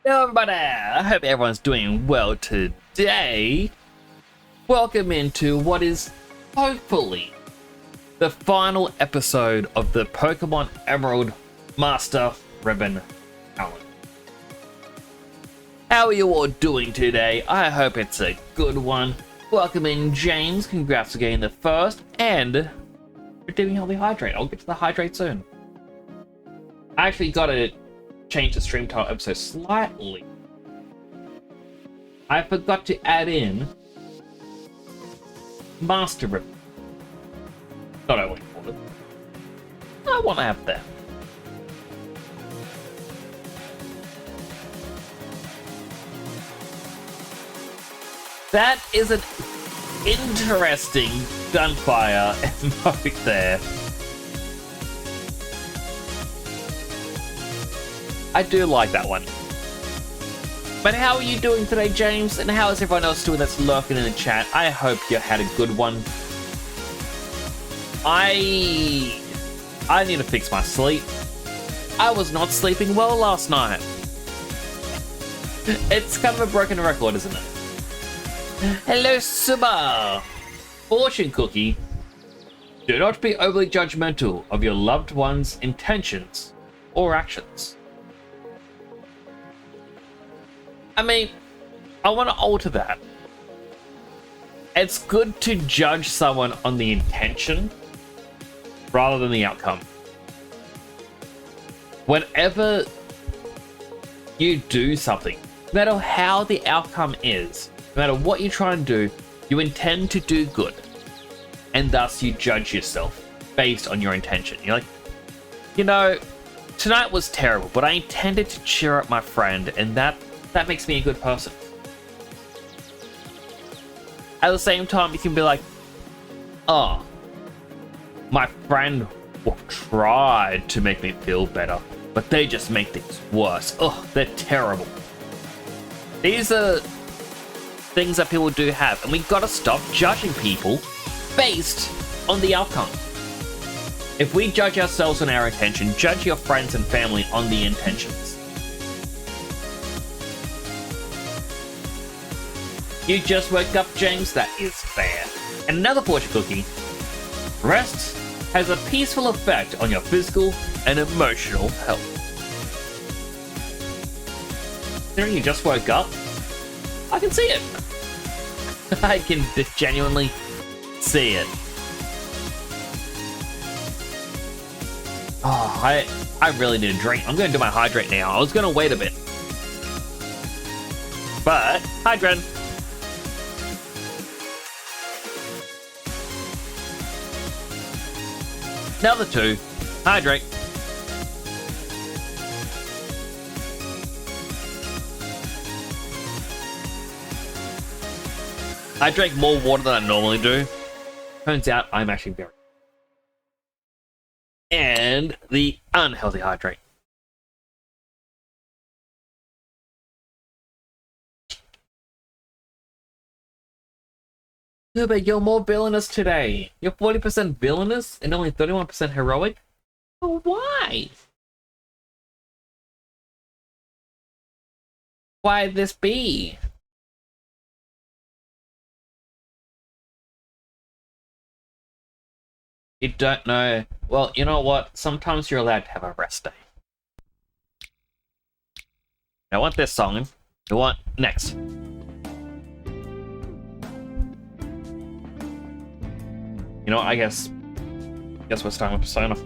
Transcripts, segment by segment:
Hello everybody, I hope everyone's doing well today. Welcome into what is hopefully the final episode of the Pokemon Emerald Master Ribbon Challenge. How are you all doing today? I hope it's a good one. Welcome in James, congrats for getting the first, and redeeming Healthy Hydrate. I'll get to the hydrate soon. I actually got to change the stream title episode slightly. I forgot to add in Master Ribbon. Not I want to call it. I want to have that. That is an interesting gunfire emote there. I do like that one. But how are you doing today, James? And how is everyone else doing that's lurking in the chat? I hope you had a good one. I need to fix my sleep. I was not sleeping well last night. It's kind of a broken record, isn't it? Hello, Suba! Fortune Cookie. Do not be overly judgmental of your loved one's intentions or actions. I mean, I want to alter that. It's good to judge someone on the intention rather than the outcome. Whenever you do something, no matter how the outcome is, no matter what you're trying to do, you intend to do good. And thus you judge yourself based on your intention. You're like, you know, tonight was terrible, but I intended to cheer up my friend, and that makes me a good person. At the same time, you can be like, oh, my friend tried to make me feel better, but they just make things worse. Oh, they're terrible. These are things that people do have, and we gotta stop judging people based on the outcome. If we judge ourselves on our intention, judge your friends and family on the intentions. You just woke up, James? That is fair. And another fortune cookie. Rest has a peaceful effect on your physical and emotional health. Considering you just woke up, I can see it. I can genuinely see it. Oh, I really need a drink. I'm going to do my hydrate now. I was going to wait a bit. But, hydrate. Another two. Hydrate. I drank more water than I normally do. Turns out I'm actually very... And the unhealthy hydrate. Yeah, but you're more villainous today. You're 40% villainous and only 31% heroic? But why? Why'd this be? You don't know. Well, you know what? Sometimes you're allowed to have a rest day. I want this song. I want next. You know what? I guess we're starting with Persona.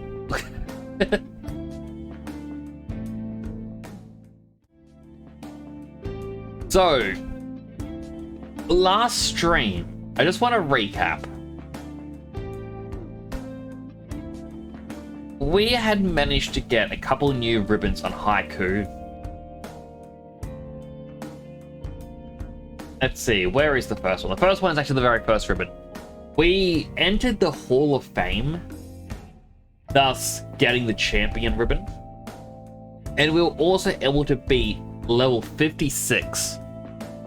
So, last stream, I just want to recap. We had managed to get a couple new ribbons on Haiku. Let's see, where is the first one? The first one is actually the very first ribbon. We entered the Hall of Fame, thus getting the champion ribbon. And we were also able to beat level 56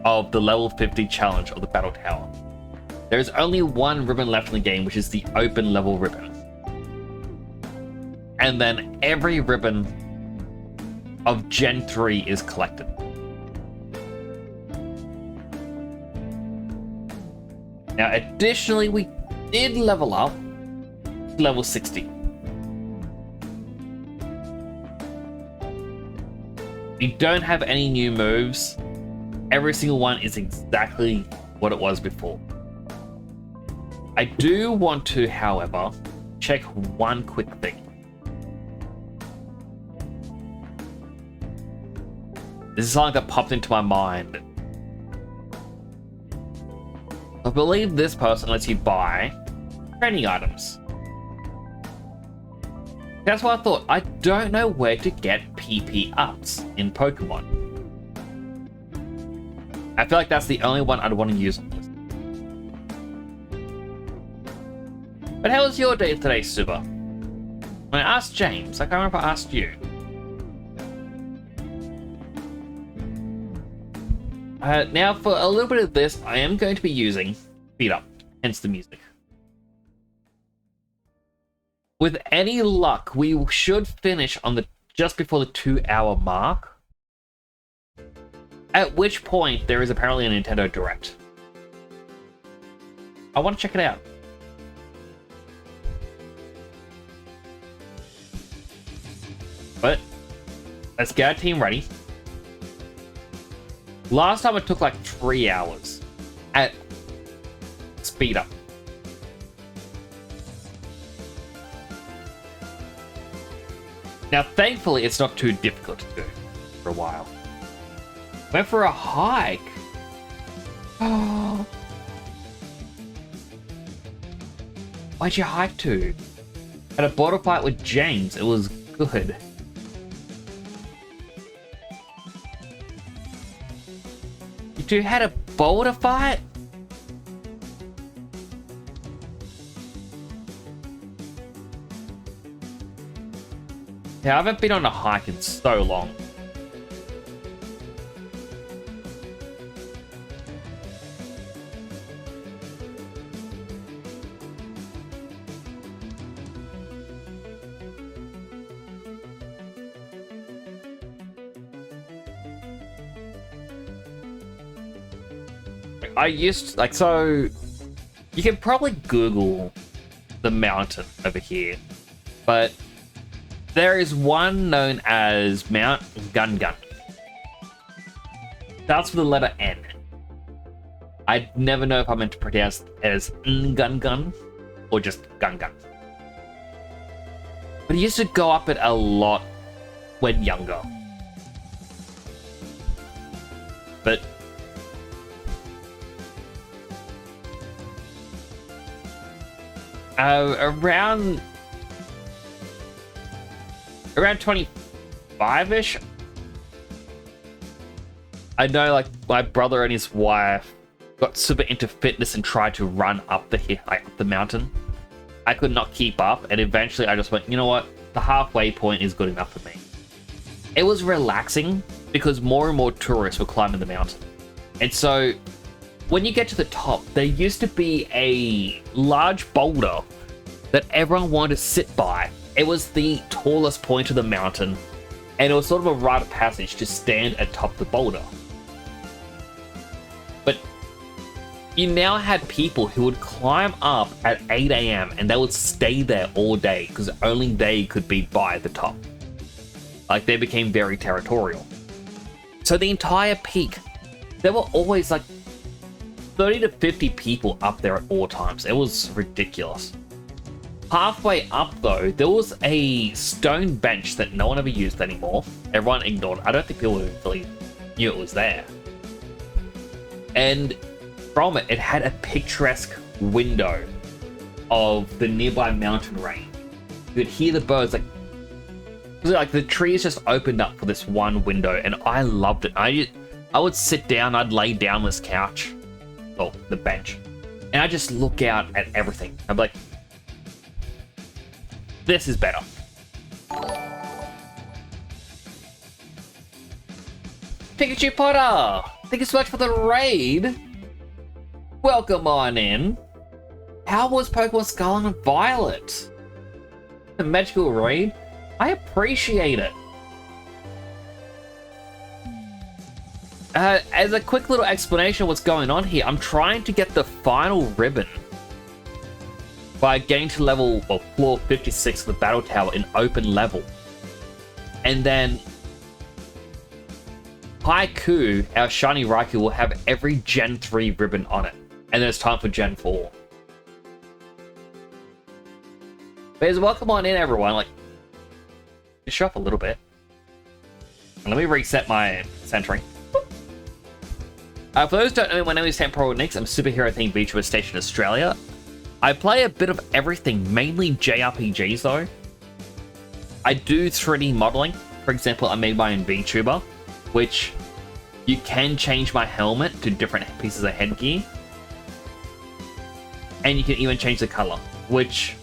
of the level 50 challenge of the Battle Tower. There is only one ribbon left in the game, which is the open level ribbon. And then every ribbon of Gen 3 is collected. Now, additionally, we did level up to level 60. We don't have any new moves. Every single one is exactly what it was before. I do want to, however, check one quick thing. This is something that popped into my mind. I believe this person lets you buy training items. That's what I thought. I don't know where to get PP ups in Pokemon. I feel like that's the only one I'd want to use on this. But how was your day today, Suba? When I asked James, I can't remember if I asked you. Now, for a little bit of this, I am going to be using Speed Up, hence the music. With any luck, we should finish on the just before the 2-hour mark. At which point, there is apparently a Nintendo Direct. I want to check it out. But let's get our team ready. Last time it took like 3 hours at Speed Up. Now, thankfully, it's not too difficult to do for a while. Went for a hike. Oh. Why'd you hike to? Had a bottle fight with James. It was good. You two had a boulder fight? Yeah, I haven't been on a hike in so long. I used to, so you can probably Google the mountain over here, but there is one known as Mount Gungun. Starts with the letter N. I never know if I meant to pronounce it as Ngungun or just Gungun. But I used to go up it a lot when younger. But around 25-ish, I know, like, my brother and his wife got super into fitness and tried to run up the mountain. I could not keep up, and eventually I just went, you know what? The halfway point is good enough for me. It was relaxing because more and more tourists were climbing the mountain. And so when you get to the top, there used to be a large boulder that everyone wanted to sit by. It was the tallest point of the mountain, and it was sort of a rite of passage to stand atop the boulder. But you now had people who would climb up at 8 AM and they would stay there all day because only they could be by the top. Like, they became very territorial. So the entire peak, there were always like 30 to 50 people up there at all times. It was ridiculous. Halfway up, though, there was a stone bench that no one ever used anymore. Everyone ignored it. I don't think people really knew it was there. And from it, it had a picturesque window of the nearby mountain range. You could hear the birds, like the trees just opened up for this one window, and I loved it. I would sit down, I'd lay down on this couch, or the bench, and I'd just look out at everything. I'd be like, this is better. Pikachu Potter! Thank you so much for the raid! Welcome on in. How was Pokemon Scarlet and Violet? The magical raid? I appreciate it. As a quick little explanation of what's going on here, I'm trying to get the final ribbon by getting to level, well, floor 56 of the battle tower in open level. And then Haiku, our shiny Raikou, will have every Gen 3 ribbon on it. And then it's time for Gen 4. But welcome on in, everyone. Like, just show up a little bit. And let me reset my centering. For those who don't know, my name is Temporal Nix. I'm a superhero themed VTuber stationed in Australia. I play a bit of everything, mainly JRPGs though. I do 3D modeling. For example, I made my own VTuber, which you can change my helmet to different pieces of headgear. And you can even change the color, which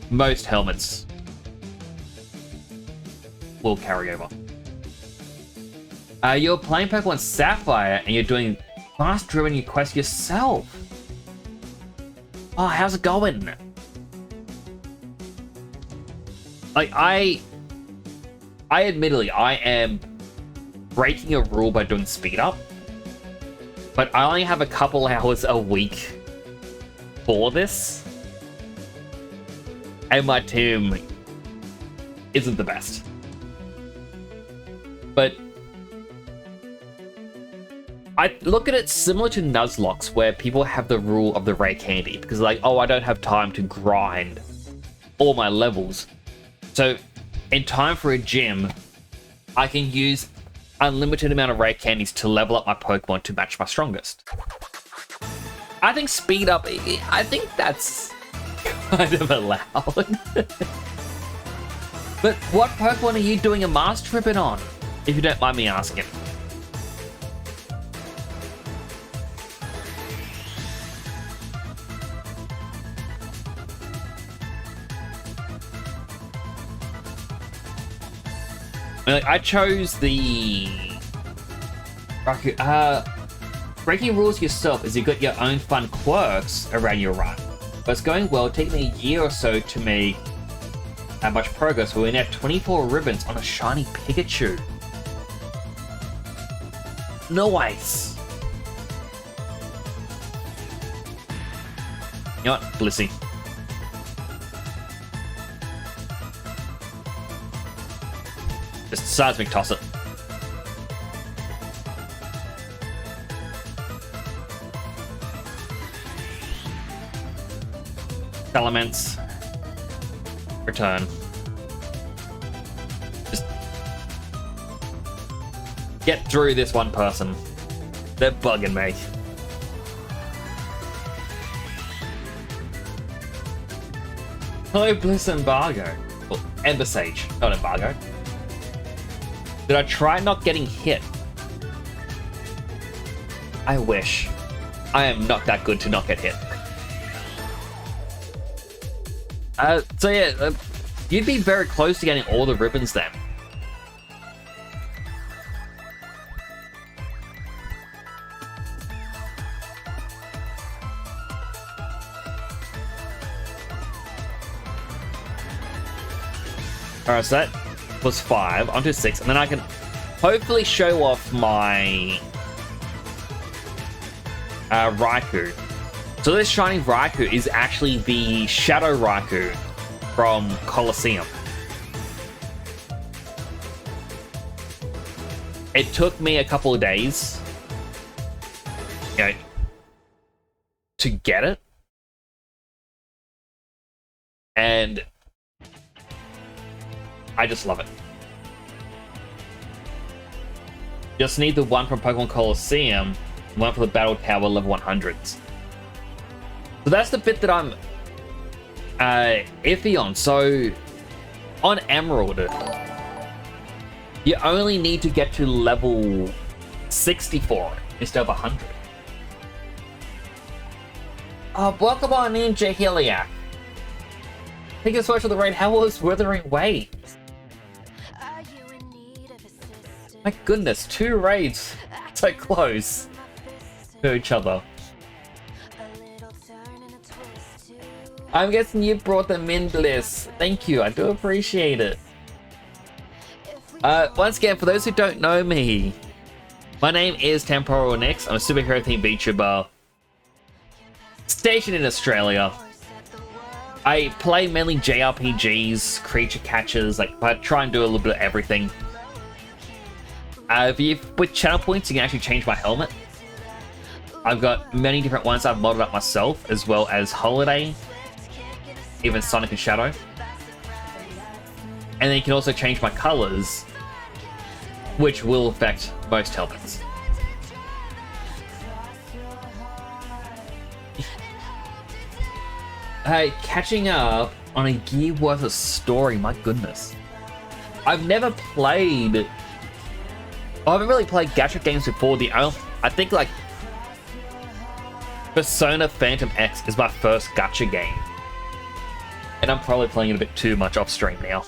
most helmets will carry over. You're playing Pokemon Sapphire and you're doing fast-driven your quest yourself. Oh, how's it going? Like, I admittedly, I am breaking a rule by doing speed up, but I only have a couple hours a week for this, and my team isn't the best. But I look at it similar to Nuzlocke, where people have the rule of the rare candy, because like, oh, I don't have time to grind all my levels. So in time for a gym, I can use unlimited amount of rare candies to level up my Pokemon to match my strongest. I think speed up, I think that's kind of allowed. But what Pokemon are you doing a Master Ribbon on, if you don't mind me asking? I chose the breaking rules yourself is you got your own fun quirks around your run. But it's going well. It took me a year or so to make that much progress. We're now 24 ribbons on a shiny Pikachu. Nice. You know what, Blissey? Just seismic toss it. Elements. Return. Just get through this one person. They're bugging me. Hello, Bliss Embargo. Well, Ember Sage, not Embargo. Did I try not getting hit? I wish. I am not that good to not get hit. So yeah, you'd be very close to getting all the ribbons then. Alright, so that was 5, onto 6, and then I can hopefully show off my Raikou. So this shiny Raikou is actually the Shadow Raikou from Colosseum. It took me a couple of days, you know, to get it. And I just love it. Just need the one from Pokemon Colosseum, one for the Battle Tower level 100s. So that's the bit that I'm iffy on. So on Emerald, you only need to get to level 64 instead of 100. Welcome on in, Jahiliak. Thank you so much for the raid. How was Wuthering Waves? My goodness, 2 raids so close to each other. I'm guessing you brought them in, Bliss. Thank you, I do appreciate it. Once again, for those who don't know me, My name is Temporal Nix. I'm a superhero themed VTuber stationed in Australia. I play mainly JRPGs, creature catchers, like, but I try and do a little bit of everything. With channel points, you can actually change my helmet. I've got many different ones I've modded up myself, as well as Holiday, even Sonic and Shadow. And then you can also change my colors, which will affect most helmets. Hey, catching up on a year worth of story, my goodness. I've never played... I haven't really played gacha games before. I think like Persona Phantom X is my first gacha game. And I'm probably playing it a bit too much off stream now.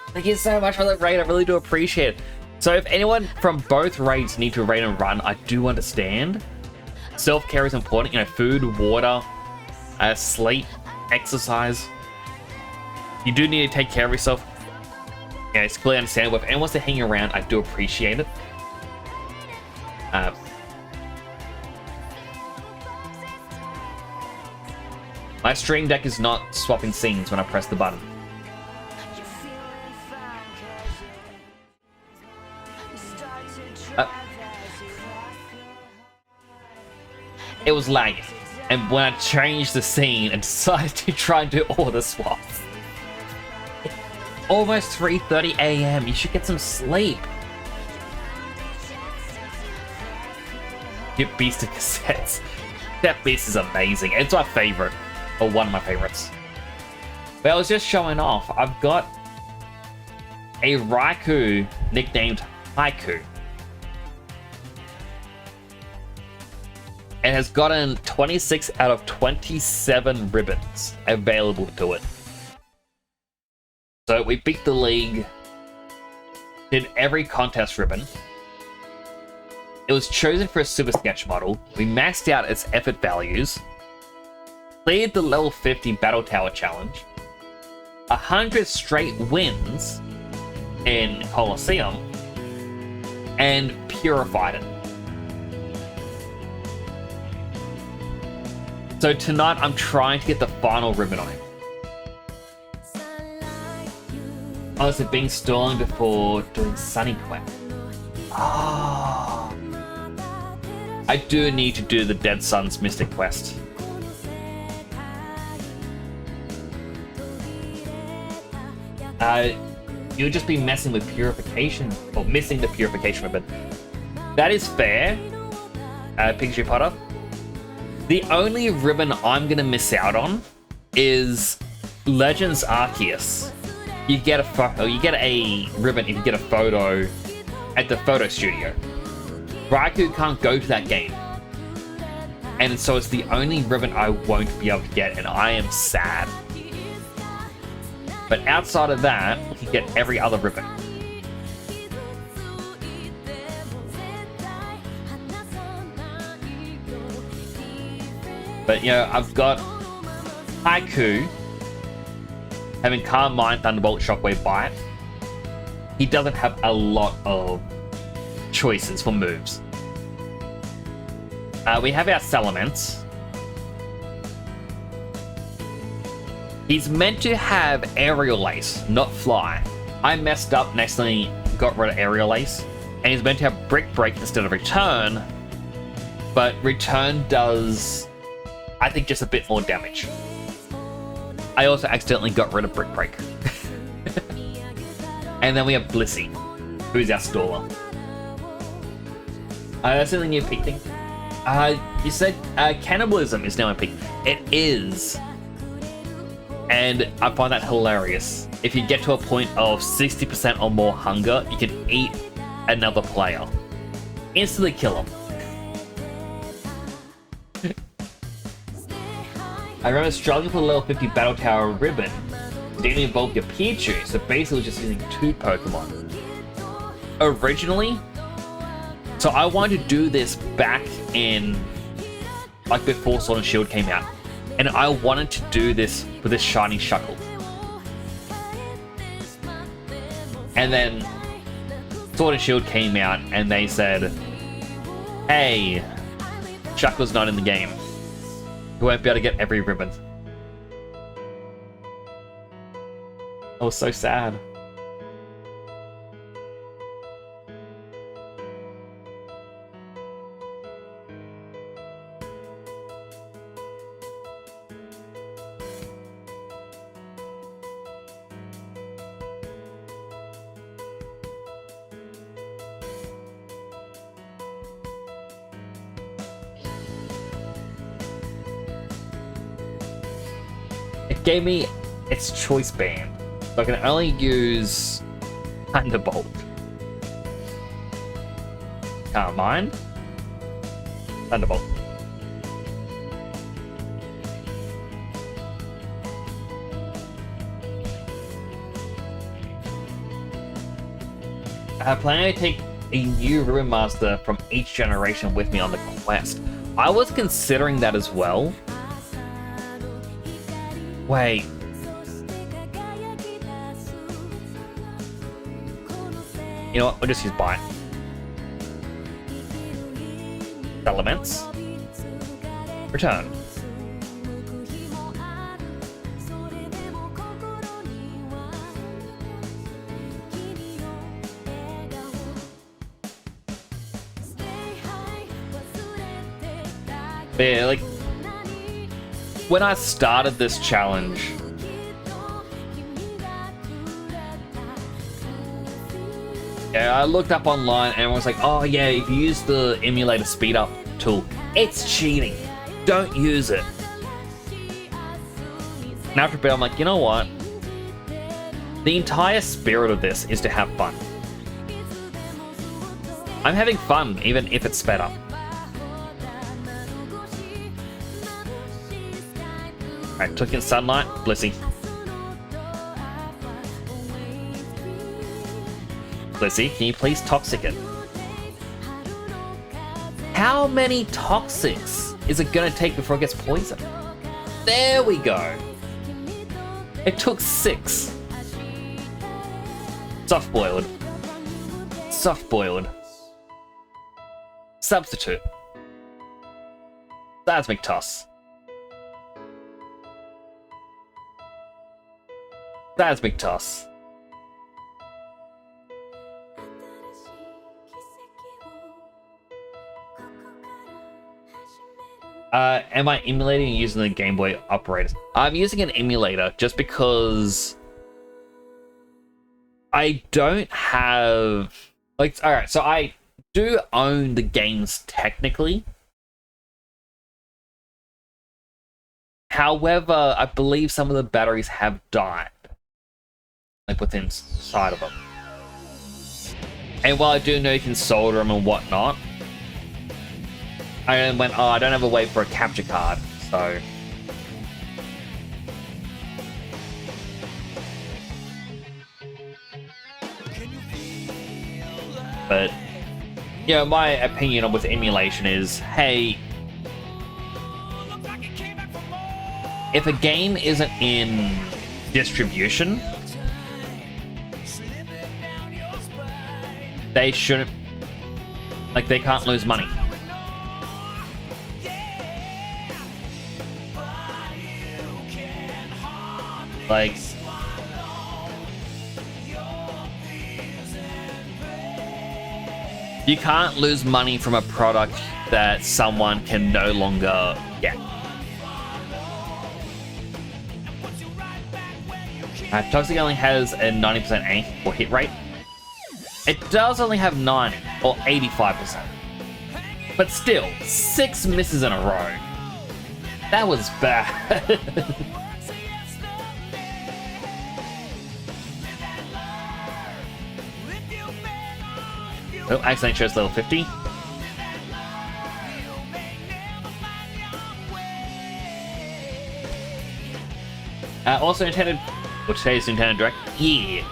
Thank you so much for that raid, I really do appreciate it. So if anyone from both raids need to raid and run, I do understand. Self-care is important, you know, food, water, sleep, exercise. You do need to take care of yourself. Yeah, it's clearly understandable. If anyone wants to hang around, I do appreciate it. My stream deck is not swapping scenes when I press the button. It was lagging, and when I changed the scene and decided to try and do order swaps. Almost 3:30 AM, you should get some sleep. Get Beast of Cassettes. That Beast is amazing. It's my favorite, or one of my favorites. But I was just showing off. I've got a Raikou nicknamed Haiku. It has gotten 26 out of 27 ribbons available to it. So we beat the league, did every contest ribbon. It was chosen for a Super Sketch model. We maxed out its effort values, cleared the level 50 Battle Tower challenge, 100 straight wins in Colosseum, and purified it. So tonight I'm trying to get the final ribbon on him. Oh, is it being stolen before doing Sunny Quest? Ah. I do need to do the Dead Sun's Mystic Quest. You'll just be messing with purification, or missing the purification ribbon. That is fair, Pikachu Potter. The only ribbon I'm gonna miss out on is Legends Arceus. You get a ribbon if you get a photo at the photo studio. Raikou can't go to that game, and so it's the only ribbon I won't be able to get, and I am sad. But outside of that, you can get every other ribbon. But, you know, I've got Haiku having Calm Mind, Thunderbolt, Shockwave, Bite. He doesn't have a lot of choices for moves. We have our Salamence. He's meant to have Aerial Ace, not Fly. I messed up and accidentally got rid of Aerial Ace. And he's meant to have Brick Break instead of Return. But Return does, I think, just a bit more damage. I also accidentally got rid of Brick Break. And then we have Blissey, who's our Staller. That's the new peak thing. You said cannibalism is now a peak. It is. And I find that hilarious. If you get to a point of 60% or more hunger, you can eat another player. Instantly kill them. I remember struggling for the level 50 Battle Tower ribbon. Didn't involve your Pichu, so basically just using 2 Pokemon. Originally, so I wanted to do this back in, like, before Sword and Shield came out. And I wanted to do this with this shiny Shuckle. And then Sword and Shield came out and they said, hey, Shackle's not in the game. You won't be able to get every ribbon. I was so sad. It gave me its choice band, so I can only use Thunderbolt. Can't mind. Thunderbolt. I plan to take a new Ribbon Master from each generation with me on the quest. I was considering that as well. Wait. You know what? We'll just use Bite. Elements. Return. Yeah, like, when I started this challenge, yeah, I looked up online and was like, oh yeah, if you use the emulator speed up tool, it's cheating. Don't use it. And after a bit, I'm like, you know what? The entire spirit of this is to have fun. I'm having fun, even if it's sped up. Alright, took in Sunlight, Blissey. Blissey, can you please toxic it? How many toxics is it gonna take before it gets poisoned? There we go. It took 6. Soft-boiled. Soft-boiled. Substitute. Seismic Toss. Seismic Toss. Am I emulating using the Game Boy operators? I'm using an emulator just because I don't have... like, alright, so I do own the games technically. However, I believe some of the batteries have died. Like, within inside of them. And while I do know you can solder them and whatnot, I went, oh, I don't have a way for a capture card, so... But, you know, my opinion with emulation is, hey, if a game isn't in distribution, they shouldn't, like, they can't lose money. Like, you can't lose money from a product that someone can no longer get. Toxic only has a 90% aim or hit rate. It does only have 90 or 85%. But still, 6 misses in a row. That was bad. Oh, accidentally chose level 50. Also intended, or today's Nintendo Direct, yeah.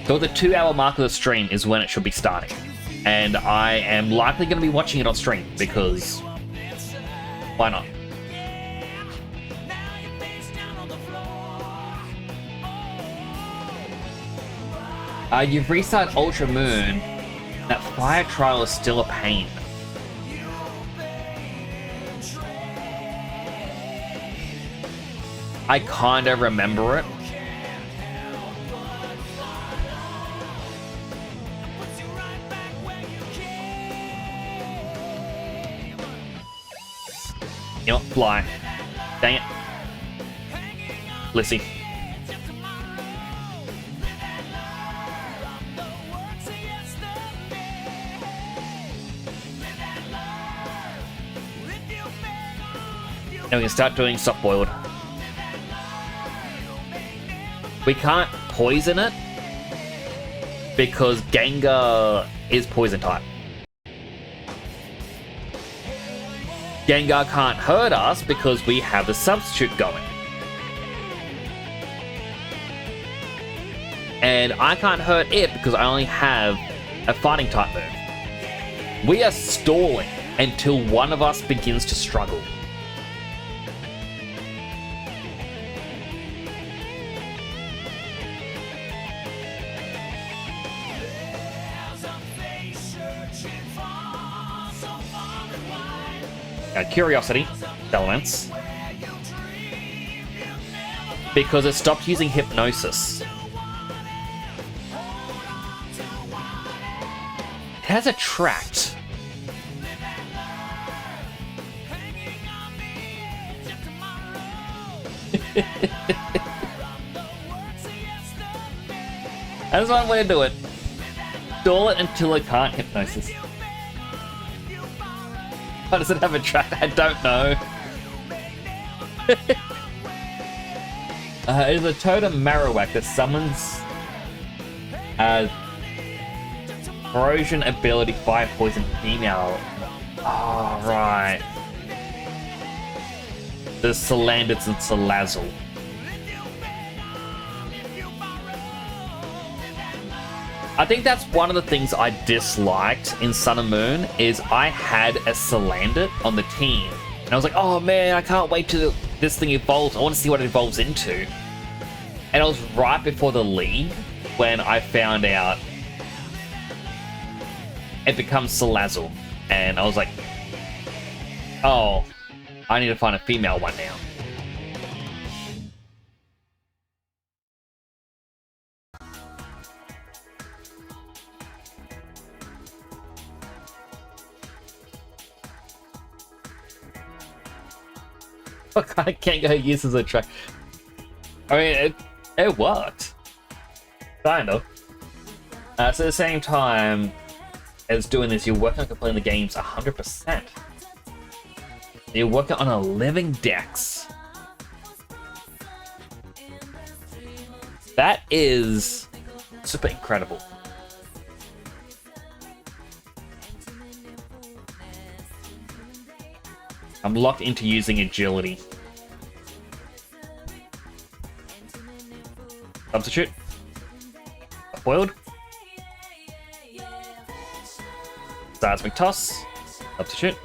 So the 2-hour mark of the stream is when it should be starting. And I am likely going to be watching it on stream, because why not? You've restarted Ultra Moon. Fire Trial is still a pain. I kind of remember it. You know what? Fly. Dang it. Lissy. Now we can start doing soft boiled. We can't poison it because Gengar is poison type. Gengar can't hurt us because we have the substitute going. And I can't hurt it because I only have a fighting type move. We are stalling until one of us begins to struggle. Curiosity, elements, because it stopped using hypnosis. It has Attract. That's one way to do it. Stall it until it can't hypnosis. Why does it have Attract? I don't know. It is a totem Marowak that summons corrosion ability fire poison female. Oh, right. There's Salandits and Salazzle. I think that's one of the things I disliked in Sun and Moon is I had a Salandit on the team. And I was like, oh man, I can't wait till this thing evolves. I want to see what it evolves into. And it was right before the league when I found out it becomes Salazzle. And I was like, oh, I need to find a female one now. I can't go uses a track. I mean, it worked. Kind of. So at the same time as doing this, you're working on completing the games 100%. You're working on a living dex. That is super incredible. I'm locked into using agility. Substitute. Boiled. Seismic Toss. Substitute.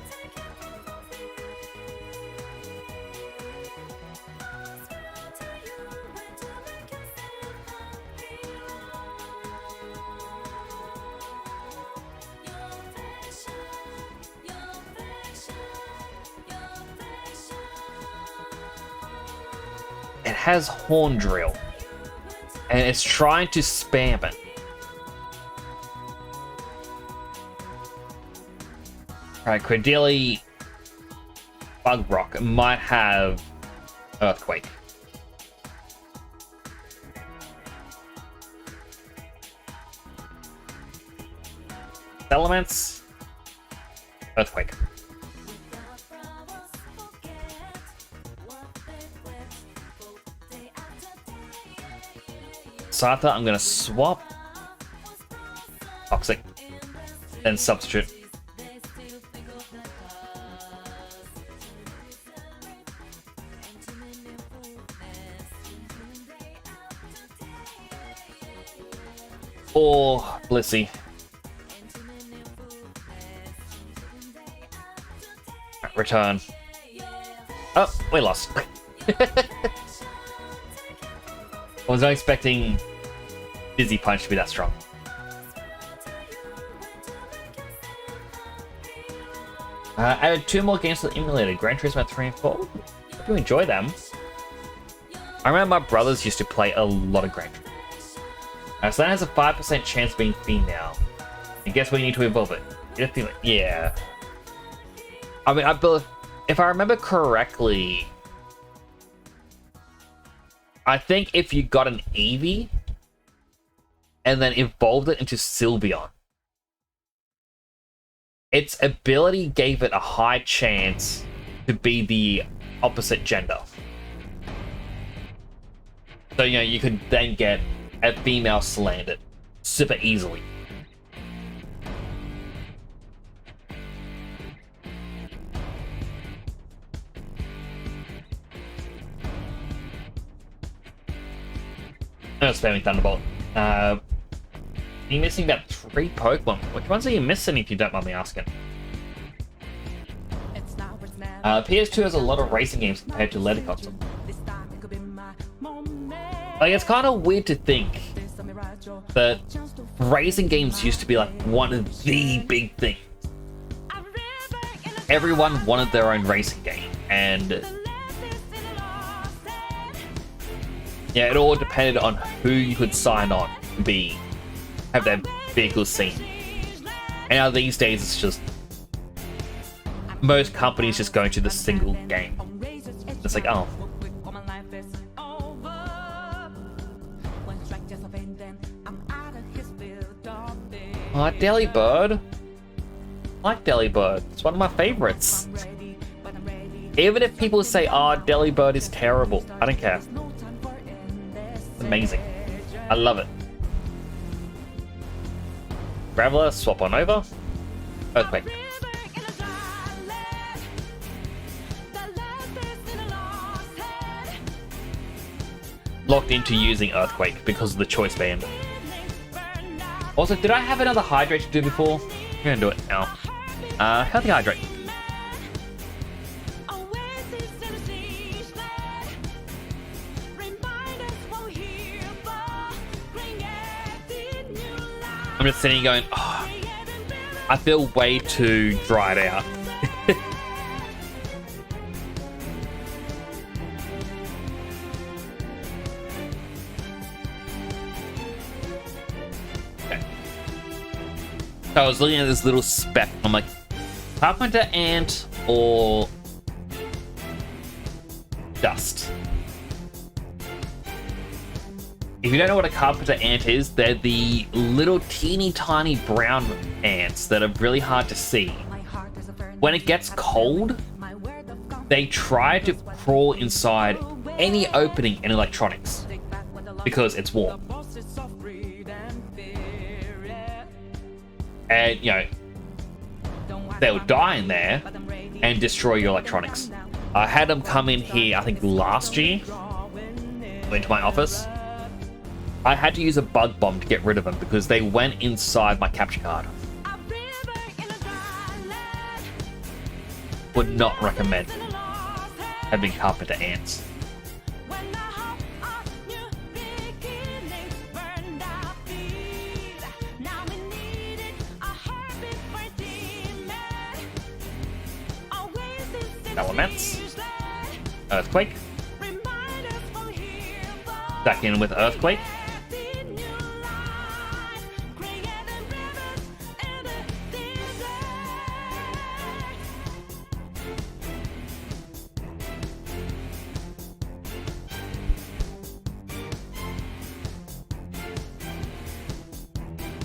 It has Horn Drill, and it's trying to spam it. Alright, Credilli Bug Rock might have Earthquake. Elements, Earthquake. Sata, I'm gonna swap Toxic, then Substitute. Or Blissey. Return. Oh, we lost. I was not expecting Dizzy Punch to be that strong. Added 2 more games to the emulator, Gran Turismo 3 and 4. Hope you enjoy them. I remember my brothers used to play a lot of Gran Turismo. So that has a 5% chance of being female. And guess we need to evolve it. Yeah. I mean, if I remember correctly, I think if you got an Eevee and then evolved it into Sylveon, its ability gave it a high chance to be the opposite gender. So, you know, you could then get a female Salandit super easily. No, spamming Thunderbolt. You're missing about 3 Pokemon. Which ones are you missing, if you don't mind me asking? PS2 has a lot of racing games compared to later consoles. Like, it's kind of weird to think that racing games used to be like one of the big things. Everyone wanted their own racing game, and yeah, it all depended on who you could sign on to have their vehicles seen. And now these days, it's just most companies just go to the single game. It's like, oh. Oh, Delibird. I like Delibird. It's one of my favorites. Even if people say, oh, Delibird is terrible, I don't care. It's amazing. I love it. Graveler, swap on over. Earthquake. Locked into using Earthquake because of the choice band. Also, did I have another Hydrate to do before? I'm gonna do it now. Healthy Hydrate. I'm just sitting going, oh, I feel way too dried out. Okay. So I was looking at this little speck. I'm like, carpenter ant or dust? If you don't know what a carpenter ant is, they're the little teeny tiny brown ants that are really hard to see. When it gets cold, they try to crawl inside any opening in electronics because it's warm. And, you know, they'll die in there and destroy your electronics. I had them come in here, I think last year, went to my office. I had to use a bug bomb to get rid of them because they went inside my capture card. Would not recommend having carpenter ants. Elements. Earthquake. Back in with Earthquake.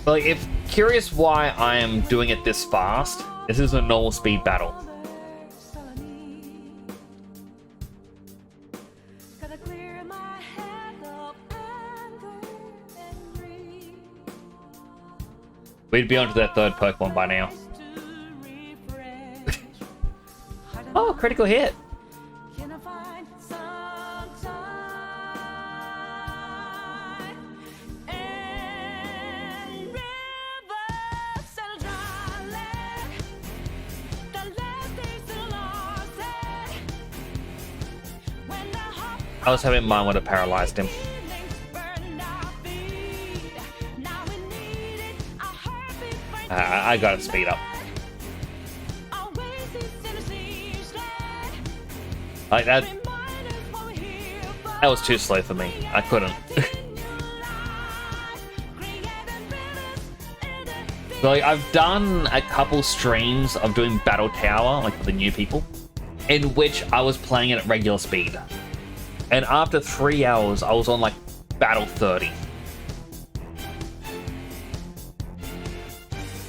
Like, if curious why I am doing it this fast, this is a normal speed battle. We'd be onto that third Pokemon by now. Oh, critical hit. I was having mine would have paralyzed him. I gotta speed up. Like that was too slow for me. I couldn't. So, like, I've done a couple streams of doing Battle Tower, like for the new people, in which I was playing it at regular speed. And after 3 hours, I was on like Battle 30.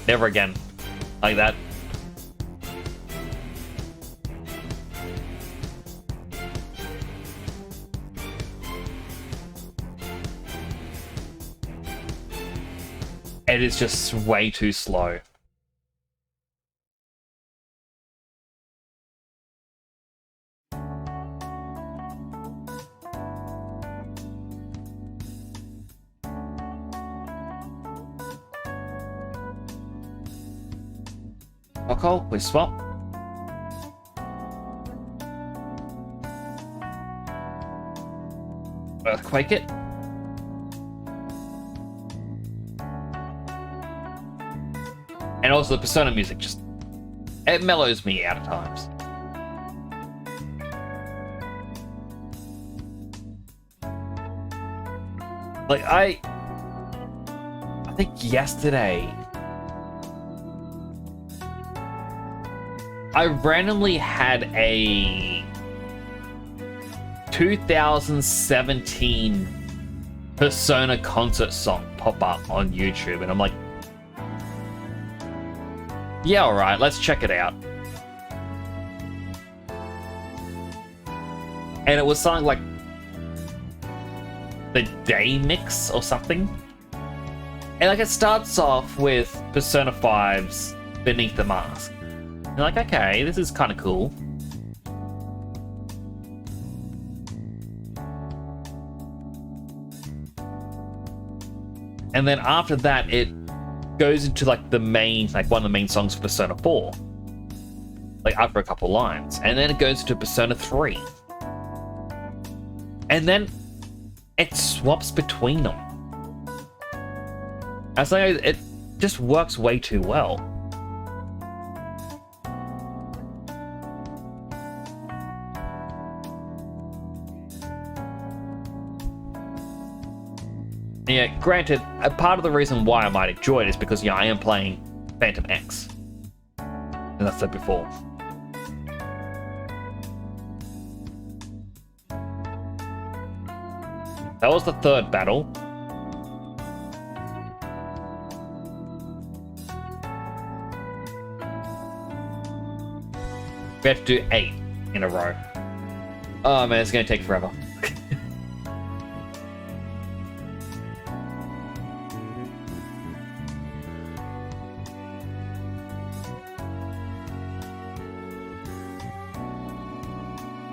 Never again. Like that. It is just way too slow. Okay, we swap. Earthquake it. And also the Persona music just... it mellows me out at times. Like, I think yesterday... I randomly had a 2017 Persona concert song pop up on YouTube, and I'm like, yeah, alright, let's check it out. And it was something like the Day Mix or something. And like it starts off with Persona 5's Beneath the Mask. You're like, okay, this is kind of cool. And then after that, it goes into like the main, like one of the main songs for Persona 4. Like after a couple lines. And then it goes into Persona 3. And then it swaps between them. As like, it just works way too well. Yeah, granted, a part of the reason why I might enjoy it is because, yeah, I am playing Phantom X. As I said before. That was the third battle. We have to do 8 in a row. Oh man, it's gonna take forever.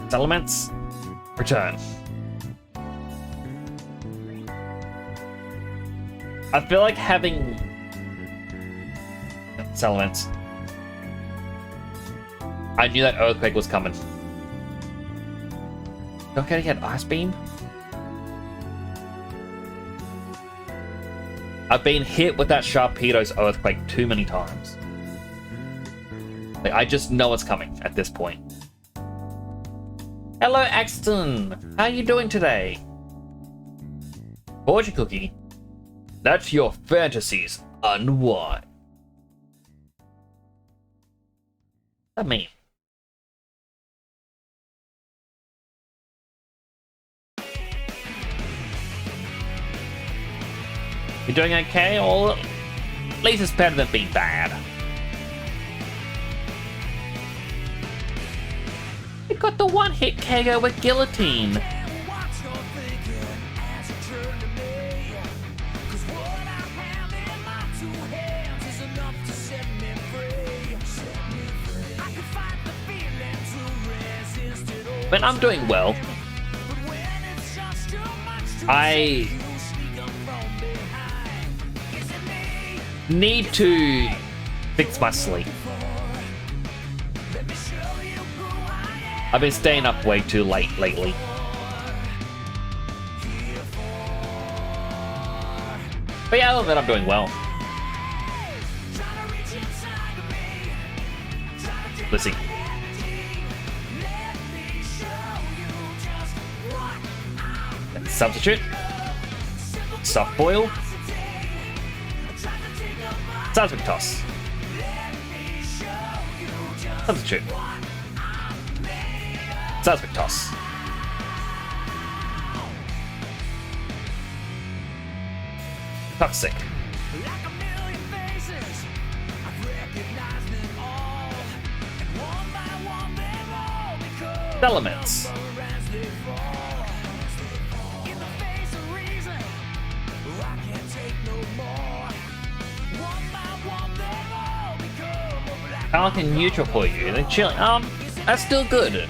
Settlements, return. I feel like having settlements. I knew that earthquake was coming. Okay, to get Ice Beam. I've been hit with that Sharpedo's earthquake too many times. Like, I just know it's coming at this point. Hello, Axton! How you doing today? Fortune cookie. Let your fantasies unwind. What's that mean? You doing okay? Or at least it's better than being bad. You got the one-hit KO with Guillotine. But I'm doing well. I need to fix my sleep. I've been staying up way too late lately. But yeah, other than that, I'm doing well. Let's see. Substitute. Soft boil. Seismic toss. Substitute. Seismic toss. Toxic. Elements. Alec and neutral for you. They're chilling. That's still good.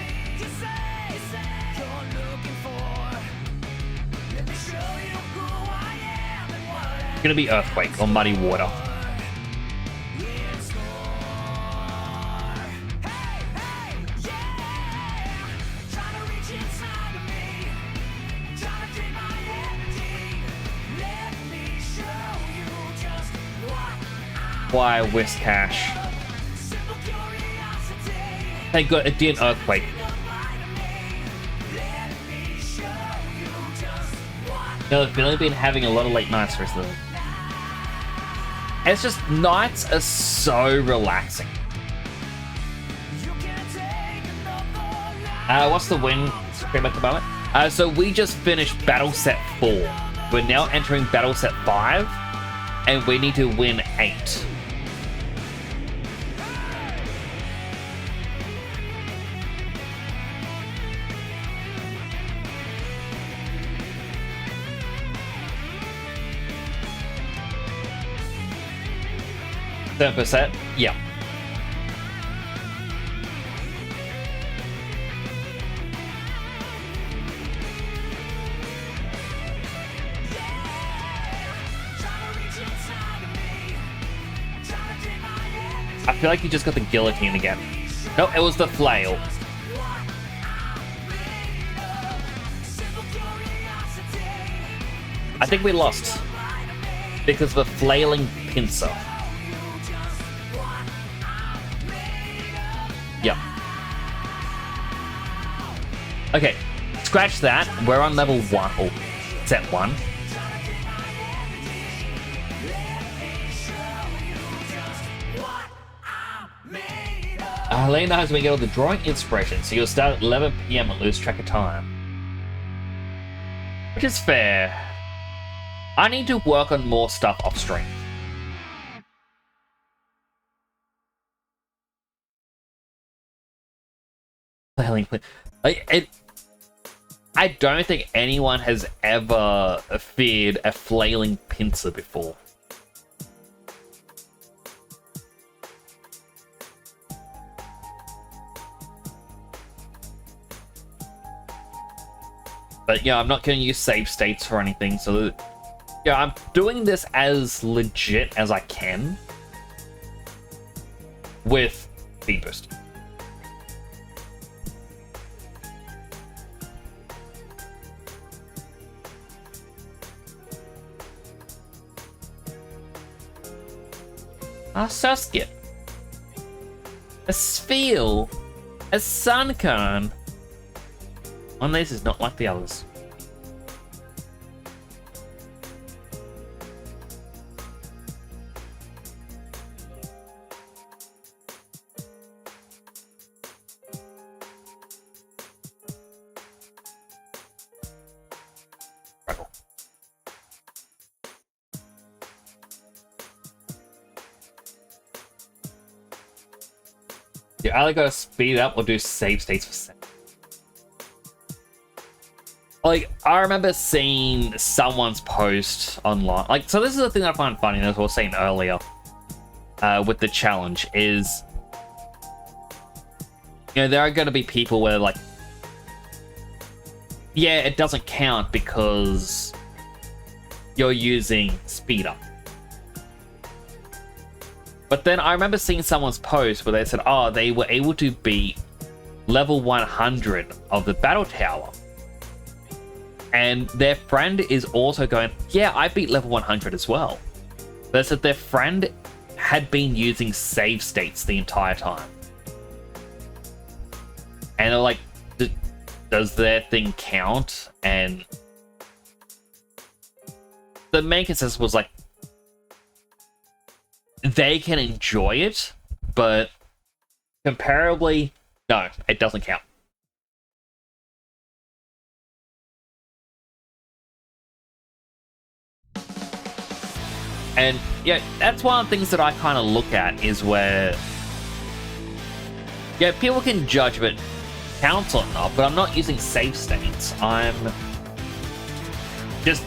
Gonna be Earthquake or Muddy Water. Why Whiscash? Thank God it did Earthquake. No, I've really been having a lot of late nights recently. It's just, nights are so relaxing. What's the win stream at the moment? So we just finished Battle Set 4. We're now entering Battle Set 5, and we need to win 8. %, yeah. I feel like you just got the guillotine again. No, it was the flail. I think we lost because of the flailing pincer. Yep. Okay, scratch that. We're on level 1, or set 1. Helena knows when you get all the drawing inspiration, so you'll start at 11 PM and lose track of time. Which is fair. I need to work on more stuff off stream. I don't think anyone has ever feared a flailing pincer before. But yeah, I'm not going to use save states or anything, so yeah, I'm doing this as legit as I can with speed boost. A Suskit, a Sphere, a Sunkern. One of these is not like the others. You either gotta speed up or do save states for seconds. Like, I remember seeing someone's post online. Like, so this is the thing that I find funny, as I was saying earlier, with the challenge, is, you know, there are gonna be people where, like, yeah, it doesn't count because you're using speed up. But then I remember seeing someone's post where they said, oh, they were able to beat level 100 of the battle tower. And their friend is also going, yeah, I beat level 100 as well. They said their friend had been using save states the entire time. And they're like, does their thing count? And the main consensus was like, they can enjoy it, but comparably, no, it doesn't count. And yeah, that's one of the things that I kind of look at is where, yeah, people can judge if it counts or not, but I'm not using save states. I'm just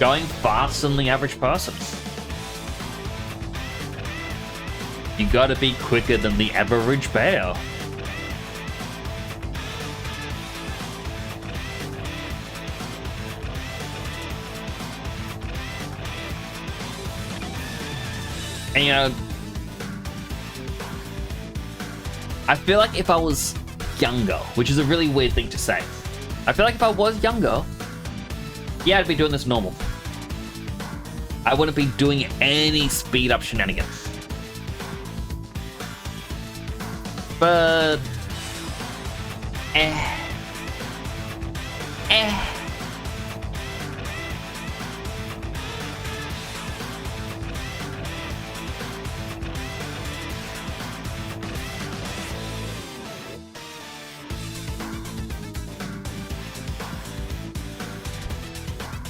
going faster than the average person. You gotta be quicker than the average bear. And you know, I feel like if I was younger, which is a really weird thing to say, I feel like if I was younger, yeah, I'd be doing this normal. I wouldn't be doing any speed up shenanigans. But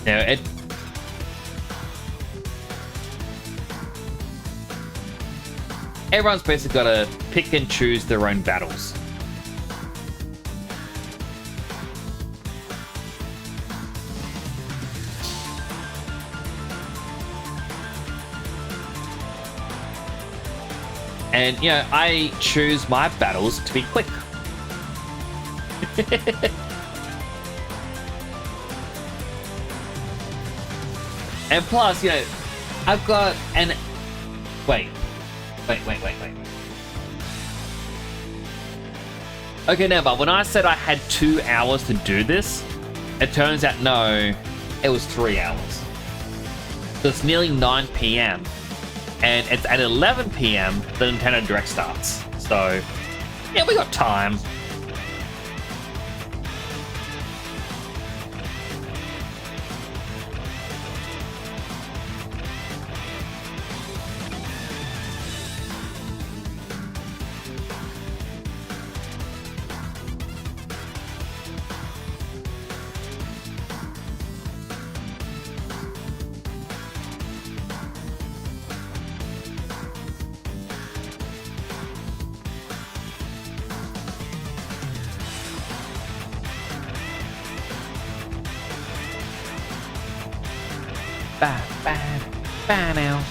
no, everyone's basically got to pick and choose their own battles. And, you know, I choose my battles to be quick. And plus, you know, I've got an... Wait. Okay, now, but when I said I had 2 hours to do this, it turns out, no, it was 3 hours. So it's nearly 9 PM. And it's at 11 PM the Nintendo Direct starts. So, yeah, we got time. Bye now.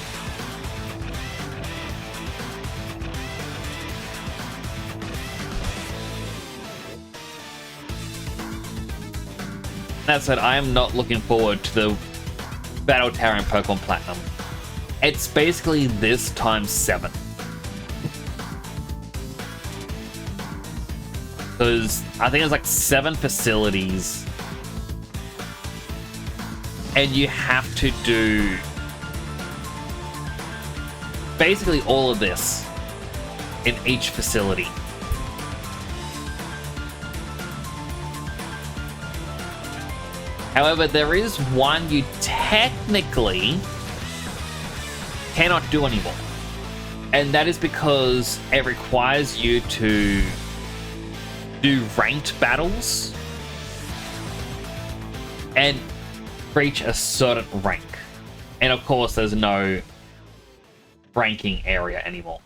That said, I am not looking forward to the Battle Tower in Pokemon Platinum. It's basically this times 7. Because I think there's like 7 facilities. And you have to do basically all of this in each facility. However, there is one you technically cannot do anymore. And that is because it requires you to do ranked battles and reach a certain rank. And of course, there's no ranking area anymore.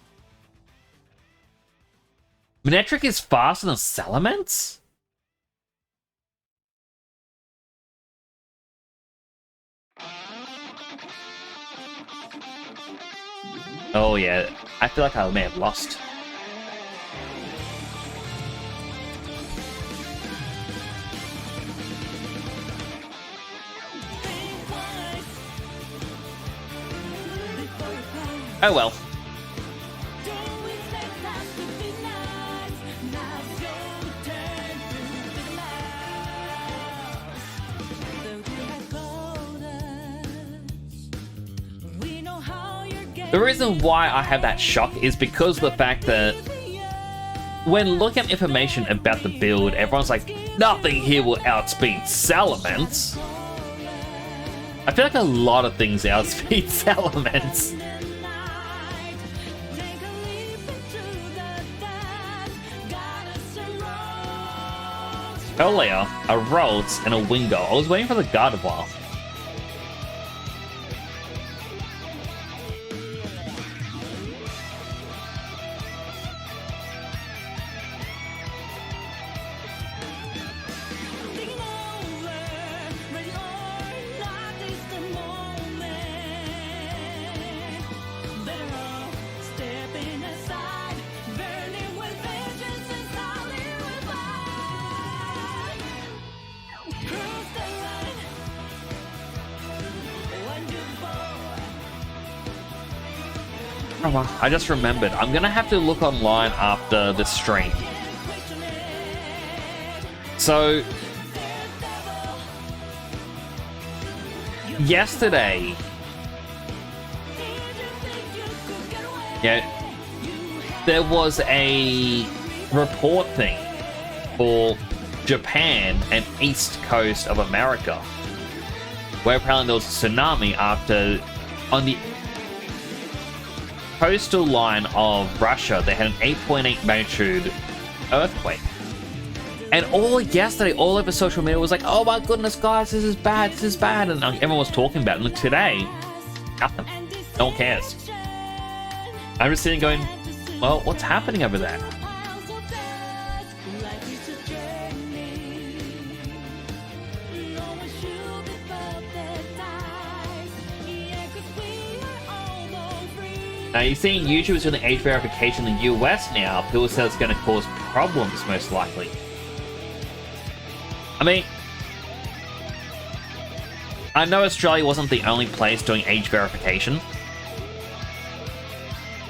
Manectric is faster than Salamence? Oh yeah, I feel like I may have lost. Oh well. The reason why I have that shock is because of the fact that when looking at information about the build, everyone's like, nothing here will outspeed Salamence. I feel like a lot of things outspeeds elements. Earlier, a Rhodes and a Wingo. I was waiting for the Gardevoir. I just remembered. I'm gonna have to look online after the stream. So, yesterday, there was a report thing for Japan and East Coast of America, where apparently there was a tsunami after, on the coastal line of Russia, they had an 8.8 magnitude earthquake. And yesterday, all over social media was like, oh my goodness, guys, this is bad, and everyone was talking about it. And today, nothing. No one cares. I'm just sitting going, well, what's happening over there? Now, you're seeing YouTube is doing age verification in the US now. People say it's going to cause problems, most likely. I mean, I know Australia wasn't the only place doing age verification,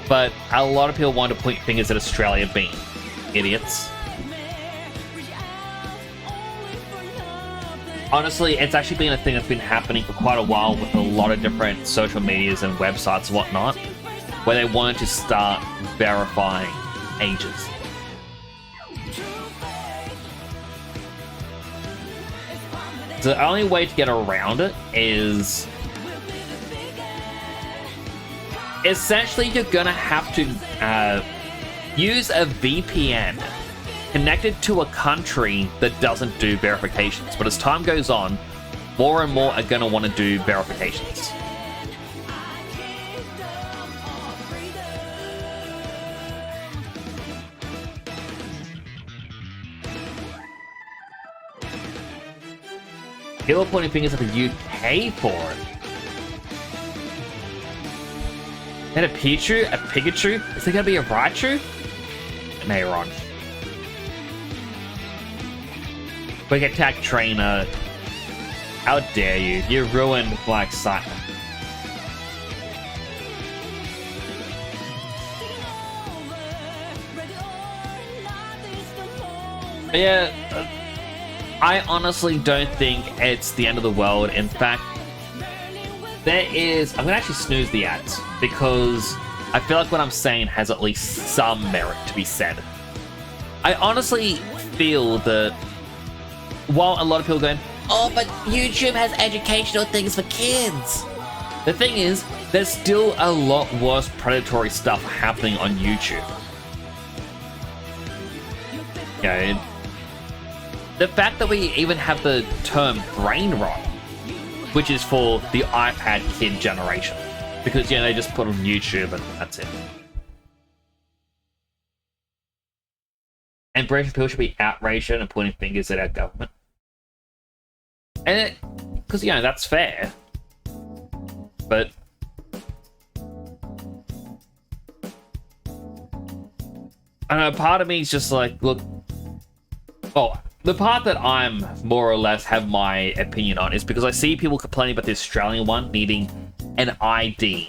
but a lot of people want to point fingers at Australia being idiots. Honestly, it's actually been a thing that's been happening for quite a while with a lot of different social medias and websites and whatnot, where they wanted to start verifying ages. So the only way to get around it is essentially you're gonna have to use a VPN connected to a country that doesn't do verifications. But as time goes on, more and more are gonna want to do verifications. People are pointing fingers at the UK for it. Is that a Pichu? A Pikachu? Is there gonna be a Raichu? An Aeron. Quick attack trainer. How dare you? You ruined Black Side. Yeah. I honestly don't think it's the end of the world. In fact, I'm gonna actually snooze the ads because I feel like what I'm saying has at least some merit to be said. I honestly feel that while a lot of people are going, oh, but YouTube has educational things for kids. The thing is, there's still a lot worse predatory stuff happening on YouTube. Yeah. The fact that we even have the term brain rot, which is for the iPad kid generation, because they just put on YouTube and that's it. And British people should be outraged and pointing fingers at our government, and because that's fair, but I don't know. Part of me is just like, look, the part that I'm more or less have my opinion on is because I see people complaining about the Australian one needing an ID.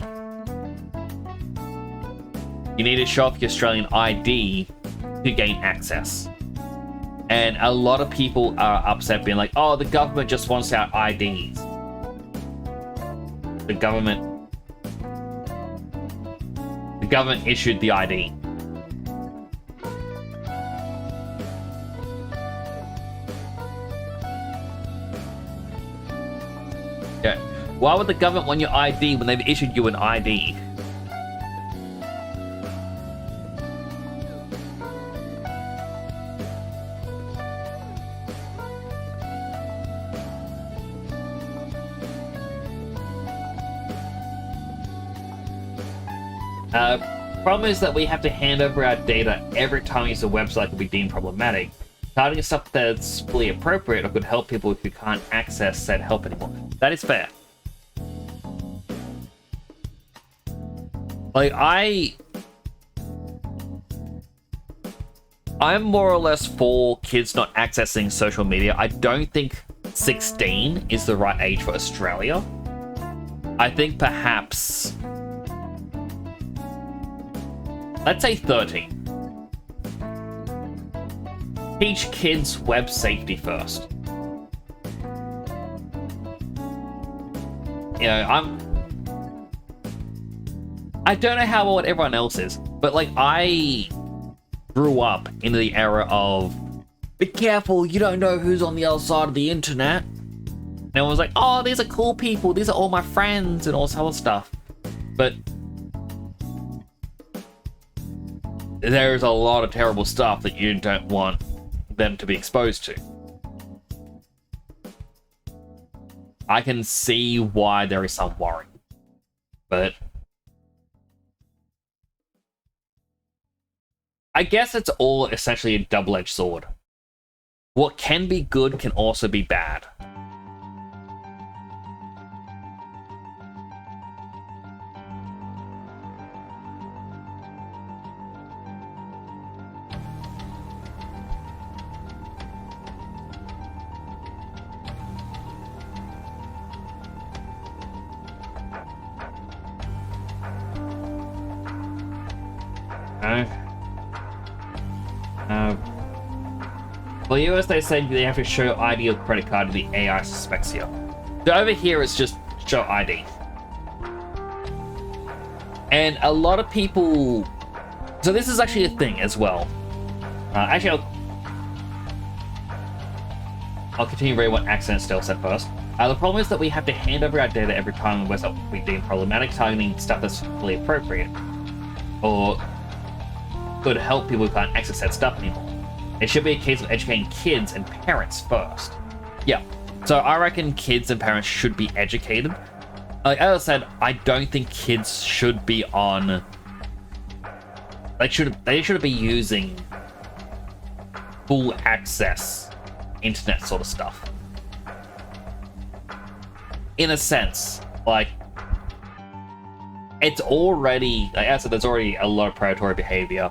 You need to show off your Australian ID to gain access. And a lot of people are upset being like, oh, the government just wants our IDs. The government issued the ID. Why would the government want your ID when they've issued you an ID? Problem is that we have to hand over our data every time we use a website could be deemed problematic. Targeting stuff that's fully appropriate or could help people who can't access said help anymore. That is fair. Like, I'm more or less for kids not accessing social media. I don't think 16 is the right age for Australia. I think perhaps, let's say 13. Teach kids web safety first. You know, I don't know how old everyone else is, but like, I grew up in the era of, be careful, you don't know who's on the other side of the internet. And I was like, oh, these are cool people, these are all my friends, and all this other stuff. But there's a lot of terrible stuff that you don't want them to be exposed to. I can see why there is some worry, but I guess it's all essentially a double-edged sword. What can be good can also be bad. For US, they said they have to show ID or credit card to the AI suspects here. So over here, it's just show ID. And a lot of people... So this is actually a thing as well. Actually, I'll continue reading what Accent still said first. The problem is that we have to hand over our data every time a website we deem problematic, targeting stuff that's fully appropriate. Or could help people who can't access that stuff anymore. It should be a case of educating kids and parents first. Yeah, so I reckon kids and parents should be educated. Like as I said, I don't think kids should be on... They shouldn't be using full access internet sort of stuff. In a sense, like, it's already... Like I said, there's already a lot of predatory behavior.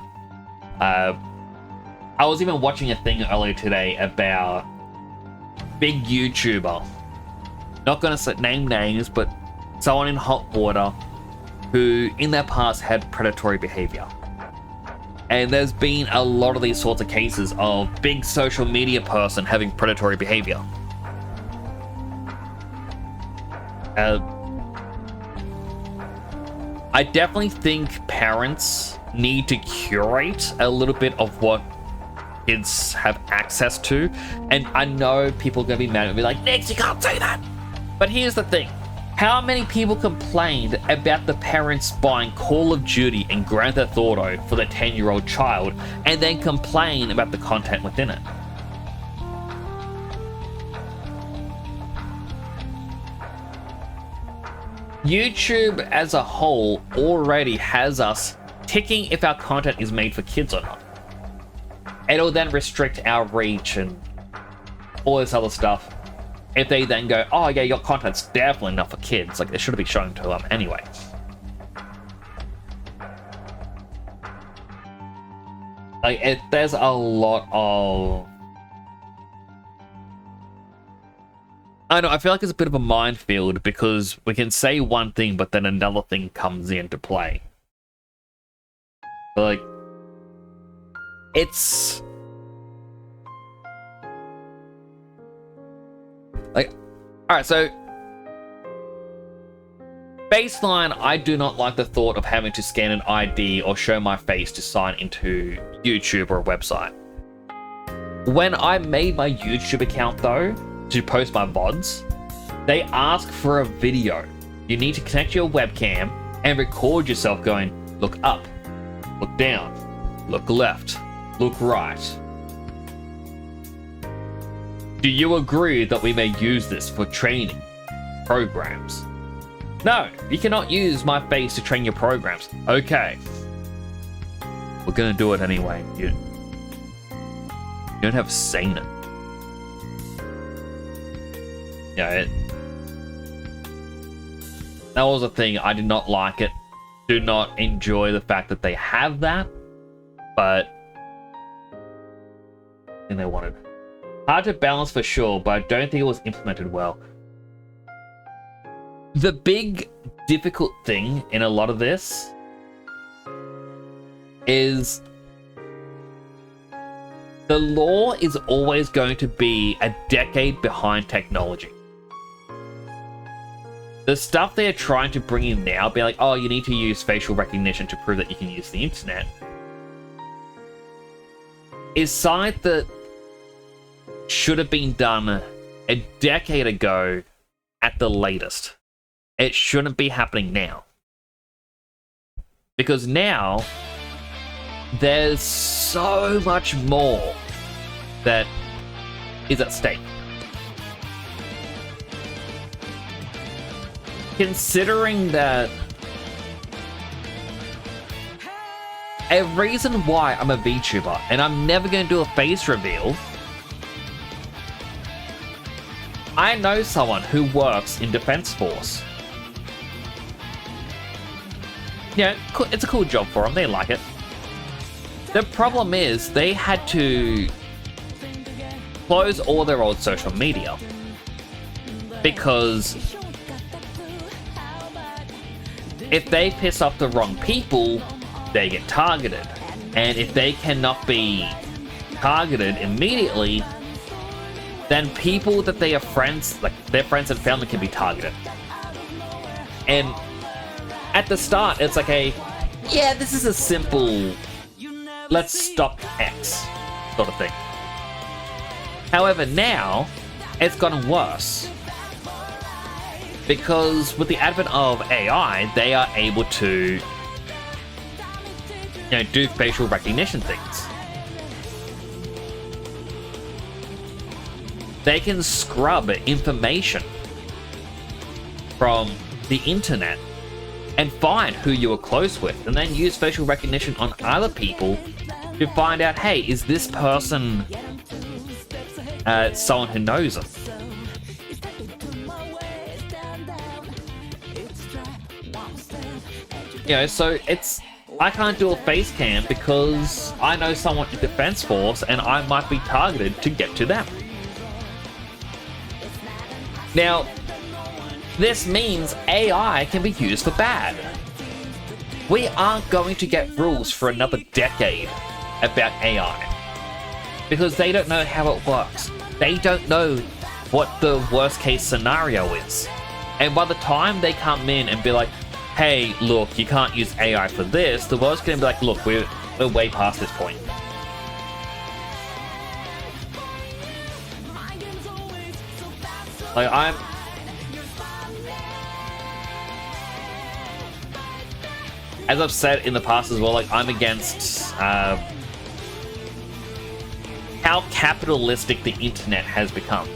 I was even watching a thing earlier today about big YouTuber. Not going to name names, but someone in hot water who in their past had predatory behavior. And there's been a lot of these sorts of cases of big social media person having predatory behavior. I definitely think parents need to curate a little bit of what kids have access to. And I know people are going to be mad and be like, Nix, you can't say that. But here's the thing. How many people complained about the parents buying Call of Duty and Grand Theft Auto for their 10-year-old child and then complain about the content within it? YouTube as a whole already has us ticking if our content is made for kids or not. It'll then restrict our reach and all this other stuff. If they then go, oh yeah, your content's definitely not for kids, like it should be shown to them anyway. Like, there's a lot of... I know, I feel like it's a bit of a minefield because we can say one thing, but then another thing comes into play. But, like, it's... Like, alright, so... Baseline, I do not like the thought of having to scan an ID or show my face to sign into YouTube or a website. When I made my YouTube account, though, to post my VODs, They ask for a video. You need to connect your webcam and record yourself going, look up, look down, look left, look right. Do you agree that we may use this for training programs? No, you cannot use my face to train your programs. Okay. We're gonna do it anyway. You don't have a say in it. Yeah, that was a thing. I did not like it. Do not enjoy the fact that they have that. But I think they wanted. Hard to balance for sure, but I don't think it was implemented well. The big difficult thing in a lot of this is the law is always going to be a decade behind technology. The stuff they're trying to bring in now, be like, oh, you need to use facial recognition to prove that you can use the internet, is something that should have been done a decade ago at the latest. It shouldn't be happening now. Because now, there's so much more that is at stake. Considering that a reason why I'm a VTuber and I'm never going to do a face reveal, I know someone who works in Defense Force. Yeah, it's a cool job for them. They like it. The problem is they had to close all their old social media because if they piss off the wrong people, they get targeted. And if they cannot be targeted immediately, then people that they are friends, like their friends and family, can be targeted. And at the start, it's like yeah, this is a simple, let's stop X sort of thing. However, now, it's gotten worse. Because with the advent of AI, they are able to, do facial recognition things. They can scrub information from the internet and find who you are close with, and then use facial recognition on other people to find out, hey, is this person someone who knows them? So I can't do a face cam because I know someone in Defense Force and I might be targeted to get to them. Now, this means AI can be used for bad. We aren't going to get rules for another decade about AI because they don't know how it works. They don't know what the worst case scenario is. And by the time they come in and be like, hey, look, you can't use AI for this, the world's going to be like, look, we're way past this point. Like, as I've said in the past as well, like, I'm against how capitalistic the internet has become.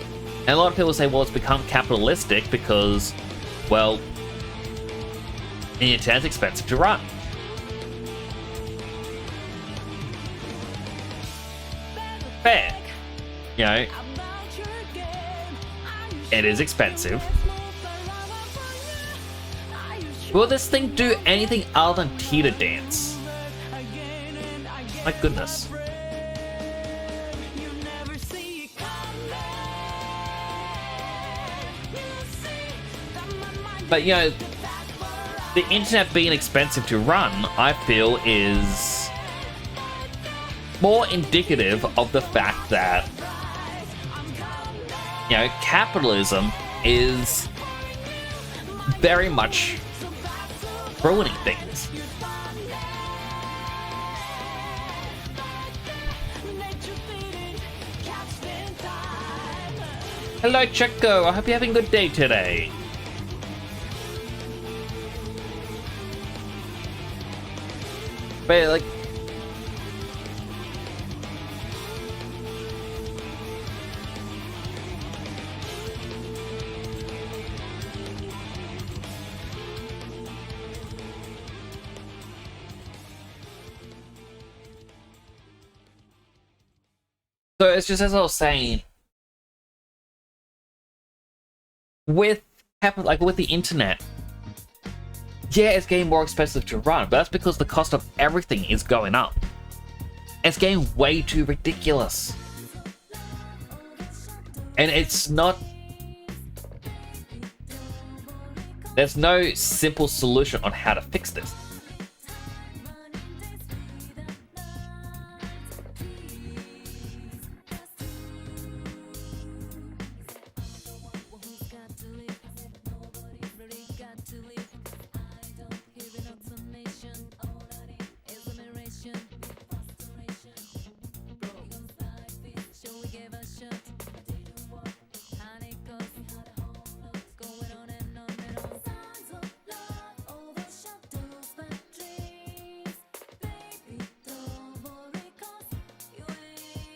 And a lot of people say, well, it's become capitalistic because, well, the internet's expensive to run. Fair. It is expensive. Will this thing do anything other than teeter dance? My goodness. But the internet being expensive to run, I feel, is more indicative of the fact that capitalism is very much ruining things. Hello, Checo. I hope you're having a good day today. But, like... So it's just as I was saying, with the internet, yeah, it's getting more expensive to run, but that's because the cost of everything is going up. It's getting way too ridiculous. And it's not... There's no simple solution on how to fix this.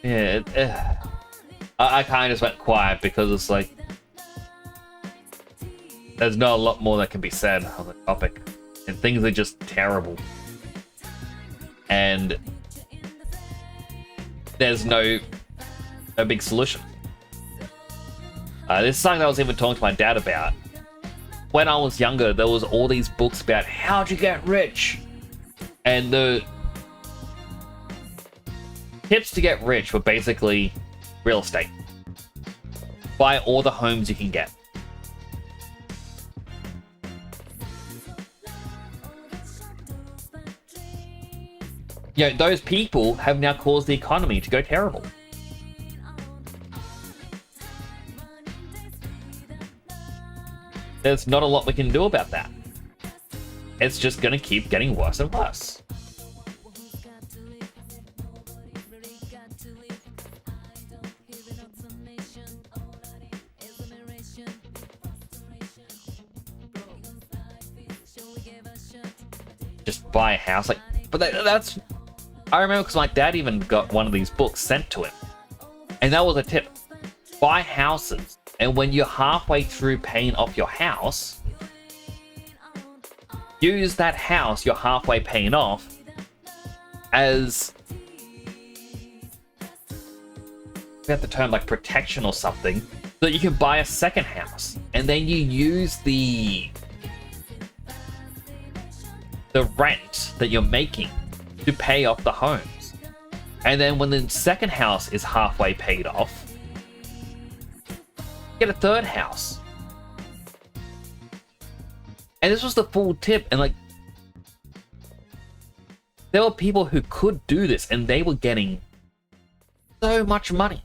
Yeah, I kind of just went quiet because it's like there's not a lot more that can be said on the topic, and things are just terrible, and there's no big solution. This is something that I was even talking to my dad about. When I was younger, there was all these books about how'd you get rich, and the tips to get rich were basically real estate. Buy all the homes you can get. You know, those people have now caused the economy to go terrible. There's not a lot we can do about that. It's just going to keep getting worse and worse. Just buy a house, like, but that's... I remember because my dad even got one of these books sent to him, and that was a tip: buy houses, and when you're halfway through paying off your house, use that house you're halfway paying off as, I forget the term, like protection or something, so that you can buy a second house, and then you use the rent that you're making to pay off the homes. And then when the second house is halfway paid off, get a third house. And this was the full tip, and like, there were people who could do this and they were getting so much money.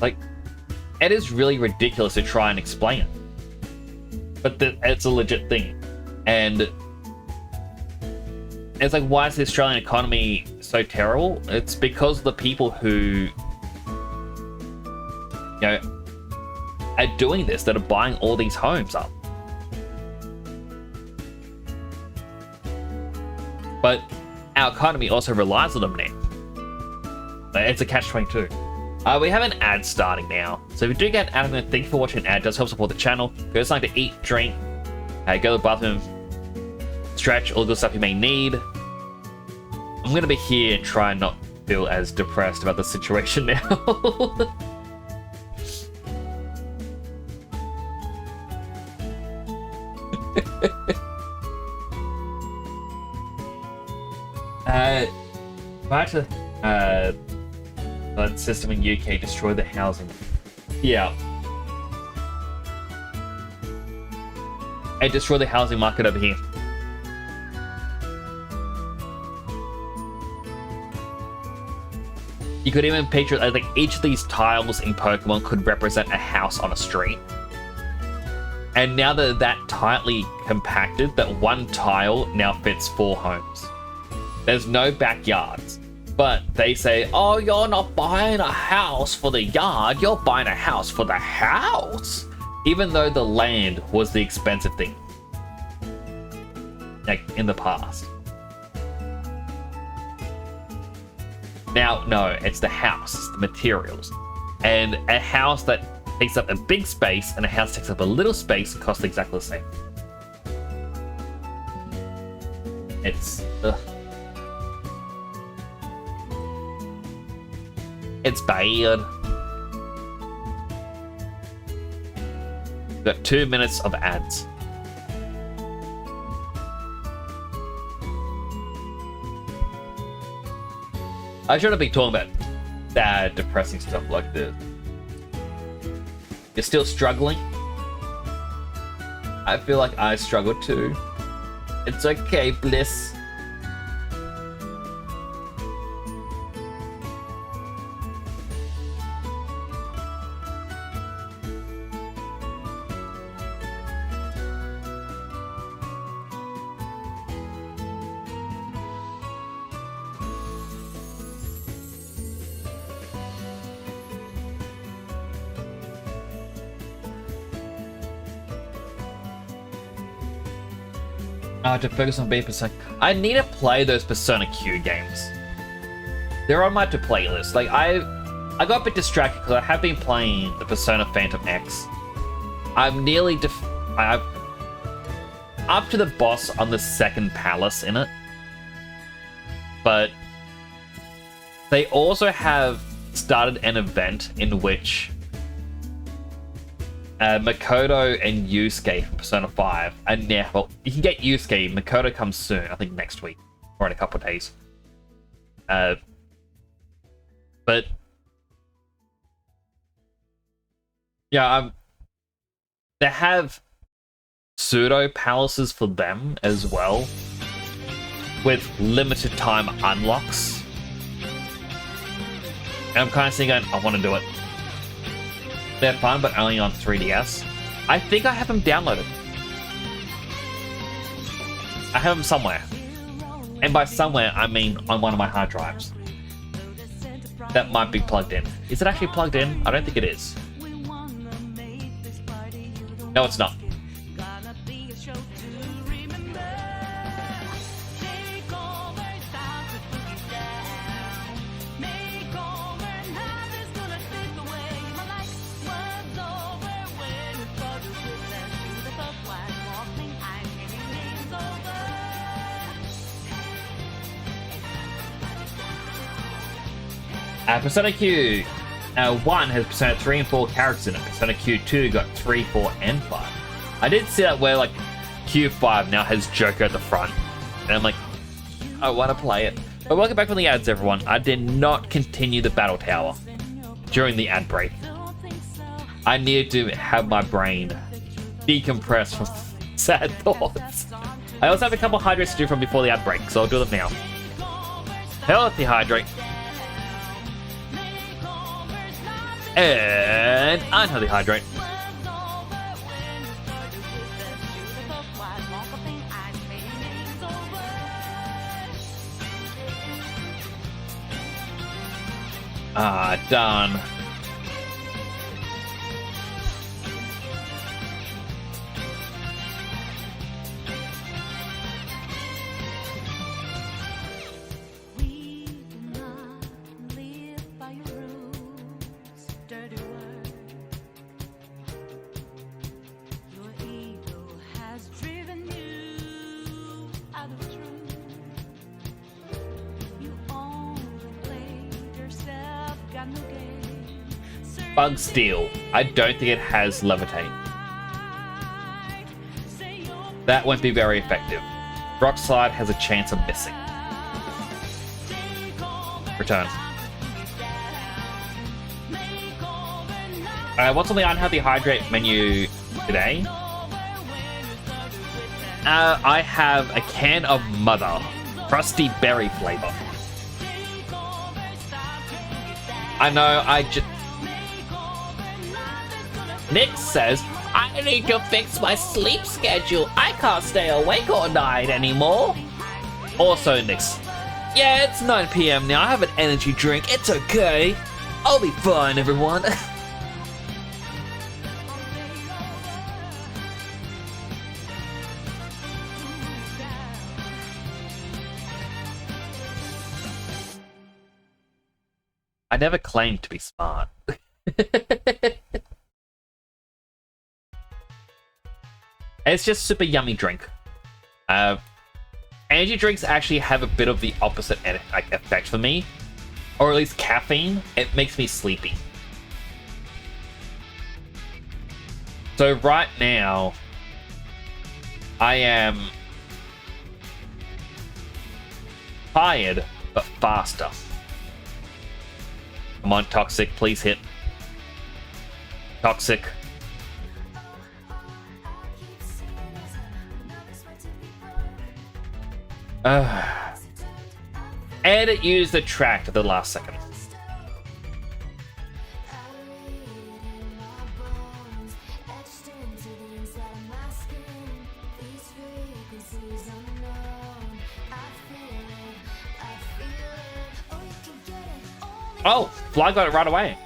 Like, it is really ridiculous to try and explain it, but it's a legit thing. And it's like, why is the Australian economy so terrible? It's because the people who, you know, are doing this, that are buying all these homes up. But our economy also relies on them now. It's a catch-22. We have an ad starting now, so if you do get an ad, thank you for watching an ad. It does help support the channel. Go to something to eat, drink, go to the bathroom, stretch, all the good stuff you may need. I'm going to be here and try and not feel as depressed about the situation now. Back to the system in UK destroy the housing. Yeah. It destroyed the housing market over here. You could even picture like each of these tiles in Pokemon could represent a house on a street. And now that that tightly compacted, that one tile now fits 4 homes. There's no backyards. But they say, oh, you're not buying a house for the yard, you're buying a house for the house. Even though the land was the expensive thing. Like, in the past. Now, no, it's the house, it's the materials. And a house that takes up a big space and a house takes up a little space costs exactly the same. It's... ugh. It's bad. We've got 2 minutes of ads. I shouldn't be talking about sad, depressing stuff like this. You're still struggling? I feel like I struggle too. It's okay, Bliss. To focus on being Persona. I need to play those Persona Q games. They're on my to-play list. Like I got a bit distracted because I have been playing the Persona Phantom X. I'm nearly I'm up to the boss on the second palace in it. But they also have started an event in which Makoto and Yusuke from Persona 5 and now, well, you can get Yusuke. Makoto comes soon, I think next week or in a couple of days. But yeah, they have pseudo palaces for them as well, with limited time unlocks. And I'm kind of thinking, I want to do it. They're fun, but only on 3DS. I think I have them downloaded. I have them somewhere. And by somewhere, I mean on one of my hard drives. That might be plugged in. Is it actually plugged in? I don't think it is. No, it's not. Persona Q 1 has Persona 3 and 4 characters in it. Persona Q2 got 3, 4, and 5. I did see that where like Q5 now has Joker at the front. And I'm like, I want to play it. But welcome back from the ads, everyone. I did not continue the Battle Tower during the ad break. I needed to have my brain decompress from sad thoughts. I also have a couple of hydrates to do from before the ad break, so I'll do them now. Healthy hydrate. And unhealthy hydrate. Done. Bug Steel. I don't think it has Levitate. That won't be very effective. Rock Slide has a chance of missing. Return. What's on the unhealthy hydrate menu today? I have a can of Mother. Crusty berry flavor. I know, Nick says, I need to fix my sleep schedule. I can't stay awake all night anymore. Also, Nick's, yeah, it's 9 p.m. now. I have an energy drink. It's okay. I'll be fine, everyone. I never claimed to be smart. It's just super yummy drink. Energy drinks actually have a bit of the opposite effect for me. Or at least caffeine. It makes me sleepy. So right now, I am tired, but faster. Come on, Toxic, please hit. Toxic. And it used the track at the last second. Oh, Fly got it right away.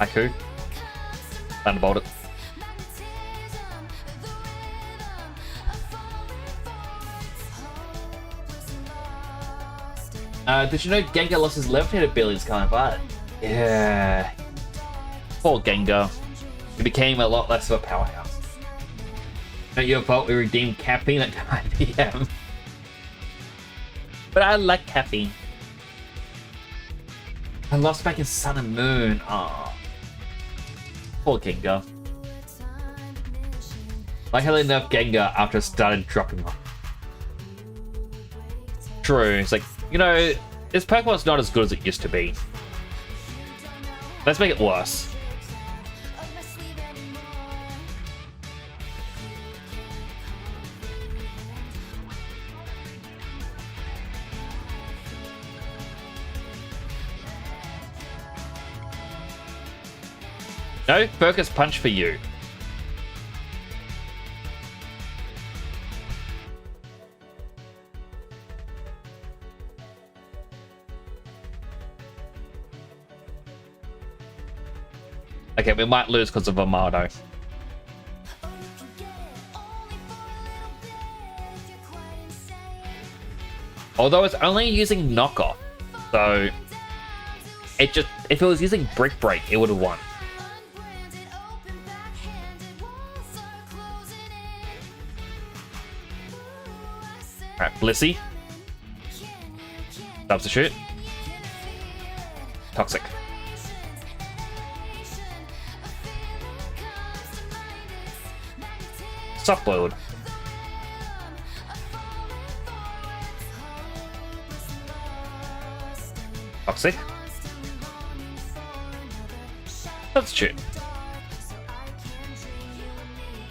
Haiku. Thunderbolt it. Did you know Gengar lost his left-handed abilities kind of bad? Yeah. Poor Gengar. He became a lot less of a powerhouse. Not your fault we redeemed caffeine at 9 p.m. But I like caffeine. I lost back in Sun and Moon. Aww. Poor Gengar. Like how they nerfed Gengar after it started dropping off. True, it's like, you know, this Pokemon's not as good as it used to be. Let's make it worse. No focus punch for you. Okay, we might lose because of Amado. Although it's only using knockoff, so it just, if it was using Brick Break, it would have won. Alright, Blissey. Substitute. Toxic. Soft boiled. Toxic. Substitute.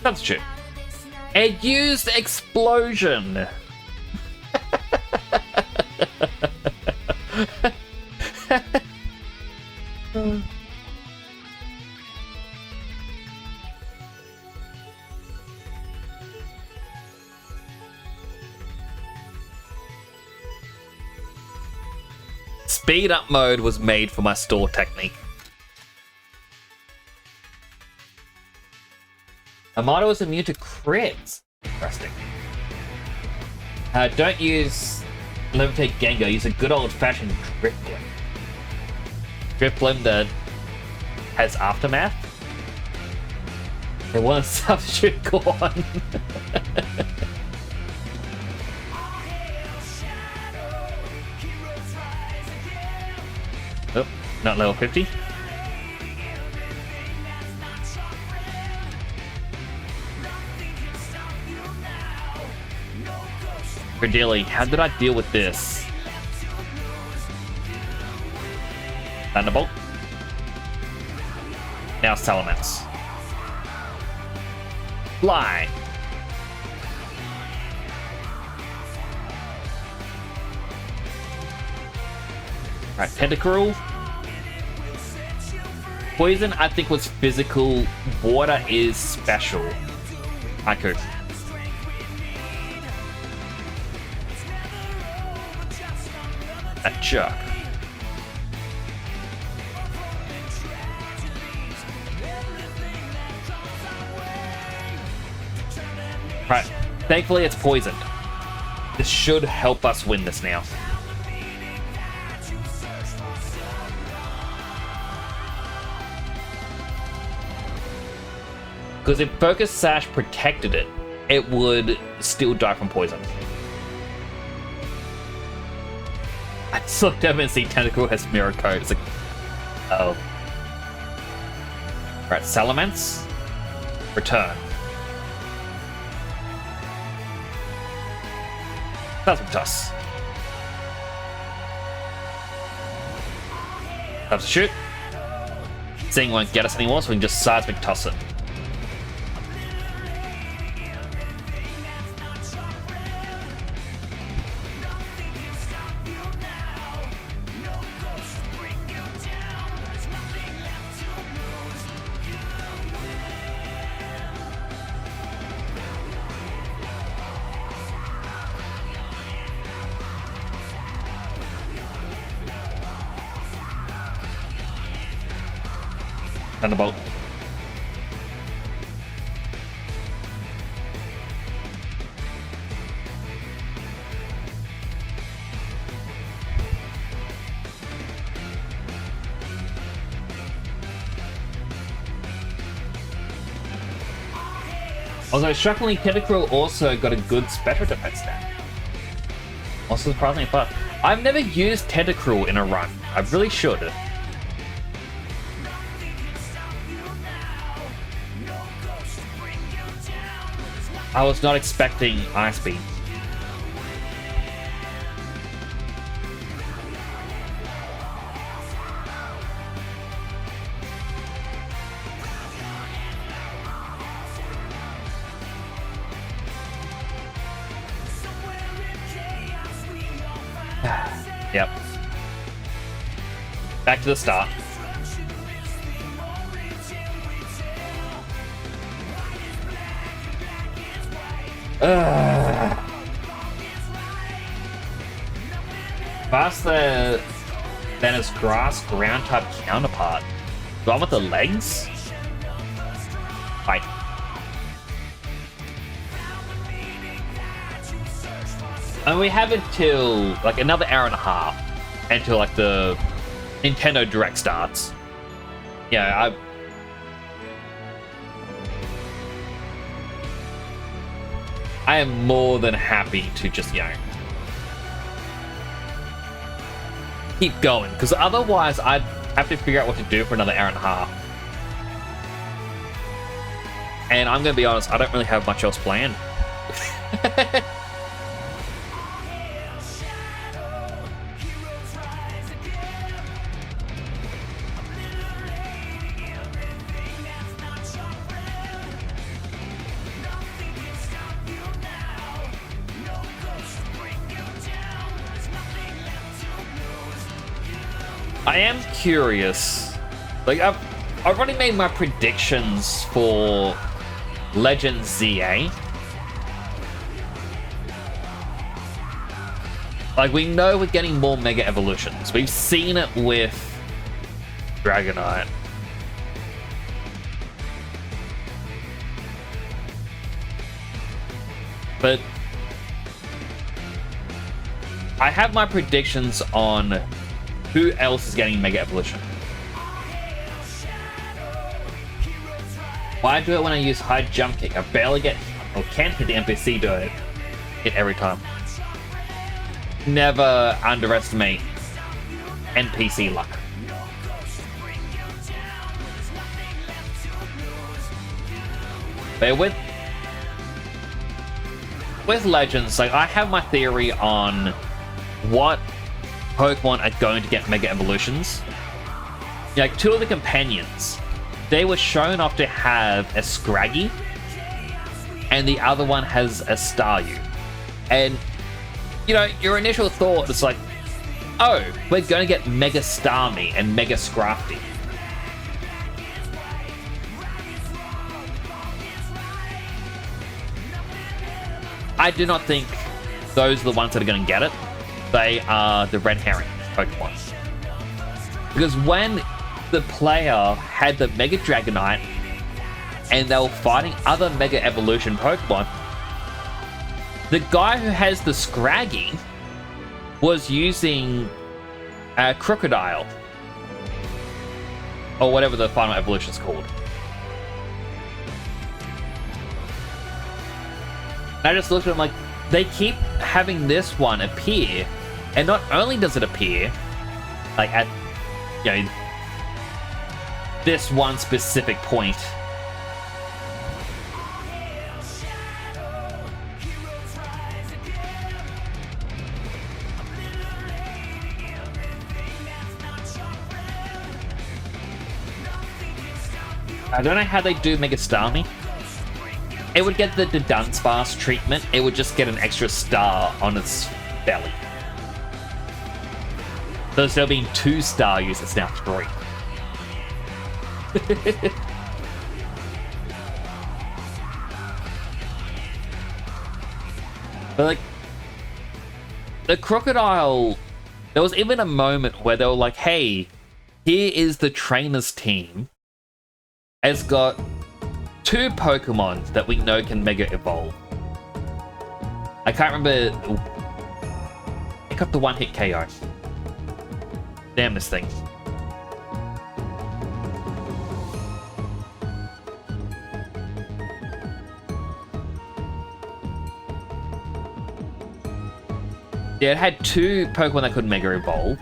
Substitute. It used explosion. Speed up mode was made for my store technique. Amado is immune to crits. Interesting. Don't use Levitate Gengar, use a good old-fashioned Drifblim. Drifblim that has Aftermath. They want to substitute Gorn. Oh, not level 50. Credilli, how did I deal with this? Thunderbolt. Now Salamence. Fly. Right, Tentacruel. Poison, I think, was physical. Water is special. Haiku. A jerk. Right, thankfully it's poisoned. This should help us win this now. Because if Focus Sash protected it, it would still die from poison. I still haven't seen Tentacle has Mirror Coat. It's like, oh. Alright, Salamence. Return. Toss. Time to shoot. Seeing won't get us anymore, so we can just seismic toss it. Thunderbolt. Although shockingly, Tentacruel also got a good special defense stat. Also surprisingly fast. I've never used Tentacruel in a run. I really should. I was not expecting Ice Beam. Yep. Back to the start. Faster than his grass ground type counterpart. Gone with the legs? Fight. And we have until like another hour and a half until like the Nintendo Direct starts. Yeah, I am more than happy to just, keep going, because otherwise I'd have to figure out what to do for another hour and a half. And I'm going to be honest, I don't really have much else planned. I am curious. Like, I've already made my predictions for Legend ZA. Like, we know we're getting more Mega Evolutions. We've seen it with Dragonite. But I have my predictions on who else is getting Mega Evolution. Why do it when I use high jump kick? I barely get, or can't hit the NPC, do it hit every time. Never underestimate NPC luck. Bear with. with Legends, like, I have my theory on what Pokemon are going to get Mega Evolutions. Like, two of the companions, they were shown off to have a Scraggy, and the other one has a Staryu. And, you know, your initial thought is like, oh, we're going to get Mega Starmie and Mega Scrafty. I do not think those are the ones that are going to get it. They are the red herring Pokemon. Because when the player had the Mega Dragonite and they were fighting other Mega Evolution Pokemon, the guy who has the Scraggy was using a Crocodile, or whatever the final evolution is called. And I just looked at him like, they keep having this one appear, and not only does it appear, like at, you know, this one specific point, I don't know how they do Mega Starmie. It would get the Dunsparce treatment. It would just get an extra star on its belly. So instead of being 2 Staryus, it's now 3. But like, the Crocodile, there was even a moment where they were like, hey, here is the trainers team. It's got 2 Pokemon that we know can Mega Evolve. I can't remember. It got the one-hit KO. Damn this thing. Yeah, it had 2 Pokemon that could Mega Evolve.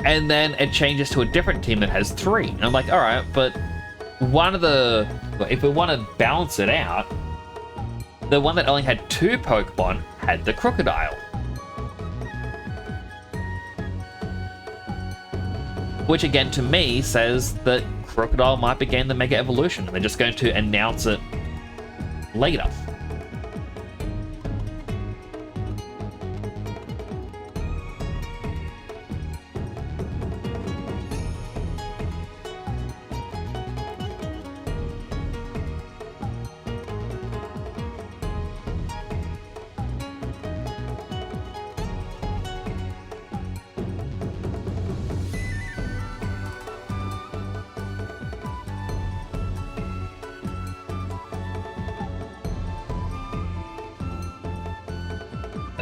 And then it changes to a different team that has 3. And I'm like, alright, but one of the... if we want to balance it out, the one that only had 2 Pokemon had the Crocodile. Which again, to me, says that Crocodile might begin the Mega Evolution. They're just going to announce it later.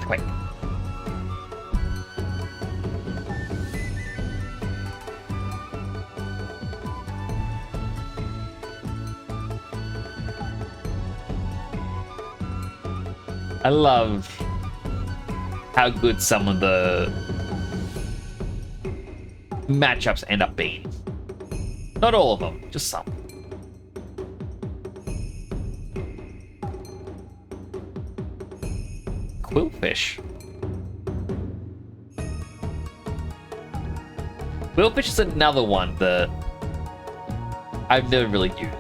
Wait. I love how good some of the matchups end up being. Not all of them, just some. Quillfish. Quillfish is another one that I've never really used.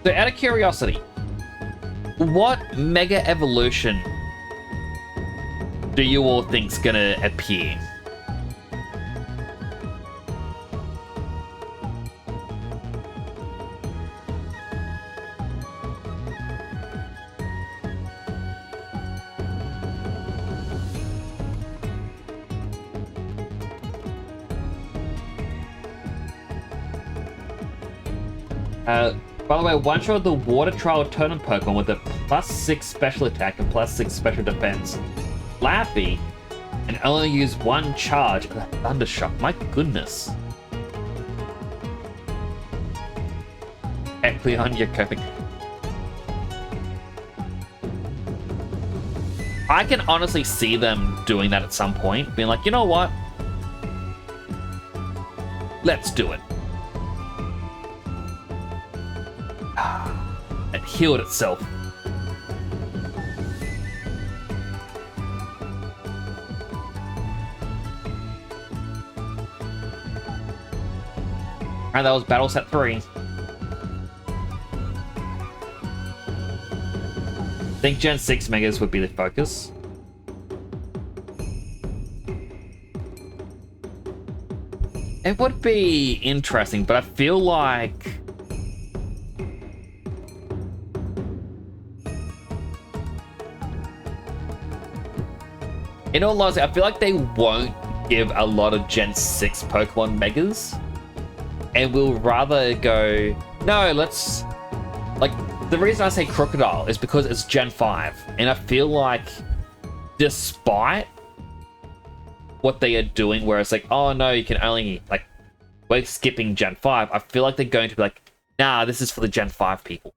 So out of curiosity, what Mega Evolution do you all think's gonna appear? By the way, one shot of the Water Trial Totem Pokemon with a +6 special attack and +6 special defense. Lappy, and only use 1 charge of the Thundershock. My goodness. Equilion, you're coping. I can honestly see them doing that at some point, being like, you know what? Let's do it. It healed itself. And that was battle set 3. I think Gen 6 Megas would be the focus. It would be interesting, but I feel like... in all honesty, I feel like they won't give a lot of Gen 6 Pokemon Megas. And we'll rather go, no, let's... like, the reason I say Crocodile is because it's Gen 5. And I feel like, despite what they are doing, where it's like, oh no, you can only, like, we're skipping Gen 5, I feel like they're going to be like, nah, this is for the Gen 5 people.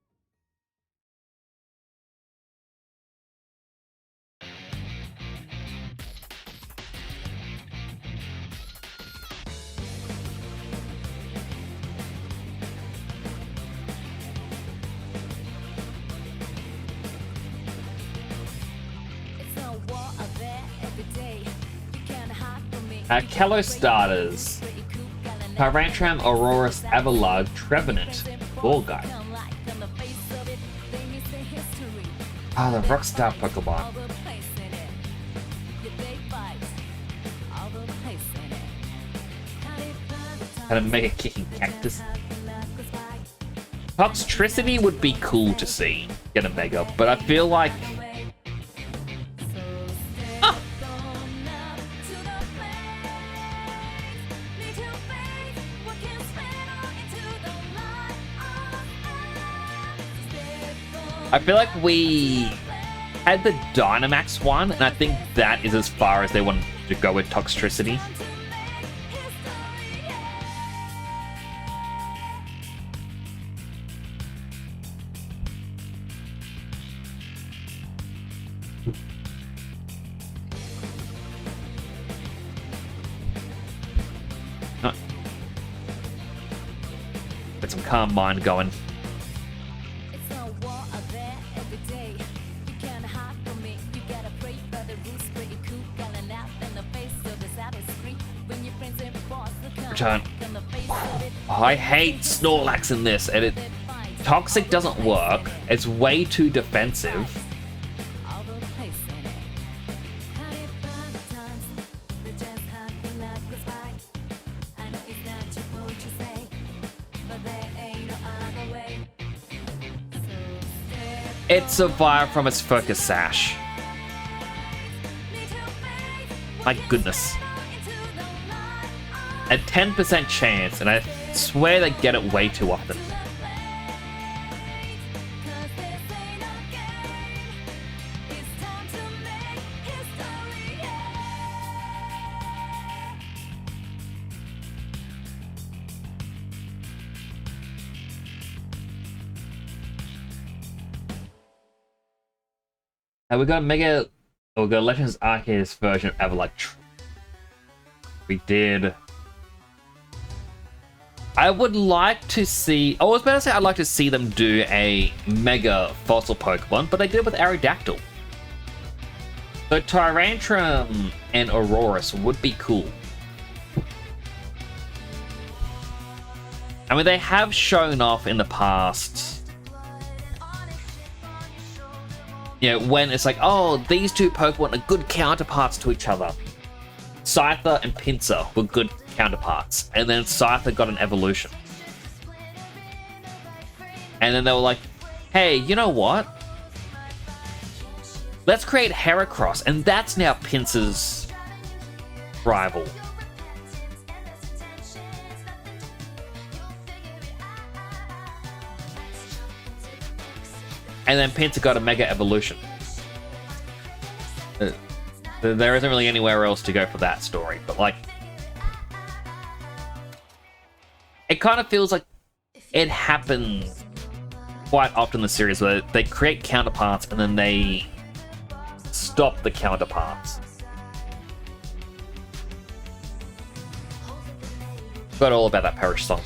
Kalos starters. Tyrantrum, Aurorus, Avalugg, Trevenant, Gorguite. Ah, the Rockstar Pokemon. And a Mega Kicking Cactus. Toxtricity would be cool to see get a Mega, but I feel like... I feel like we had the Dynamax one, and I think that is as far as they want to go with Toxtricity. Get some Calm Mind going. Return. Oh, I hate Snorlax in this, and Toxic doesn't work. It's way too defensive. It survived from its Focus Sash. My goodness. A 10% chance, and I swear they get it way too often. We got a Mega... oh, we got a Legends Arceus version of Avalugg. We did... I would like to see... I was about to say I'd like to see them do a Mega Fossil Pokemon, but they did it with Aerodactyl. So Tyrantrum and Aurorus would be cool. I mean, they have shown off in the past... you know, when it's like, oh, these two Pokemon are good counterparts to each other. Scyther and Pinsir were good counterparts, and then Scyther got an evolution. And then they were like, hey, you know what? Let's create Heracross, and that's now Pinsir's rival. And then Pinsir got a Mega Evolution. There isn't really anywhere else to go for that story, but like... it kind of feels like it happens quite often in the series where they create counterparts and then they stop the counterparts. Forgot all about that Perish song.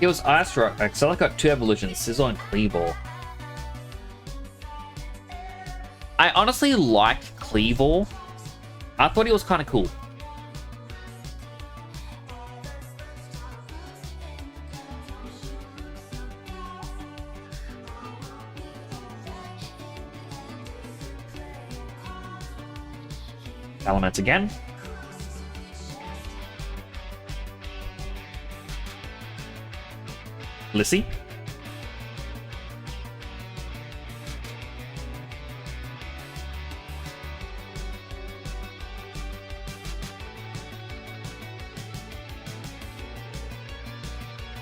It was Ice Rock. Axel got 2 evolutions, Sizzle and Cleavor. I honestly liked Cleavor. I thought he was kind of cool. Elements again. Lissy.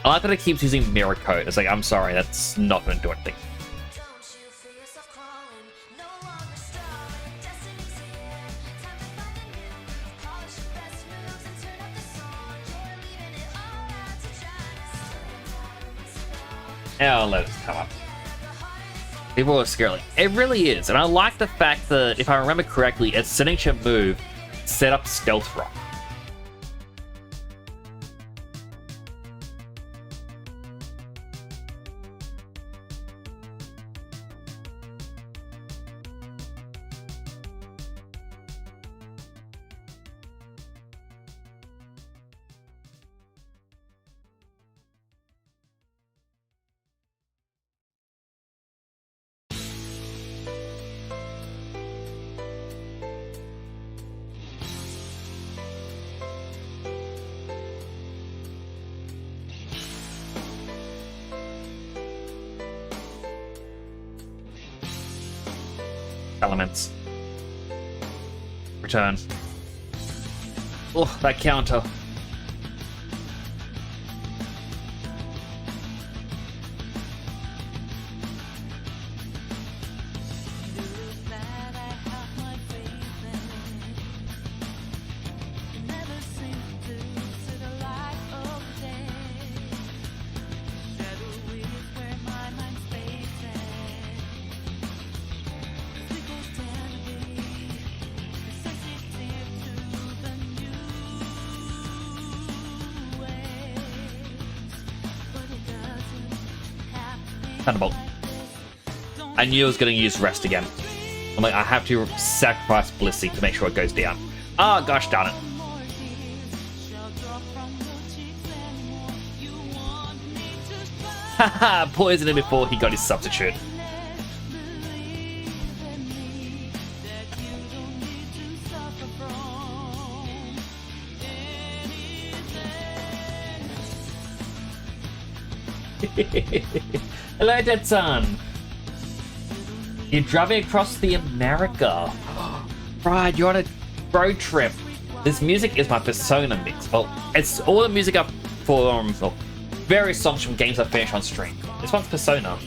I like that it keeps using Mirror Coat. It's like, I'm sorry, that's not going to do anything. Now let us come up. People are scary. It really is, and I like the fact that, if I remember correctly, its signature move set up Stealth Rock. Elements. Return. Oh, that counter. Thunderbolt. I knew I was going to use Rest again. I'm like, I have to sacrifice Blissey to make sure it goes down. Ah, gosh darn it. Haha, poisoned him before he got his substitute. Hello, Dead-san. You're driving across the America. Right, you're on a road trip. This music is my Persona mix. Well, it's all the music up for well, various songs from games I finished on stream. This one's Persona.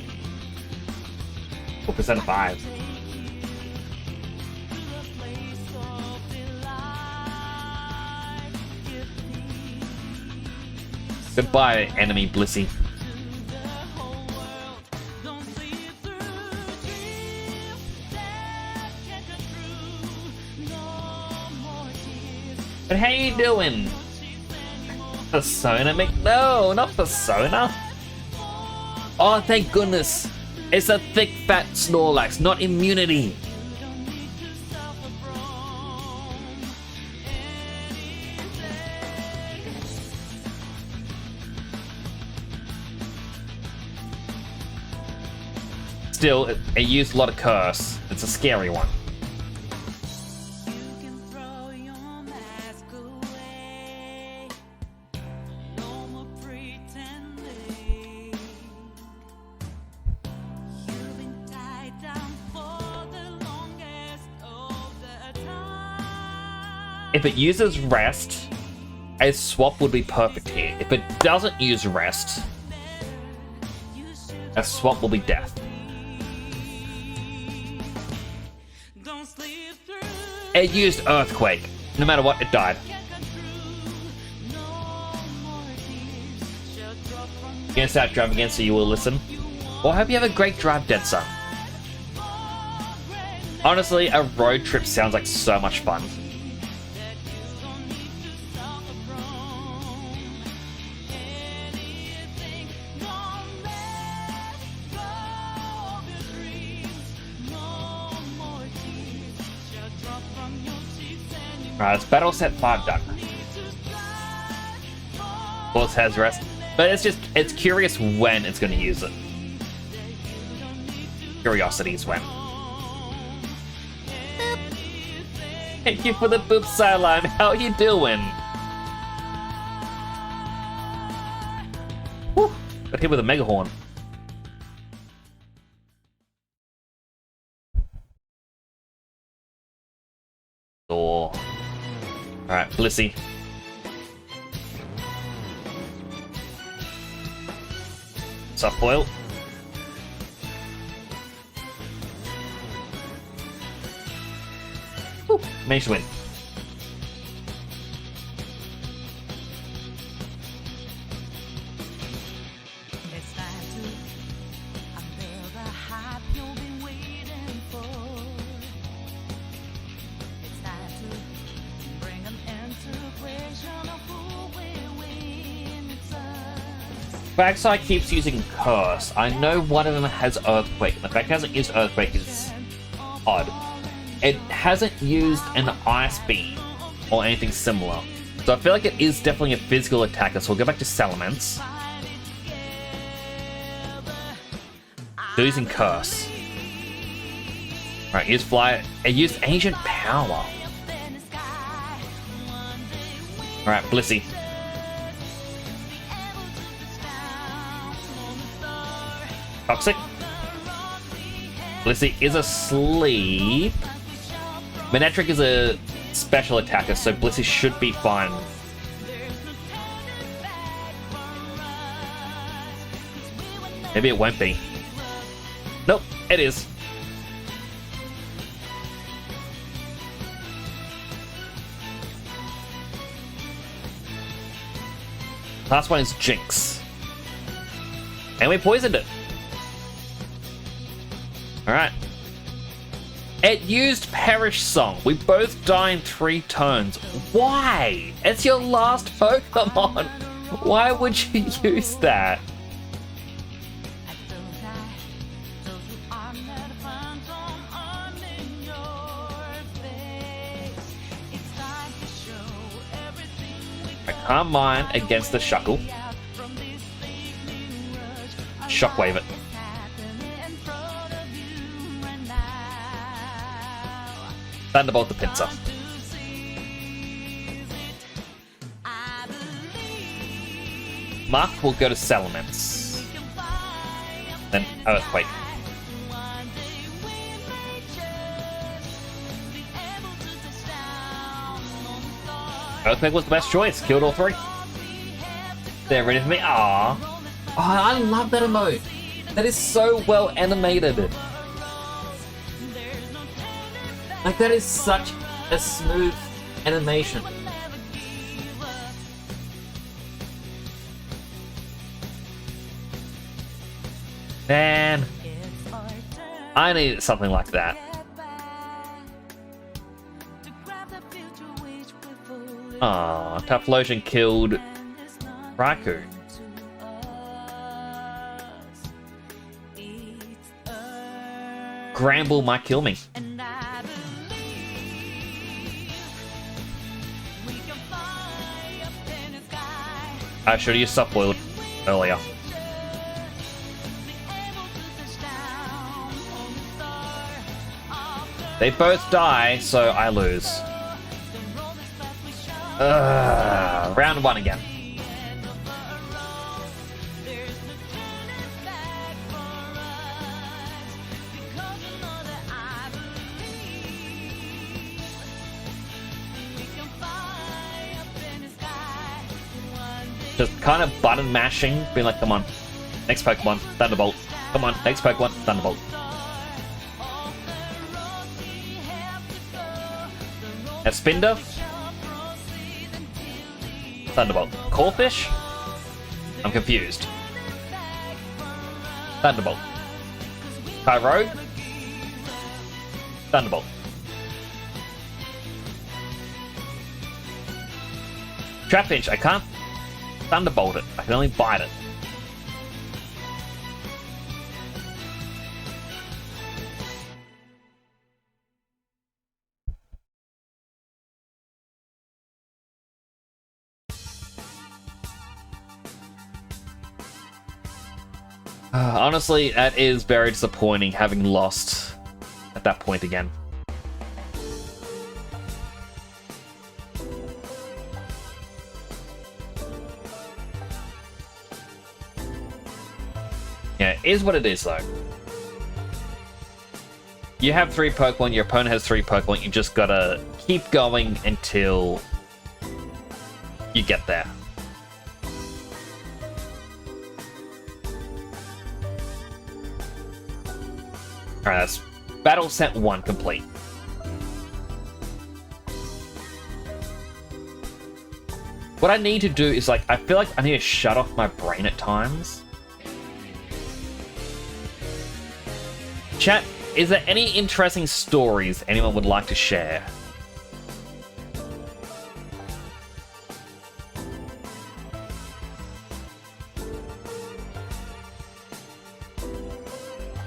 Or Persona 5. Goodbye, enemy Blissey. But how you doing? Persona no, not Persona. Oh, thank goodness. It's a thick, fat Snorlax, not immunity. Still, it used a lot of curse. It's a scary one. If it uses rest, a swap would be perfect here. If it doesn't use rest, a swap will be death. It used Earthquake. No matter what, it died. You're gonna start driving again so you will listen. Well, I hope you have a great drive, Dead Son. Honestly, a road trip sounds like so much fun. Alright, it's battle set 5 done. Of course, has rest. But it's curious when it's going to use it. Curiosity is when. Thank you for the boop sideline. How are you doing? Whew. Got hit with a mega horn. Oh. Alright, Blissey. Soft boil. Woo, managed to win. Backside keeps using Curse. I know one of them has Earthquake. The fact it hasn't used Earthquake is odd. It hasn't used an Ice Beam or anything similar. So I feel like it is definitely a physical attacker, so we'll go back to Salamence. So using Curse. Alright, use Fly. It used Ancient Power. Alright, Blissey. Toxic. Blissey is asleep. Manectric is a special attacker, so Blissey should be fine. Maybe it won't be. Nope, it is. Last one is Jinx. And we poisoned it. Alright. It used Perish Song. We both die in 3 turns. Why? It's your last Pokemon. Why would you use that? I can't mine against the Shuckle. Shockwave it. Thunderbolt the Pinsir. Mark will go to Salamence. Then Earthquake. Earthquake was the best choice. Killed all 3. They're ready for me. Aww. Oh, I love that emote. That is so well animated. Like, that is such a smooth animation. Man, I need something like that. Aw, Typhlosion killed Raikou. Gramble might kill me. I should have used Soft Boiled earlier. They both die, so I lose. Round 1 again. Just kind of button mashing, being like, come on, next Pokemon, Thunderbolt. Come on, next Pokemon, Thunderbolt. A Spinder. Thunderbolt. Corphish? I'm confused. Thunderbolt. Tyrogue? Thunderbolt. Trapinch, I can't Thunderbolt it. I can only bite it. Honestly, that is very disappointing, having lost at that point again. Yeah, it is what it is, though. You have 3 Pokemon, your opponent has 3 Pokemon, you just gotta keep going until you get there. Alright, that's Battle Set 1 complete. What I need to do is, like, I feel like I need to shut off my brain at times. Chat, is there any interesting stories anyone would like to share?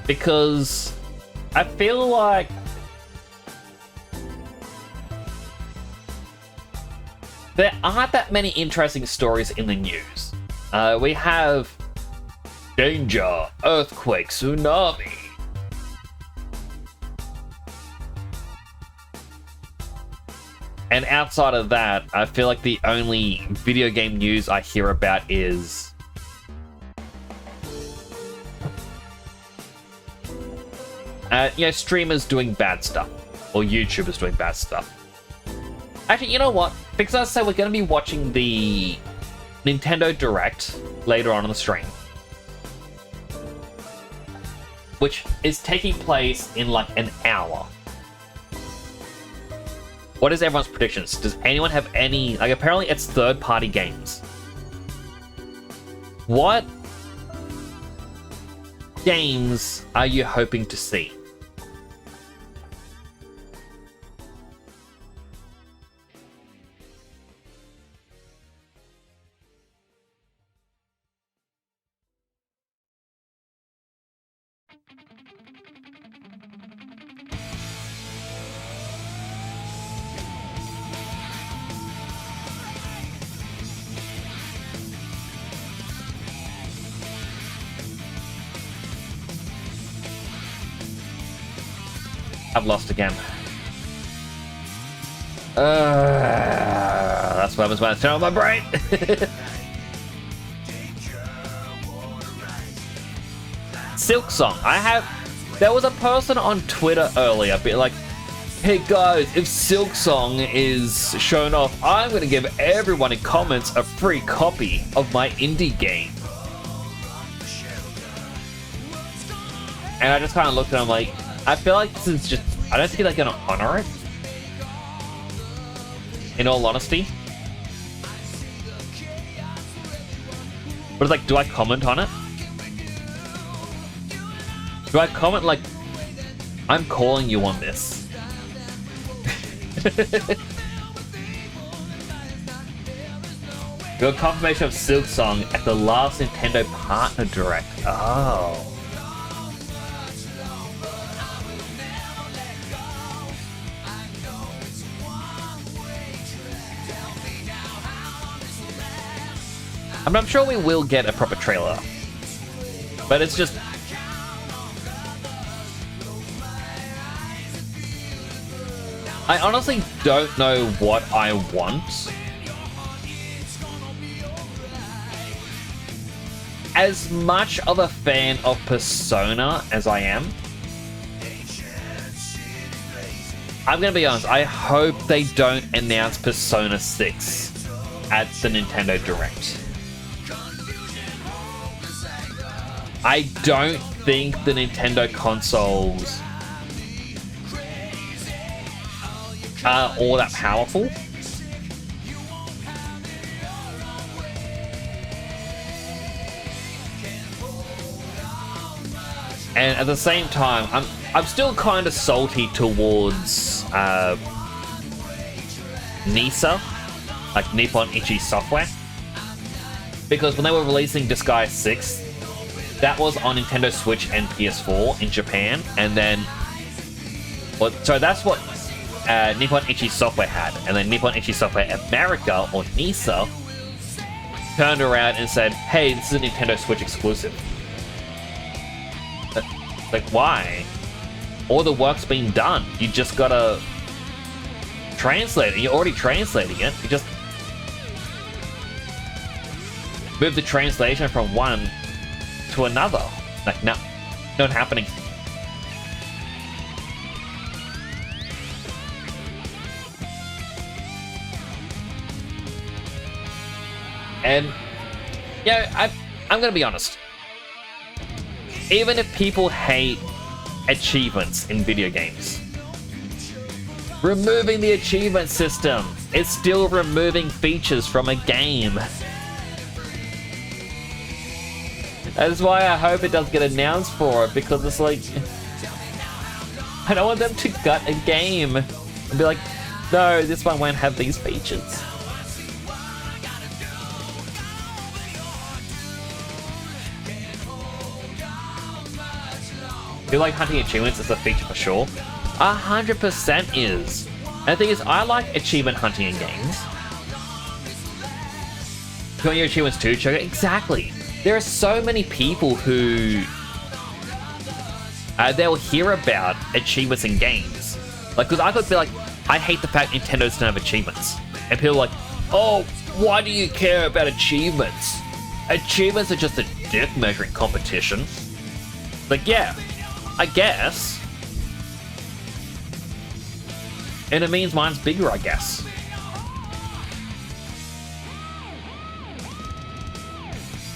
Because I feel like there aren't that many interesting stories in the news. We have danger, earthquake, tsunami. And outside of that, I feel like the only video game news I hear about is streamers doing bad stuff, or YouTubers doing bad stuff. Actually, you know what? Because I say we're going to be watching the Nintendo Direct later on in the stream, which is taking place in like an hour. What is everyone's predictions? Does anyone have any... Like, apparently it's third-party games. What games are you hoping to see? I've lost again. That's what happens when I turn on my brain. Silk Song. There was a person on Twitter earlier, be like, hey guys, if Silk Song is shown off, I'm going to give everyone in comments a free copy of my indie game. And I just kind of looked at him like, I feel like this is just... I don't think they're going to honor it. In all honesty. But it's like, do I comment on it? Do I comment like, I'm calling you on this? Got confirmation of Silk Song at the last Nintendo Partner Direct. Oh. I mean, I'm sure we will get a proper trailer, but it's just... I honestly don't know what I want. As much of a fan of Persona as I am, I'm gonna be honest, I hope they don't announce Persona 6 at the Nintendo Direct. I don't think the Nintendo consoles are all that powerful. And at the same time, I'm still kind of salty towards NISA, like Nippon Ichi Software, because when they were releasing Disgaea 6, that was on Nintendo Switch and PS4 in Japan, and then, well, so that's what Nippon Ichi Software had, and then Nippon Ichi Software America, or NISA, turned around and said, "Hey, this is a Nintendo Switch exclusive." Like, why? All the work's been done. You just gotta translate it. You're already translating it. You just move the translation from one to another. Like, no, not happening. And yeah, I'm gonna be honest. Even if people hate achievements in video games, removing the achievement system is still removing features from a game. That's why I hope it does get announced for it, because it's like, I don't want them to gut a game and be like, no, this one won't have these features. Do you like hunting achievements as a feature for sure? 100% is. And the thing is, I like achievement hunting in games. Do you want your achievements too, Choco? Exactly. There are so many people who they'll hear about achievements in games. Like, because I could be like, I hate the fact Nintendo doesn't have achievements. And people are like, oh, why do you care about achievements? Achievements are just a dick measuring competition. Like, yeah, I guess. And it means mine's bigger, I guess.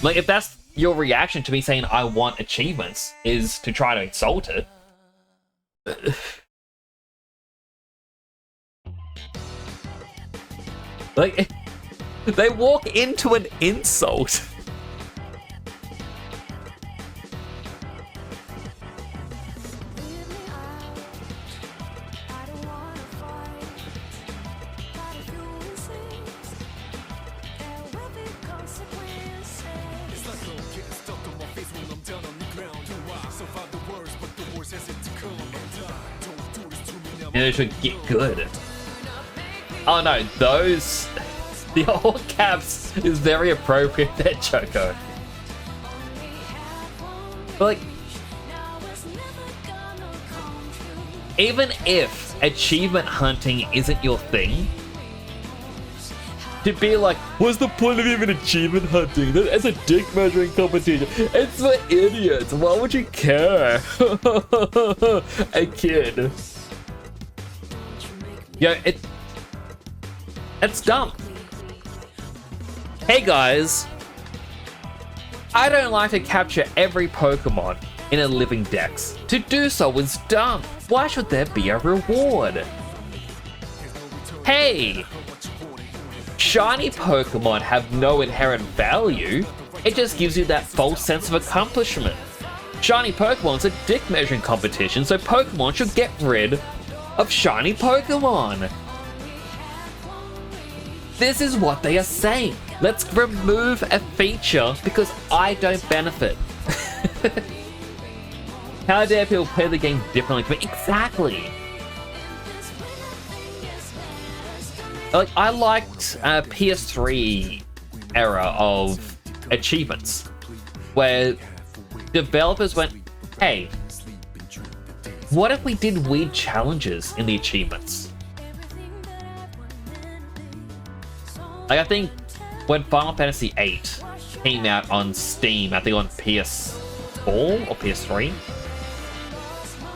Like, if that's your reaction to me saying I want achievements, is to try to insult it. Like, they walk into an insult. And it should get good. Oh no, those... The all caps is very appropriate there, Choco. But like... Even if achievement hunting isn't your thing, to be like, what's the point of even achievement hunting? That's a dick measuring competition. It's for idiots. Why would you care? A kid. Yo, it's dumb. Hey guys, I don't like to capture every Pokemon in a living dex. To do so is dumb. Why should there be a reward? Hey, shiny Pokemon have no inherent value. It just gives you that false sense of accomplishment. Shiny Pokemon's a dick measuring competition, so Pokemon should get rid of shiny Pokemon. This is what they are saying. Let's remove a feature because I don't benefit. How dare people play the game differently to me? Exactly. Like, I liked PS3 era of achievements, where developers went, hey, what if we did weird challenges in the achievements? Like, I think when Final Fantasy VIII came out on Steam, I think on PS4 or PS3,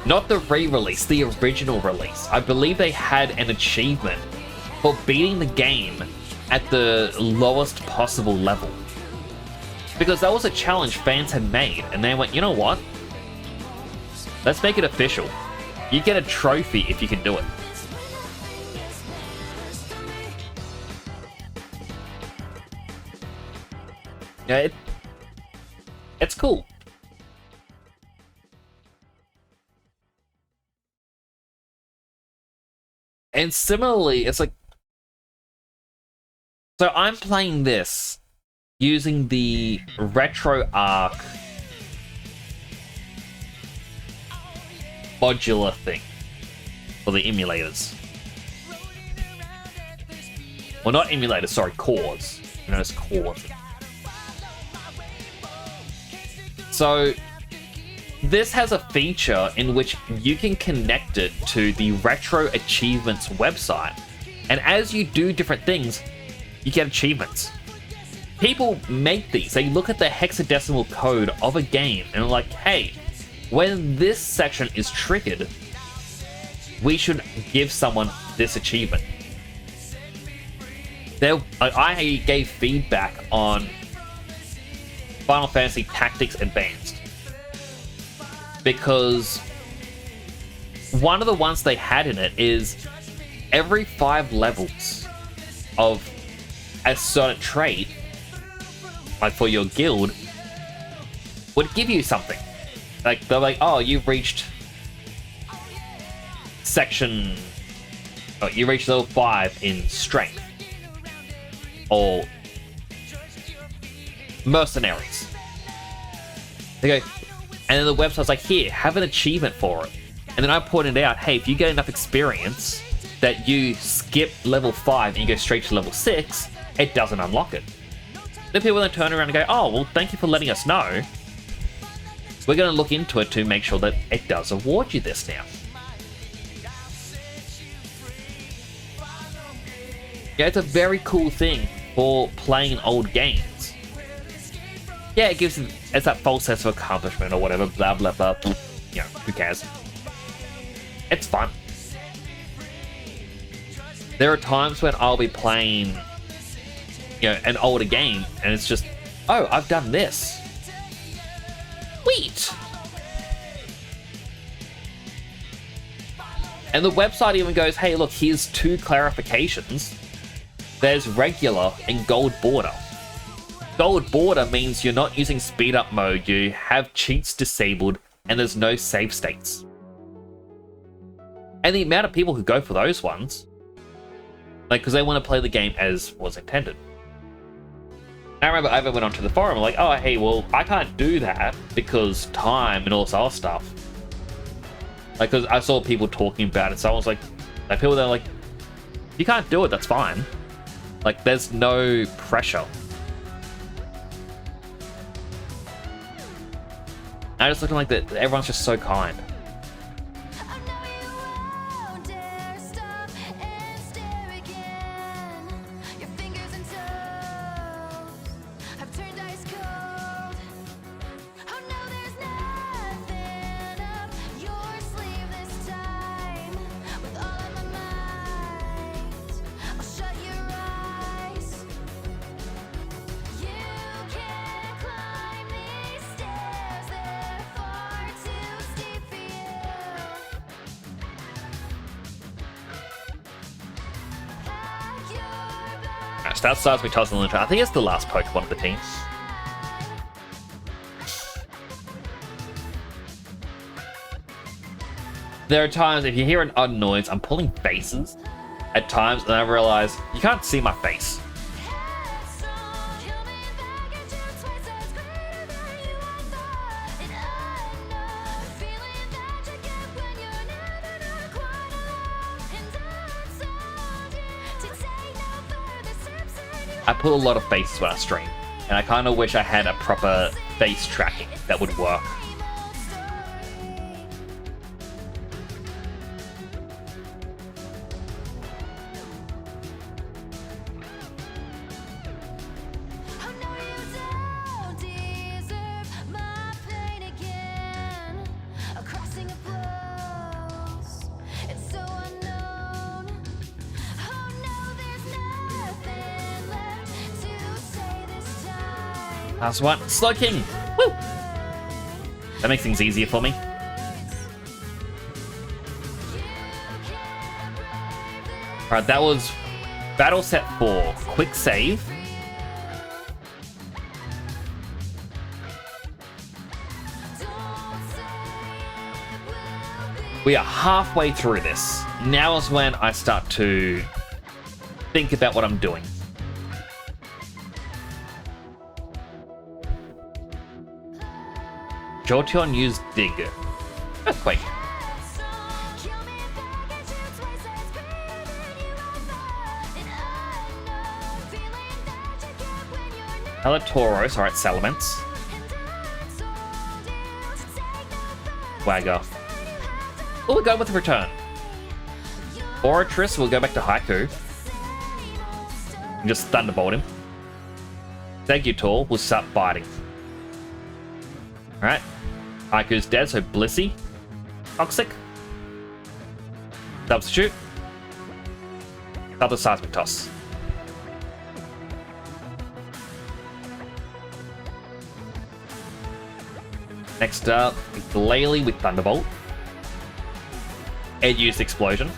not the re-release, the original release, I believe they had an achievement for beating the game at the lowest possible level. Because that was a challenge fans had made, and they went, you know what? Let's make it official. You get a trophy if you can do it. Yeah, it's cool. And similarly, it's like... So I'm playing this using the RetroArch modular thing for the emulators. Well, not emulators, sorry, cores. You know, it's cores. So this has a feature in which you can connect it to the Retro Achievements website, and as you do different things, you get achievements. People make these. They look at the hexadecimal code of a game and are like, hey, when this section is triggered, we should give someone this achievement. I gave feedback on Final Fantasy Tactics Advanced because one of the ones they had in it is every 5 levels of a certain trait, like for your guild, would give you something. Like, they're like, oh, you've reached section... Oh, you reached level 5 in strength. Or mercenaries. They go, and then the website's like, here, have an achievement for it. And then I pointed out, hey, if you get enough experience that you skip level 5 and you go straight to level 6, it doesn't unlock it. Then people then turn around and go, oh, well, thank you for letting us know. We're going to look into it to make sure that it does award you this now. Yeah, it's a very cool thing for playing old games. Yeah, it gives it's that false sense of accomplishment or whatever, blah, blah, blah. You know, who cares? It's fun. There are times when I'll be playing, you know, an older game, and it's just, oh, I've done this. Sweet! And the website even goes, hey, look, here's 2 clarifications. There's regular and gold border. Gold border means you're not using speed up mode, you have cheats disabled, and there's no save states. And the amount of people who go for those ones, like, because they want to play the game as was intended. I remember I even went onto the forum, like, oh, hey, well, I can't do that because time and all this other stuff. Like, because I saw people talking about it, so I was like people that are like, you can't do it, that's fine. Like, there's no pressure. I just looking like that, everyone's just so kind. So that starts me tossing the I think it's the last Pokemon of the team. There are times, if you hear an odd noise, I'm pulling faces at times, and I realize you can't see my face. I pull a lot of faces when I stream, and I kind of wish I had a proper face tracking that would work. Last one. Slow King. Woo! That makes things easier for me. Alright, that was battle set 4. Quick save. We are halfway through this. Now is when I start to think about what I'm doing. Jolteon used Dig. Earthquake. Another Tauros, alright, Salamence. Wagger. Oh, we'll go with a return. Oratris will go back to Haiku. And just Thunderbolt him. Exeggutor will start biting. Alright. Haiku's dead, so Blissey. Toxic. Substitute. Another Seismic Toss. Next up, Glalie with Thunderbolt. Ed used Explosion.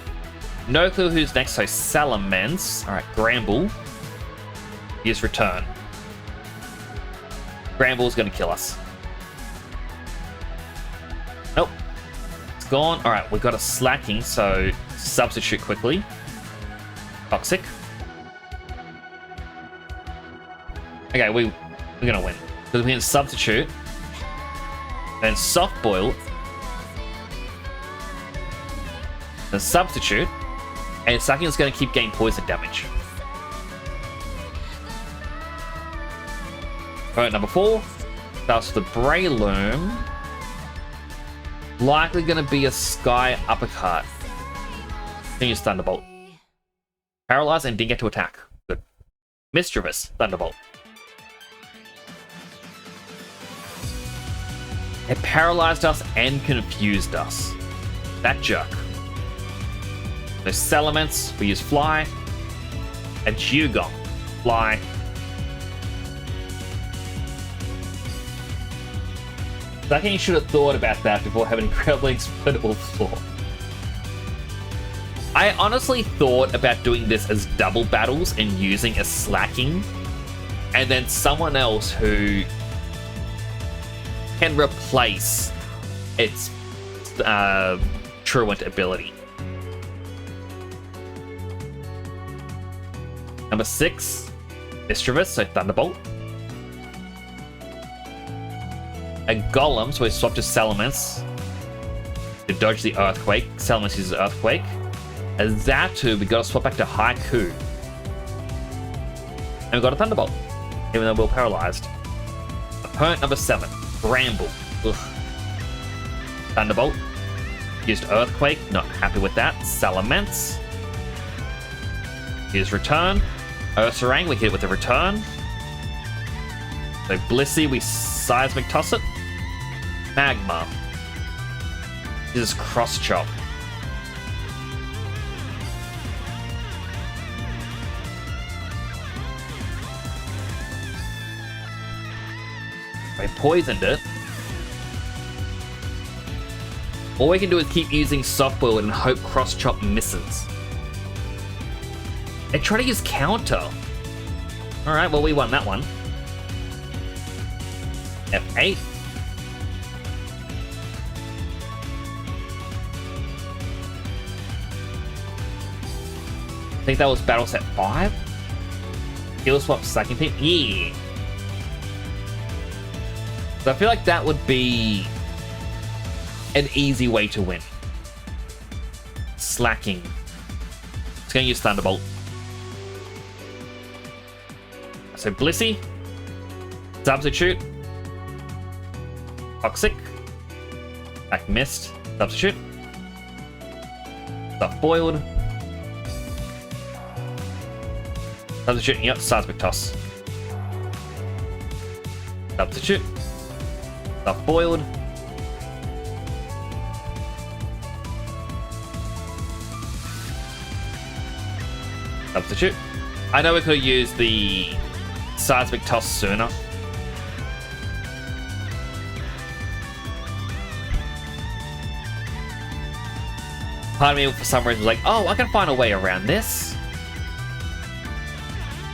No clue who's next, so Salamence. Alright, Gramble. Use Return. Gramble's gonna kill us. Nope. It's gone. Alright, we've got a Slacking, so substitute quickly. Toxic. Okay, we're gonna win. Because we can substitute. Then Soft Boil. Then substitute. And Slacking is going to keep getting poison damage. Alright, number 4. Starts with the Breloom. Likely going to be a Sky Uppercut. Then use Thunderbolt. Paralyze and didn't get to attack. Good. Mischievous. Thunderbolt. It paralyzed us and confused us. That jerk. So Salamence, we use Fly. And Dewgong. Fly. I think you should have thought about that before having incredibly exploitable floor. I honestly thought about doing this as double battles and using a Slacking. And then someone else who can replace its Truant ability. Number 6, Mischievous, so Thunderbolt. A Golem, so we swap to Salamence to dodge the Earthquake. Salamence uses Earthquake. A Xatu, we gotta swap back to Haiku. And we got a Thunderbolt, even though we're paralyzed. Opponent number 7. Bramble. Ugh. Thunderbolt. Used Earthquake. Not happy with that. Salamence. Here's Return. Ursaring. We hit it with a Return. So Blissey. We Seismic Toss it. Magma. This is Cross Chop. I poisoned it. All we can do is keep using Soft Boil and hope Cross Chop misses. I try to use Counter. Alright, well we won that one. F8. I think that was Battle Set 5? Heal Swap Slacking Team? Yeah! So I feel like that would be an easy way to win. Slacking. It's going to use Thunderbolt. So Blissey. Substitute. Toxic. Back Mist. Substitute. Soft Boiled. Substitute. Yep, Seismic Toss. Substitute. Soft Boiled. Substitute. I know we could have used the Seismic Toss sooner. Part of me, for some reason, was like, oh, I can find a way around this.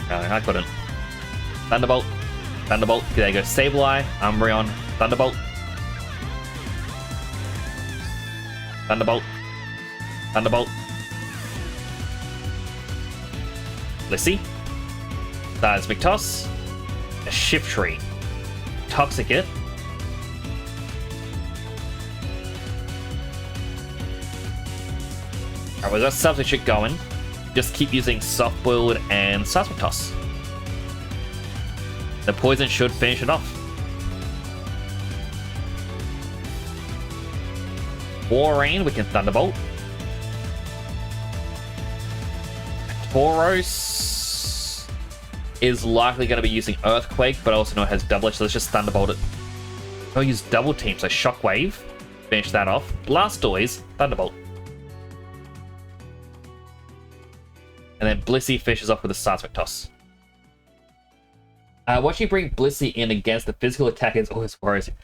No, I couldn't. Thunderbolt. Thunderbolt. There you go. Sableye. Umbreon. Thunderbolt. Thunderbolt. Thunderbolt. Blissey. Seismic Toss. A Shiftry. Toxic-It. Alright, well, that's substitute going. Just keep using Soft Boiled and Seismic Toss. The poison should finish it off. Warrain, we can Thunderbolt. Tauros is likely going to be using Earthquake, but I also know it has double edge, so let's just Thunderbolt it. I'll use Double Team, so Shockwave. Finish that off. Blastoise, Thunderbolt. And then Blissey finishes off with a Seismic Toss. Watching you bring Blissey in against the physical attackers always worries you.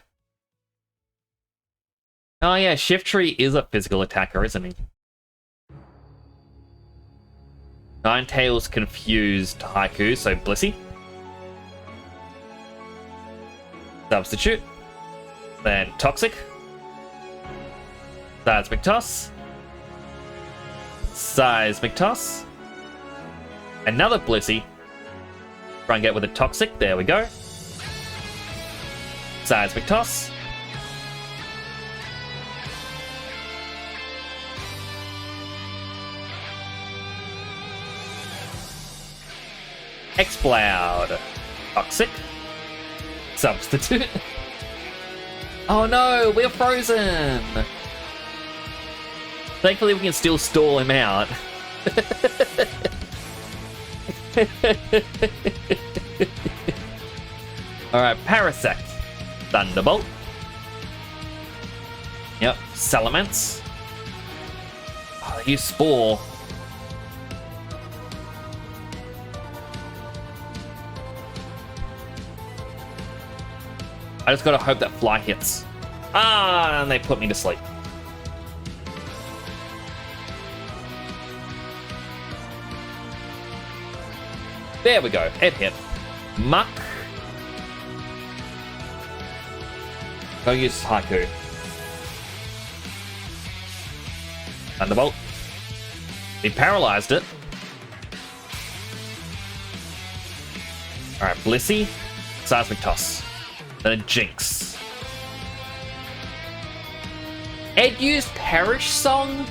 Oh yeah, Shiftry is a physical attacker, isn't he? Ninetales confused Haiku, so Blissey. Substitute. Then Toxic. Seismic Toss. Seismic Toss. Another Blissey. Try and get with a Toxic. There we go. Seismic Toss. Exploud. Toxic. Substitute. Oh no, we're frozen. Thankfully we can still stall him out. Alright, Parasect. Thunderbolt. Yep, Salamence. Oh, they use Spore. I just gotta hope that Fly hits. Ah, and they put me to sleep. There we go, it hit. Muck. Go use Haiku. Thunderbolt. He paralyzed it. Alright, Blissey. Seismic Toss. Then a Jinx. Ed used Perish Song?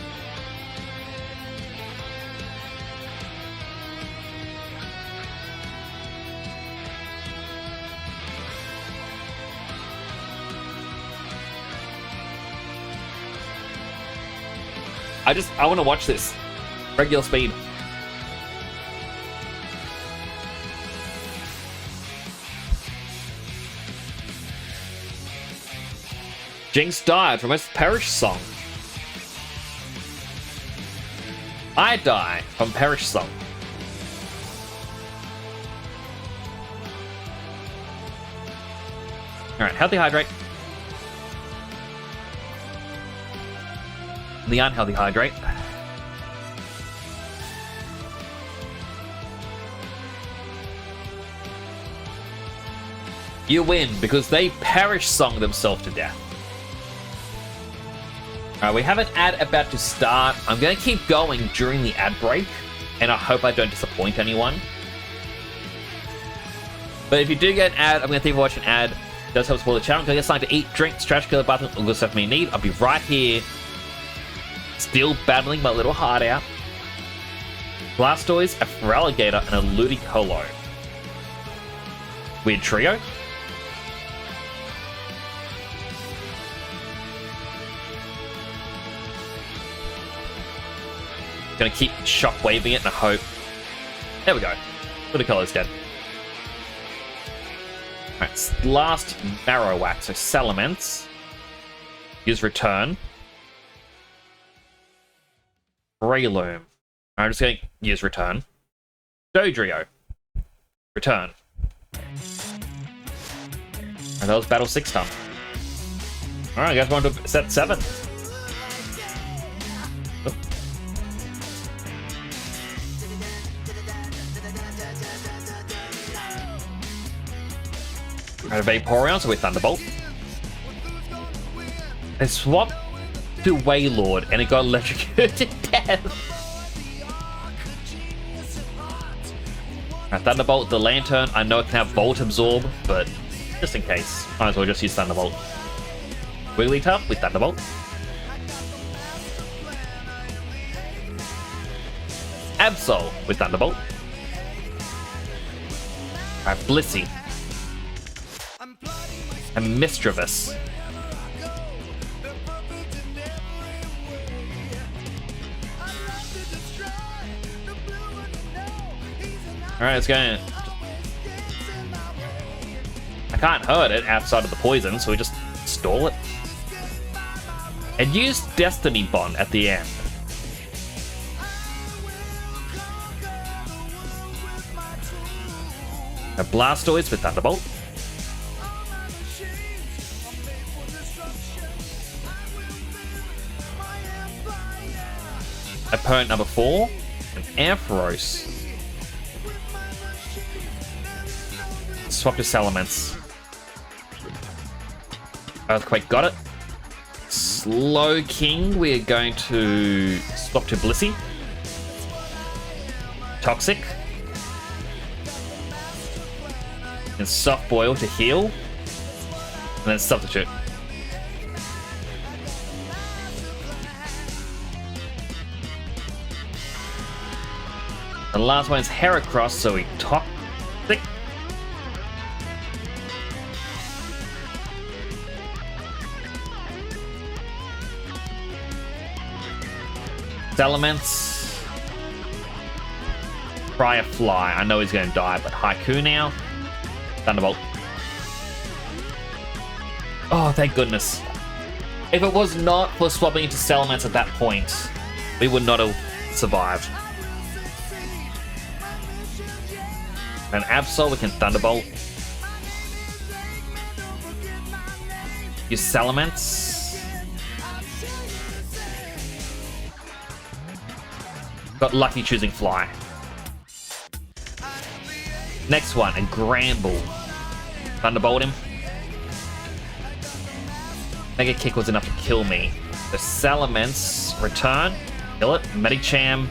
I want to watch this. Regular speed. Jinx died from his Perish Song. I die from Perish Song. Alright, Healthy Hydrate. The Unhealthy Hydrate. You win because they Perish Song themselves to death. Alright, we have an ad about to start. I'm going to keep going during the ad break, and I hope I don't disappoint anyone. But if you do get an ad, I'm going to thank you for watching an ad. It does help support the channel. Go get something to eat, drink, stretch, killer button, all good stuff you need. I'll be right here. Still battling my little heart out. Blastoise, a Feraligatr, and a Ludicolo. Weird trio. Gonna keep shockwaving it and I hope. There we go. Ludicolo's dead. Alright, last Marowak, so Salamence. Use Return. Breloom. I'm just going to use Return. Dodrio. Return. And that was Battle 6 time. Alright, guys, we're on to set 7. Oh. Right, Vaporeon, so we Thunderbolt. I swapped to Wailord and it got electrocuted to death. Right, Thunderbolt, the Lantern. I know it can have Volt Absorb, but just in case, might as well just use Thunderbolt. Wigglytuff with Thunderbolt. Absol with Thunderbolt. Alright, Blissey. And Misdreavus. Alright, let's go. I can't hurt it outside of the poison, so we just stall it. And use Destiny Bond at the end. A Blastoise with Thunderbolt. Opponent number 4, an Ampharos. Swap to Salamence. Earthquake, got it. Slow King, we're going to swap to Blissey. Toxic. And Soft Boil to heal. And then Substitute. The last one is Heracross, so we Toxic. Salamence. Try a Fly. I know he's going to die, but Haiku now. Thunderbolt. Oh, thank goodness. If it was not for swapping into Salamence at that point, we would not have survived. An Absol, we can Thunderbolt. Use Salamence. Got lucky choosing Fly. Next one, a Granbull. Thunderbolt him. Mega Kick was enough to kill me. The Salamence, return. Kill it. Medicham.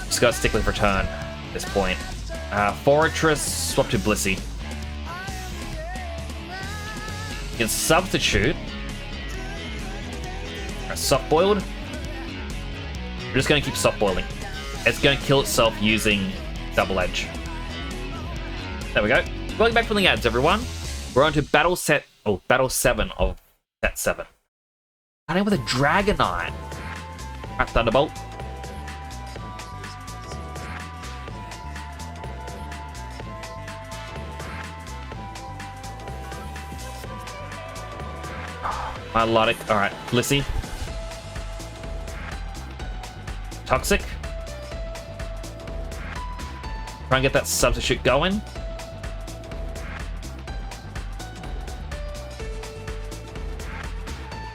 Just gotta stick with return at this point. Fortress, swap to Blissey. You can substitute. Soft boiled. We're just going to keep soft boiling. It's going to kill itself using Double Edge. There we go. Welcome back from the ads, everyone. We're on to battle 7 of set 7. Starting with a Dragonite. Alright, Thunderbolt. Milotic. Alright, Blissey. Toxic. Try and get that substitute going.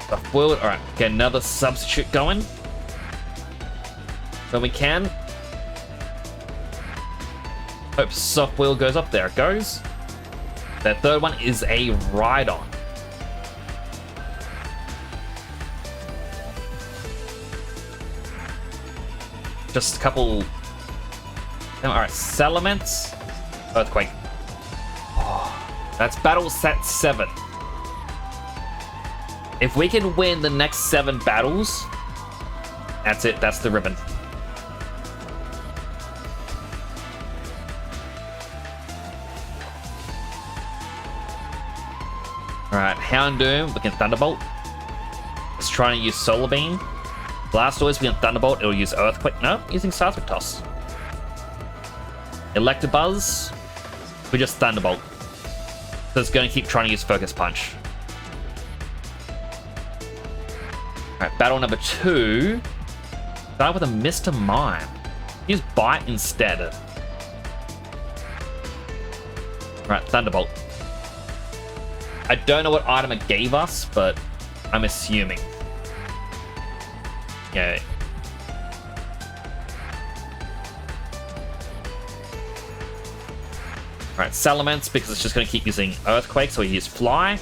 Soft boiled. Alright, get another substitute going. When we can. Hope soft boil goes up. There it goes. That third one is a Rhydon. Just a couple. Alright, Salamence. Earthquake. Oh, that's battle set 7. If we can win the next 7 battles, that's it. That's the ribbon. Alright, Houndoom. We can Thunderbolt. Let's try and use Solar Beam. Blastoise, we can Thunderbolt, it'll use Earthquake. No, using Seismic Toss. Electabuzz, we just Thunderbolt. So it's going to keep trying to use Focus Punch. Alright, battle number 2. Start with a Mr. Mime. Use Bite instead. Alright, Thunderbolt. I don't know what item it gave us, but I'm assuming. Yeah. Alright, Salamence, because it's just going to keep using Earthquake, so we use Fly.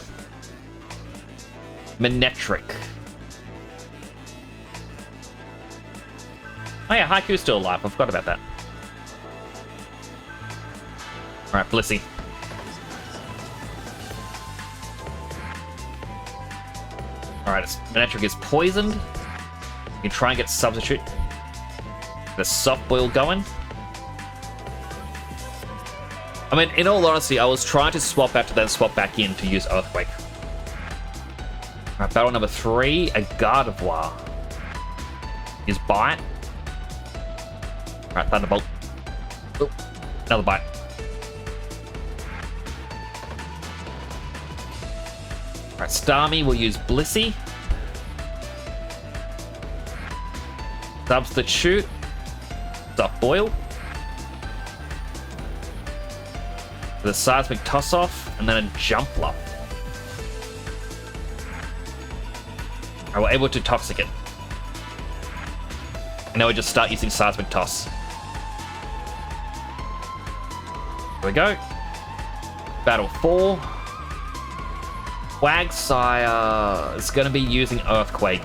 Manectric. Oh yeah, Haiku's still alive. I forgot about that. Alright, Blissey. Alright, Manectric is poisoned. You can try and get Substitute. The Soft Boil going. I mean, in all honesty, I was trying to swap out to then swap back in to use Earthquake. Alright, battle number 3, a Gardevoir. Use Bite. Alright, Thunderbolt. Oh, another Bite. Alright, Starmie will use Blissey. Substitute. Soft Boil. The Seismic Toss-Off, and then a Jumpluff. Alright, we're able to Toxic it. And now we just start using Seismic Toss. Here we go. Battle 4. Quagsire is going to be using Earthquake.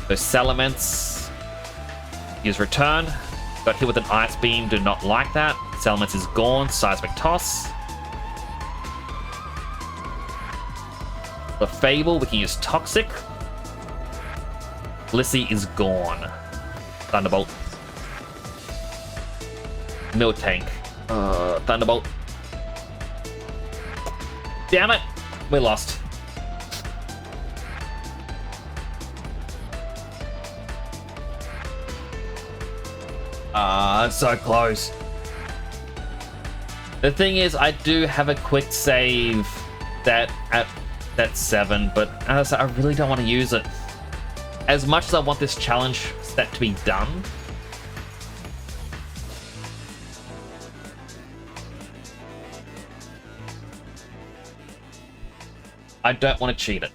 So Salamence. Use Return. Got hit with an Ice Beam, do not like that. Salamence is gone, Seismic Toss. The Fable, we can use Toxic. Blissey is gone. Thunderbolt. Miltank. Thunderbolt. Damn it! We lost. So close. The thing is, I do have a quick save that at that 7, but as I said, I really don't want to use it. As much as I want this challenge set to be done, I don't want to cheat it.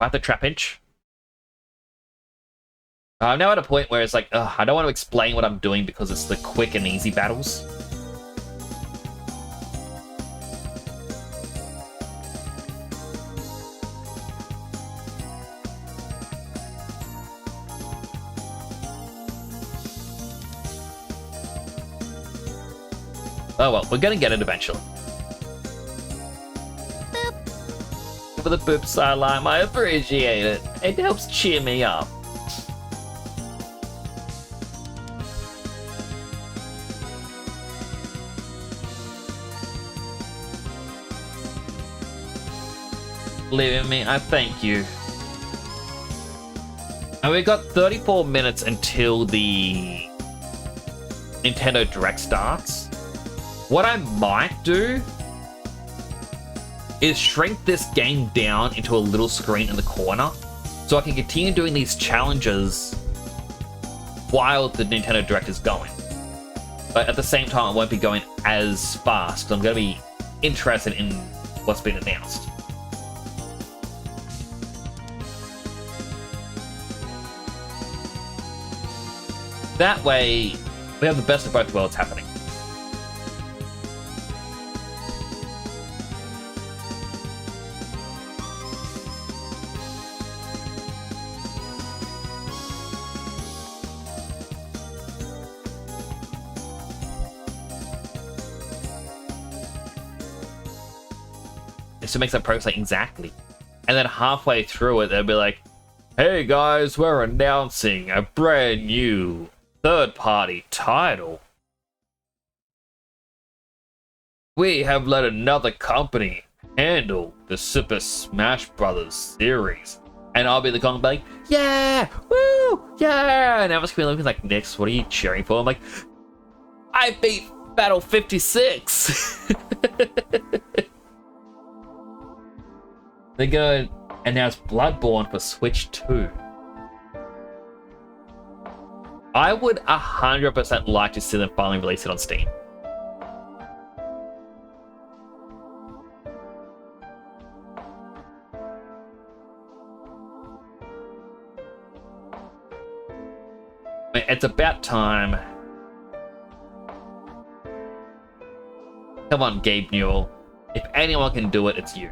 I have the Trapinch. I'm now at a point where it's like, I don't want to explain what I'm doing because it's the quick and easy battles. Oh well, we're gonna get it eventually. For the boop sideline, I appreciate it. It helps cheer me up. Believe in me, I thank you. And we've got 34 minutes until the Nintendo Direct starts. What I might do is shrink this game down into a little screen in the corner so I can continue doing these challenges while the Nintendo Direct is going. But at the same time, I won't be going as fast. I'm going to be interested in what's been announced. That way, we have the best of both worlds happening. So it makes that progress like exactly. And then halfway through it, they'll be like, hey guys, we're announcing a brand new third-party title. We have let another company handle the Super Smash Bros. Series. And I'll be the con like, yeah, woo, yeah. And everyone's gonna be looking like, Nix, what are you cheering for? I'm like, I beat Battle 56. They're gonna announce Bloodborne for Switch 2. I would 100% like to see them finally release it on Steam. it's about time. Come on, Gabe Newell. If anyone can do it, it's you.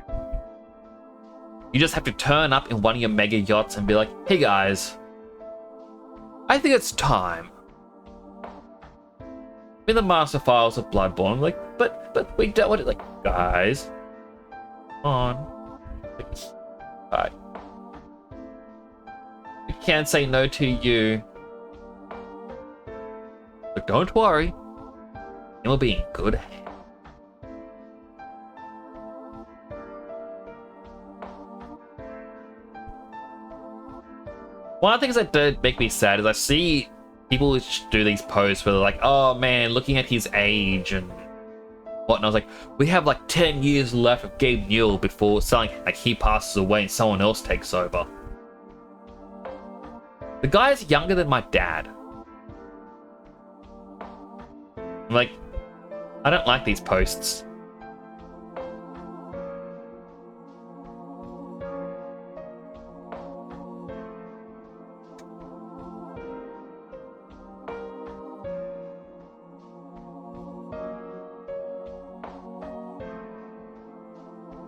You just have to turn up in one of your mega yachts and be like, hey guys, I think it's time. In the master files of Bloodborne, like, but we don't want it, like, guys, come on. Like, alright. We can't say no to you. But don't worry, it will be in good hands. One of the things that did make me sad is I see people do these posts where they're like, oh man, looking at his age and whatnot. I was like, we have like 10 years left of Gabe Newell before something like he passes away and someone else takes over. The guy is younger than my dad. I'm like, I don't like these posts.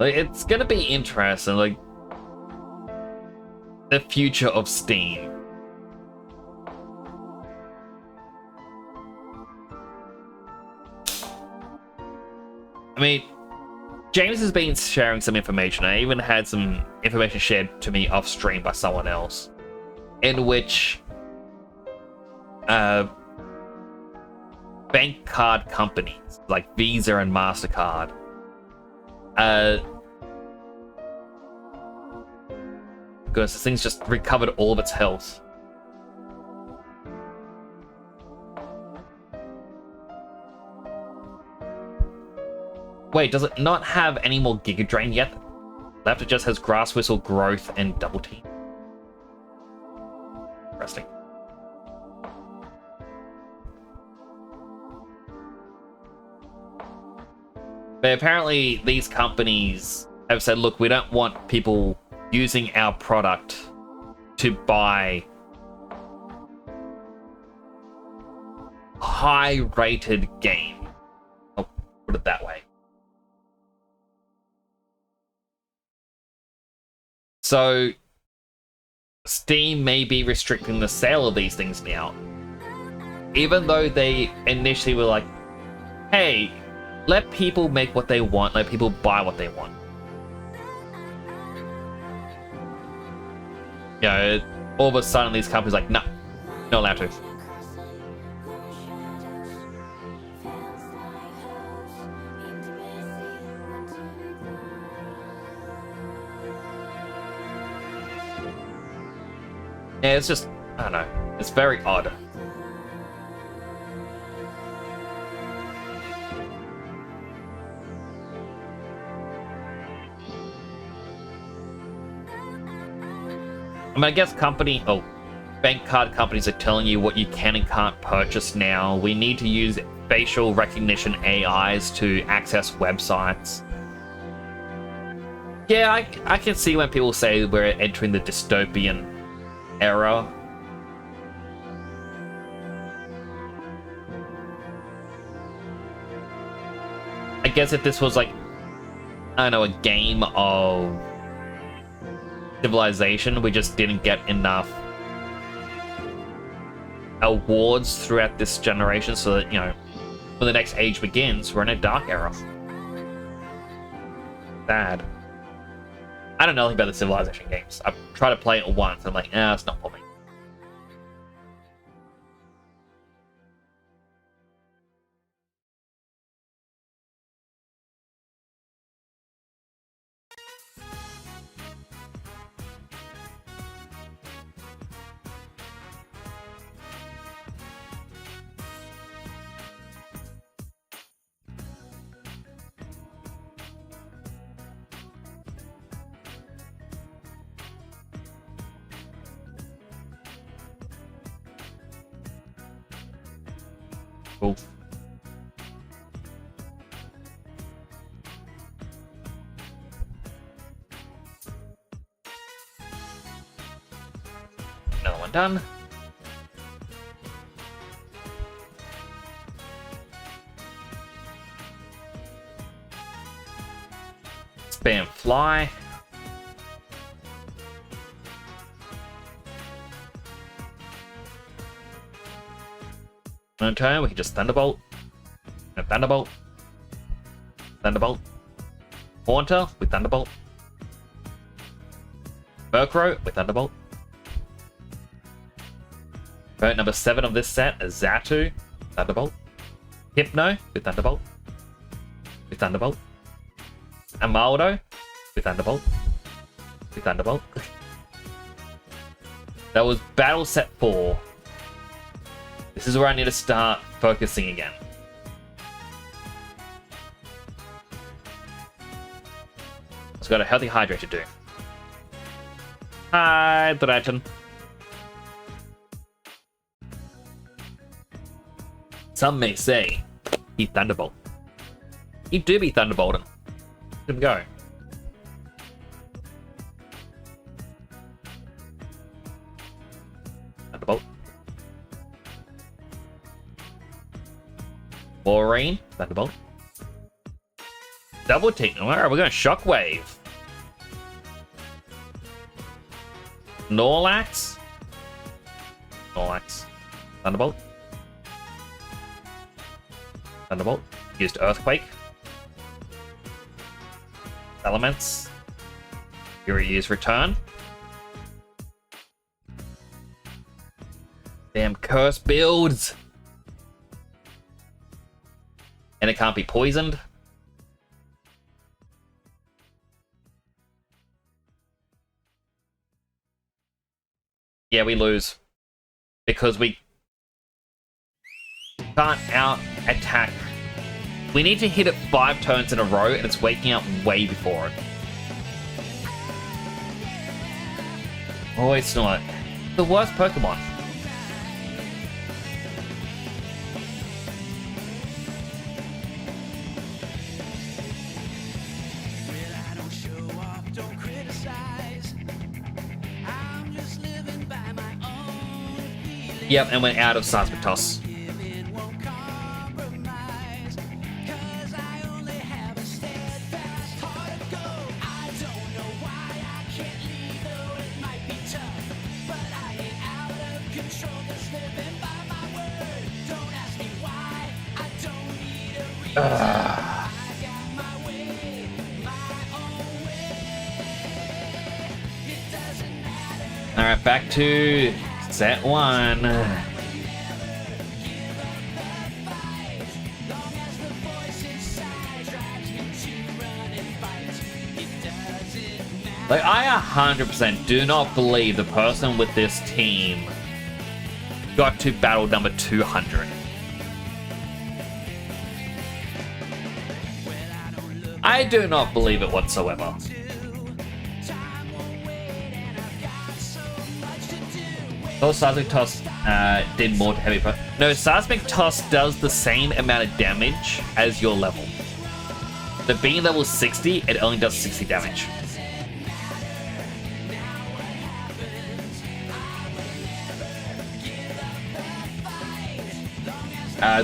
Like, it's gonna be interesting, like, the future of Steam. I mean, James has been sharing some information. I even had some information shared to me off stream by someone else, in which bank card companies like Visa and MasterCard because this thing's just recovered all of its health. Wait, does it not have any more Giga Drain yet? Left it just has Grass Whistle, Growth, and Double Team. Interesting. But apparently these companies have said, look, we don't want people using our product to buy high-rated game. I'll put it that way. So Steam may be restricting the sale of these things now. Even though they initially were like, hey, let people make what they want, let people buy what they want. You know, all of a sudden these companies are like, nah, not allowed to. Yeah, it's just, I don't know, it's very odd. I mean, I guess bank card companies are telling you what you can and can't purchase now. We need to use facial recognition AIs to access websites. Yeah, I can see when people say we're entering the dystopian era. I guess if this was like, I don't know, a game of Civilization, we just didn't get enough awards throughout this generation, so that, you know, when the next age begins, we're in a dark era. Sad. I don't know anything about the Civilization games. I've tried to play it once, and I'm like, nah, it's not for me. Cool. Another one done. Spam fly. In turn, we can just Thunderbolt. And Thunderbolt. Thunderbolt. Haunter with Thunderbolt. Murkrow with Thunderbolt. Bird number 7 of this set is Xatu. Thunderbolt. Hypno with Thunderbolt. With Thunderbolt. Amaldo with Thunderbolt. With Thunderbolt. That was battle set 4. This is where I need to start focusing again. It's got a healthy hydrate to do. Hydration. Some may say he Thunderbolt. He do be Thunderbolting. Let him go. Thunderbolt. Maureen. Thunderbolt. Double team. Alright, we're going Shockwave. Snorlax. Snorlax. Thunderbolt. Thunderbolt. Used Earthquake. Elements. Fury use Return. Damn curse builds. And it can't be poisoned. Yeah, we lose. Because we can't out-attack. We need to hit it 5 turns in a row, and it's waking up way before it. Oh, it's not. The worst Pokemon. Yep, and went out of Seismic Toss. Alright, back to set 1. Like, I 100% do not believe the person with this team got to battle number 200. I do not believe it whatsoever. Oh, Seismic Toss did more to heavy. No, Seismic Toss does the same amount of damage as your level. So being level 60, it only does 60 damage.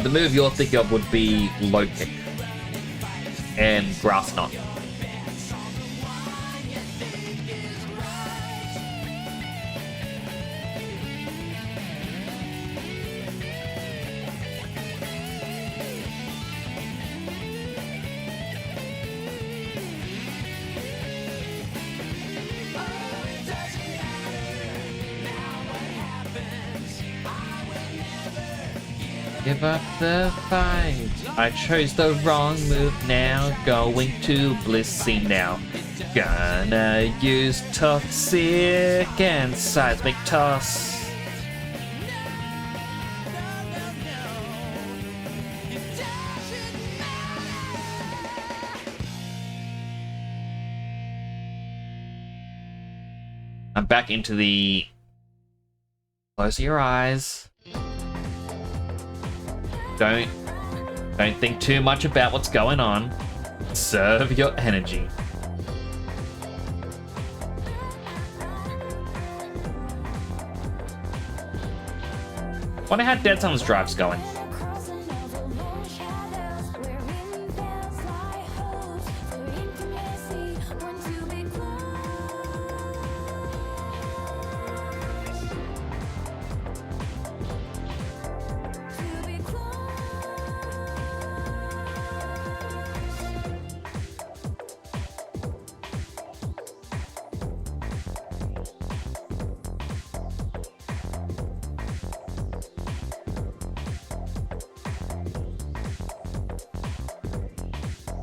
The move you're thinking of would be Low Kick and Grass Knot. Give up the fight. I chose the wrong move now. Going to Blissey now. Gonna use Toxic and Seismic Toss. I'm back into the... Close your eyes. Don't think too much about what's going on. Serve your energy. Wonder how Dead Sun's drive's going.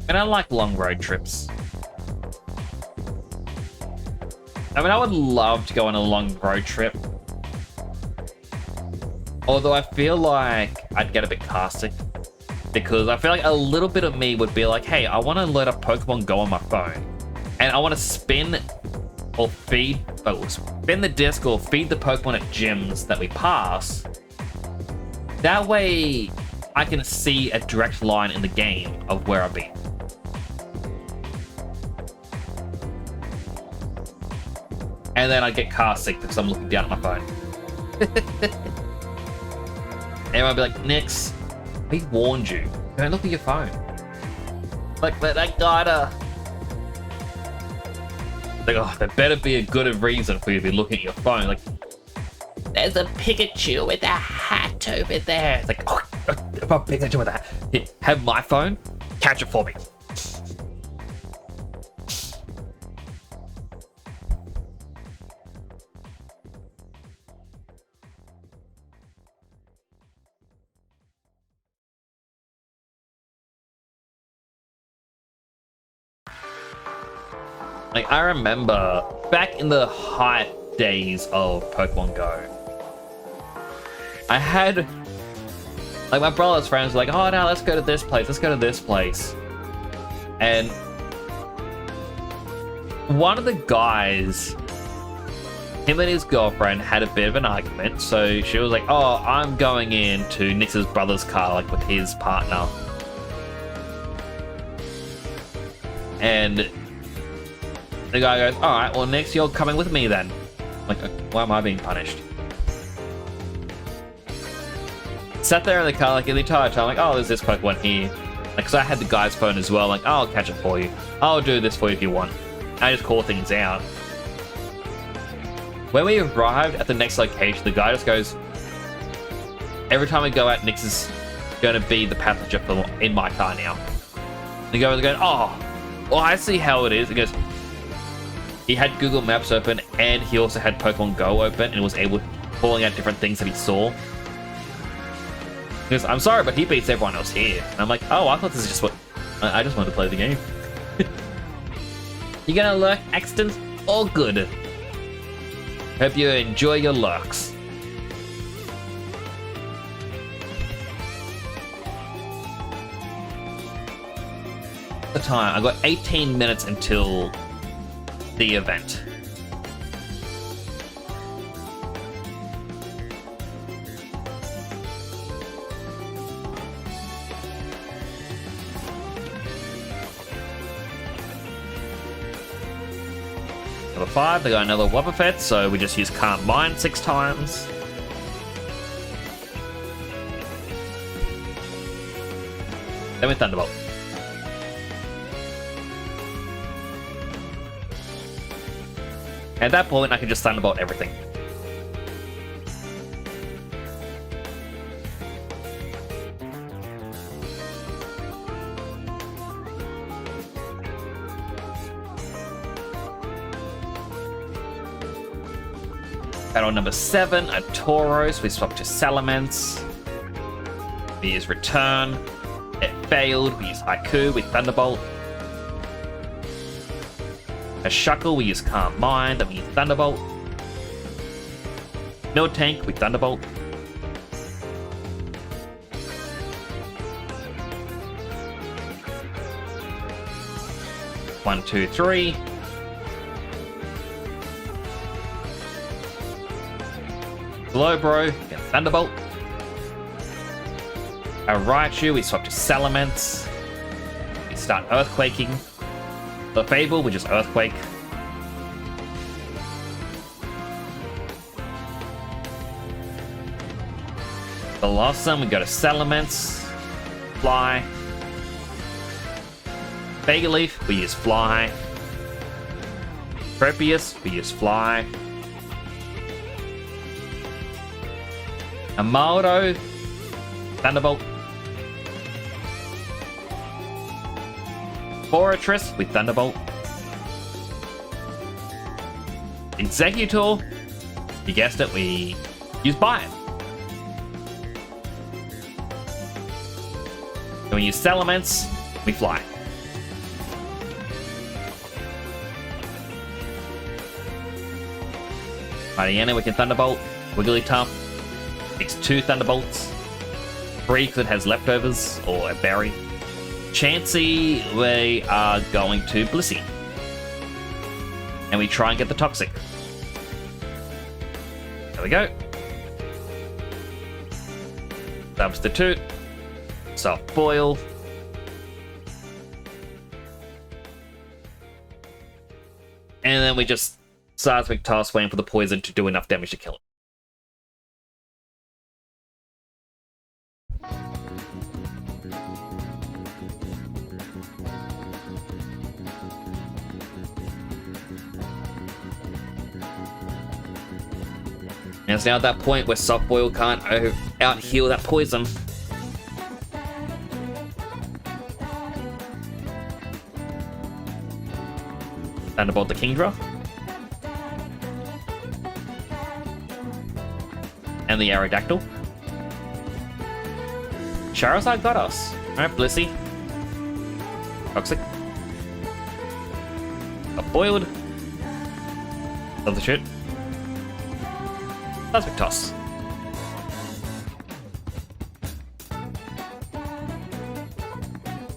And I like long road trips. I mean, I would love to go on a long road trip. Although I feel like I'd get a bit car sick. Because I feel like a little bit of me would be like, hey, I want to load up Pokemon Go on my phone. And I want to spin the disc or feed the Pokemon at gyms that we pass. That way, I can see a direct line in the game of where I've been. And then I get car sick because I'm looking down at my phone. Everyone will be like, Nix, we warned you. Don't look at your phone. Like, but I gotta. Like, oh, there better be a good reason for you to be looking at your phone. Like, there's a Pikachu with a hat over there. It's like, oh, a Pikachu with a hat. Here, have my phone, catch it for me. Like, I remember back in the hype days of Pokemon Go, I had, like, my brother's friends were like, oh, no, let's go to this place, let's go to this place. And one of the guys, him and his girlfriend had a bit of an argument, so she was like, oh, I'm going in to Nix's brother's car, like, with his partner. And the guy goes, all right, well, Nix, you're coming with me then. I'm like, why am I being punished? Sat there in the car, like, the entire time, like, oh, there's this Pokemon here. Like, because I had the guy's phone as well, like, oh, I'll catch it for you. I'll do this for you if you want. I just call things out. When we arrived at the next location, the guy just goes, every time we go out, Nix is going to be the passenger in my car now. And the guy was going, oh, well, I see how it is. He goes, he had Google Maps open and he also had Pokemon Go open and was able pulling out different things that he saw. He goes, I'm sorry, but he beats everyone else here. And I'm like, oh, I thought this is just what... I just wanted to play the game. You gonna lurk accidents? All good. Hope you enjoy your lurks. The time, I got 18 minutes until the event. Number 5, they got another Wobbuffet, so we just use Can't Mine 6 times. Then we Thunderbolt. At that point, I can just Thunderbolt everything. Battle number 7, a Tauros. We swap to Salamence. We use Return. It failed. We use Haiku with Thunderbolt. A Shuckle, we use Calm Mind, then we use Thunderbolt. Miltank with Thunderbolt. One, two, three. Slowbro, again Thunderbolt. A Raichu, we swap to Salamence. We start Earthquaking. The Fable, we just Earthquake. The Blossom, we go to Salamence. Fly. Vega Leaf, we use Fly. Tropius, we use Fly. Amaldo, Thunderbolt. Forretress with Thunderbolt. Executor, you guessed it, we use Bite. Then we use Salamence, we Fly. Mariana, we can Thunderbolt. Wigglytuff takes 2 Thunderbolts. 3 because it has leftovers or a berry. Chansey, we are going to Blissey. And we try and get the Toxic. There we go. Substitute. Soft Boil. And then we just Seismic Toss, waiting for the poison to do enough damage to kill it. And it's now at that point where Soft Boil can't out-heal that poison. Thunderbolt the Kingdra. And the Aerodactyl. Charizard got us. Alright, Blissey. Toxic. Got boiled. Love the shit. Seismic Toss.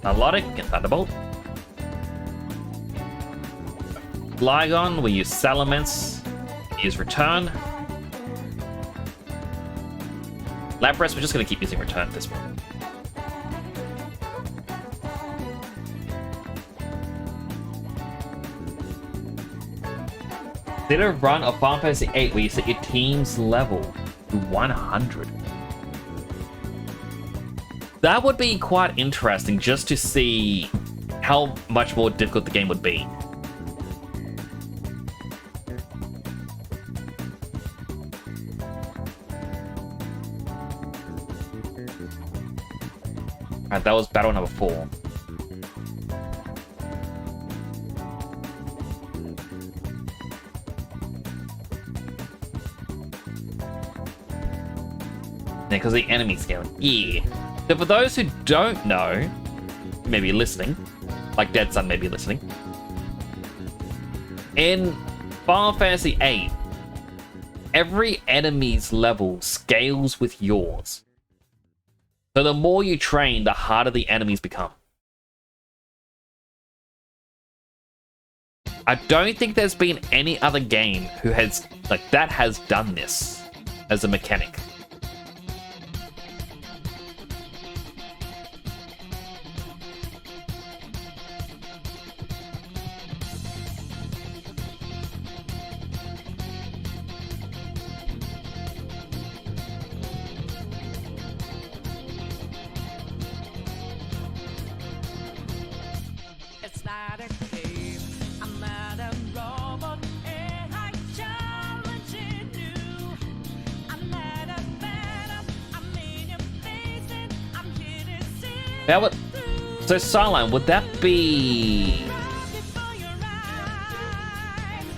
Melodic and Thunderbolt. Flygon, we use Salamence. Use Return. Lapras, we're just going to keep using Return at this point. Did a run of Final Fantasy 8 where you set your team's level to 100. That would be quite interesting just to see how much more difficult the game would be. Alright, that was battle number 4. Because the enemy scaling. Yeah. So for those who don't know, maybe listening, like Dead Sun may be listening, in Final Fantasy VIII, every enemy's level scales with yours. So the more you train, the harder the enemies become. I don't think there's been any other game who has, that has done this as a mechanic. Now what? So Sideline, would that be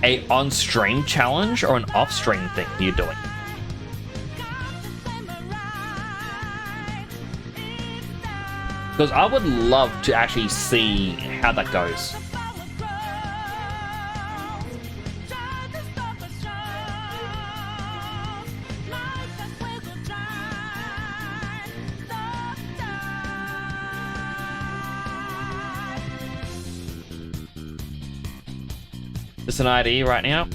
a on-stream challenge or an off-stream thing you're doing? Because I would love to actually see how that goes. Just an idea right now.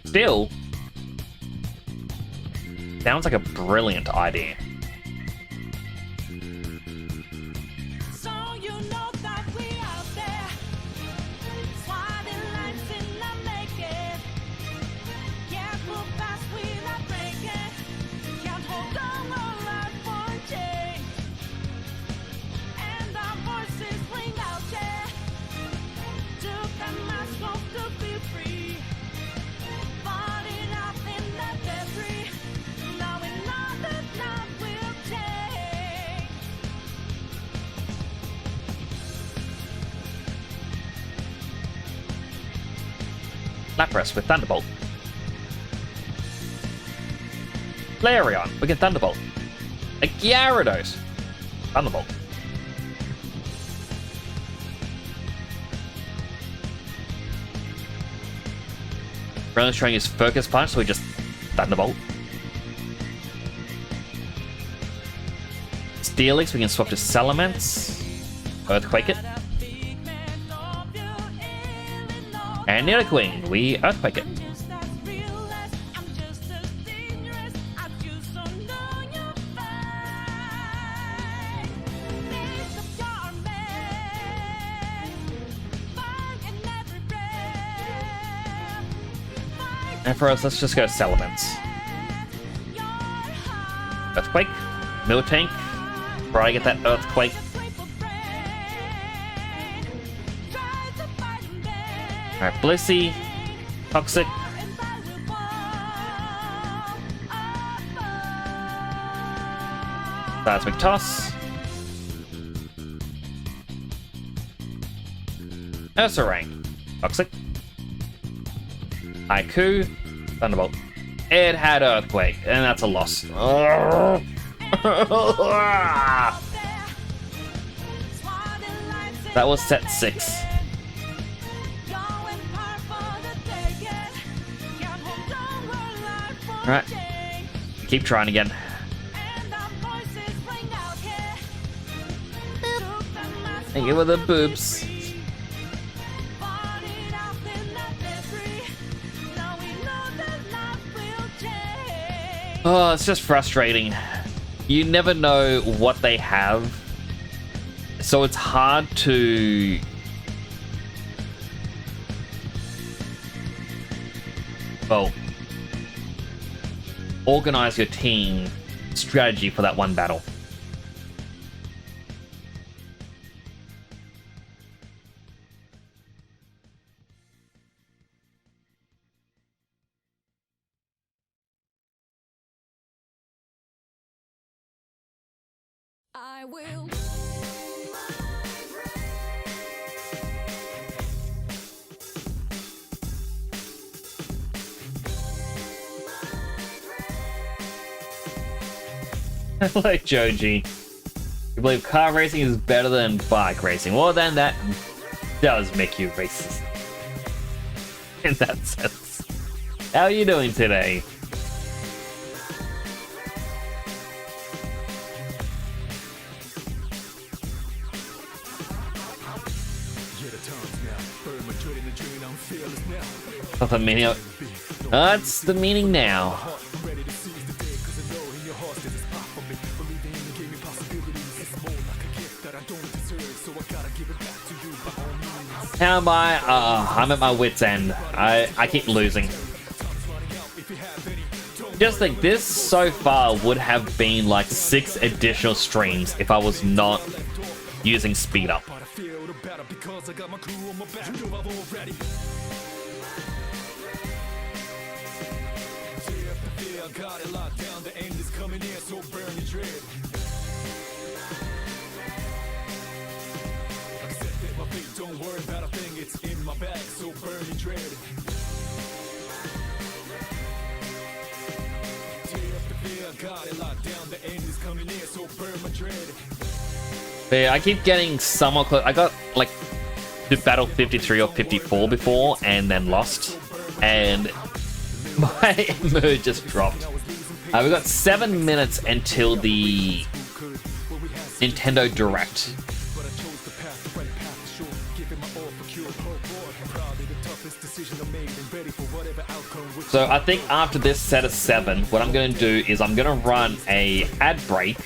Still, sounds like a brilliant idea. Lapras with Thunderbolt. Flareon, we get Thunderbolt. A Gyarados. Thunderbolt. Brilliant's trying to use Focus Punch, so we just Thunderbolt. Steelix, we can swap to Salamence. Earthquake it. And Nidoqueen, we Earthquake it. And for us, let's just go Salamence. Earthquake. Miltank. Try to get that Earthquake. Alright, Blissey. Toxic. Seismic Toss. Ursaring. Toxic. Haiku. Thunderbolt. It had Earthquake, and that's a loss. That was set 6. Alright. Keep trying again. Thank you for the boobs. Oh, it's just frustrating. You never know what they have, so it's hard to... well, organize your team strategy for that one battle. I will. Like Joji. You believe car racing is better than bike racing. Well, then that does make you racist. In that sense. How are you doing today? What's the meaning of... That's the meaning now. How am I? I'm at my wit's end. I keep losing. Just think, this so far would have been like 6 additional streams if I was not using speed up. Don't worry about a thing, it's in my bag, so burn your dread. Tear up the fear, got it locked down, the end is coming near, so burn my dread. But yeah, I keep getting somewhat close. I got like to battle 53 or 54 before and then lost. And my mood just dropped. We've got 7 minutes until the Nintendo Direct. So I think after this set of 7, what I'm going to do is I'm going to run a ad break.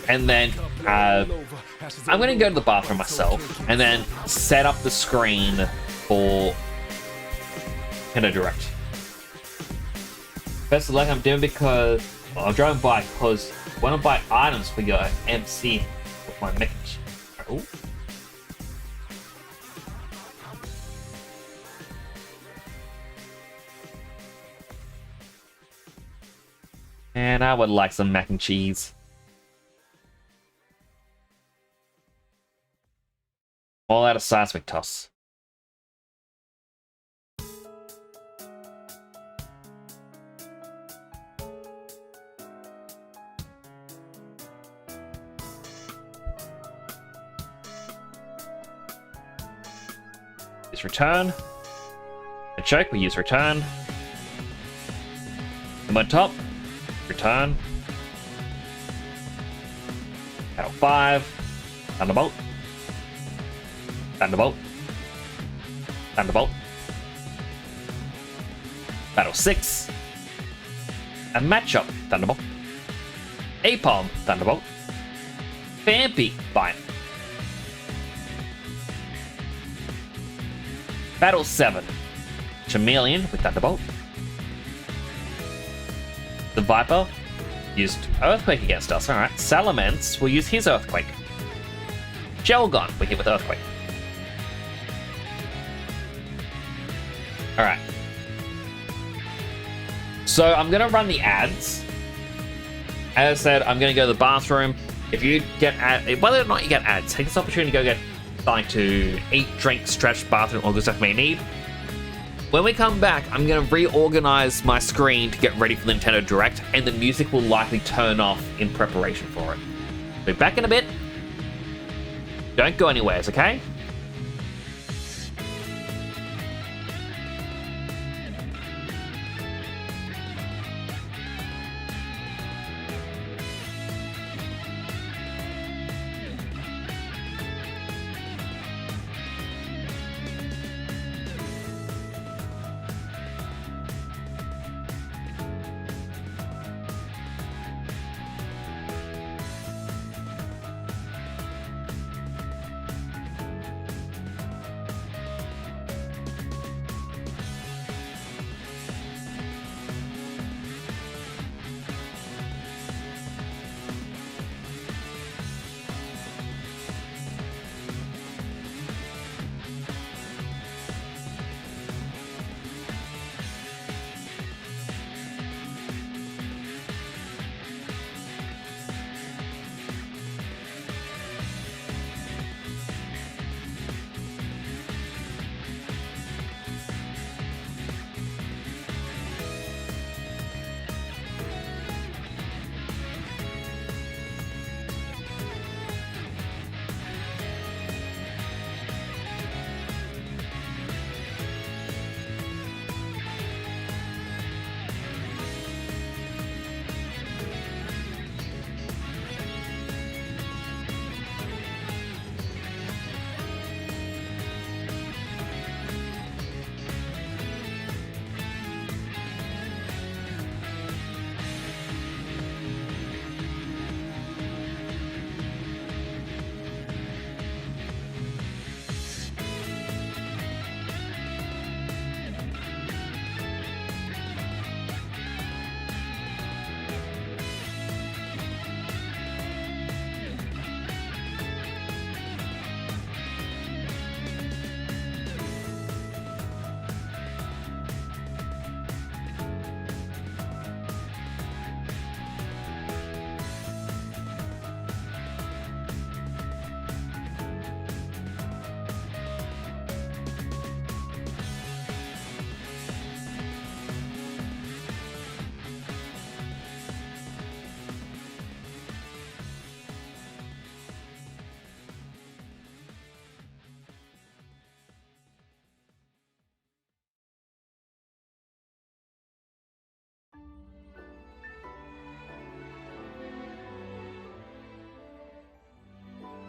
And then I'm going to go to the bathroom myself and then set up the screen for Nintendo Direct. Best of luck, I'm doing because I'm driving by because when I buy items for your MC with my mech. Oh. And I would like some mac and cheese. All out of Seismic Toss. use return. A choke, we use return. Mud top, return. Battle 5, Thunderbolt. Thunderbolt. Thunderbolt. Battle 6. A matchup, Thunderbolt. Apom, Thunderbolt. Vampy, Bind. Battle 7. Chameleon with Thunderbolt. The Viper used Earthquake against us. Alright. Salamence will use his Earthquake. Shelgon, we hit with Earthquake. Alright. So I'm gonna run the ads. As I said, I'm gonna go to the bathroom. If you get whether or not you get ads, take this opportunity to go get something to eat, drink, stretch, bathroom, all the stuff you may need. When we come back, I'm gonna reorganize my screen to get ready for the Nintendo Direct, and the music will likely turn off in preparation for it. Be back in a bit. Don't go anywheres, okay?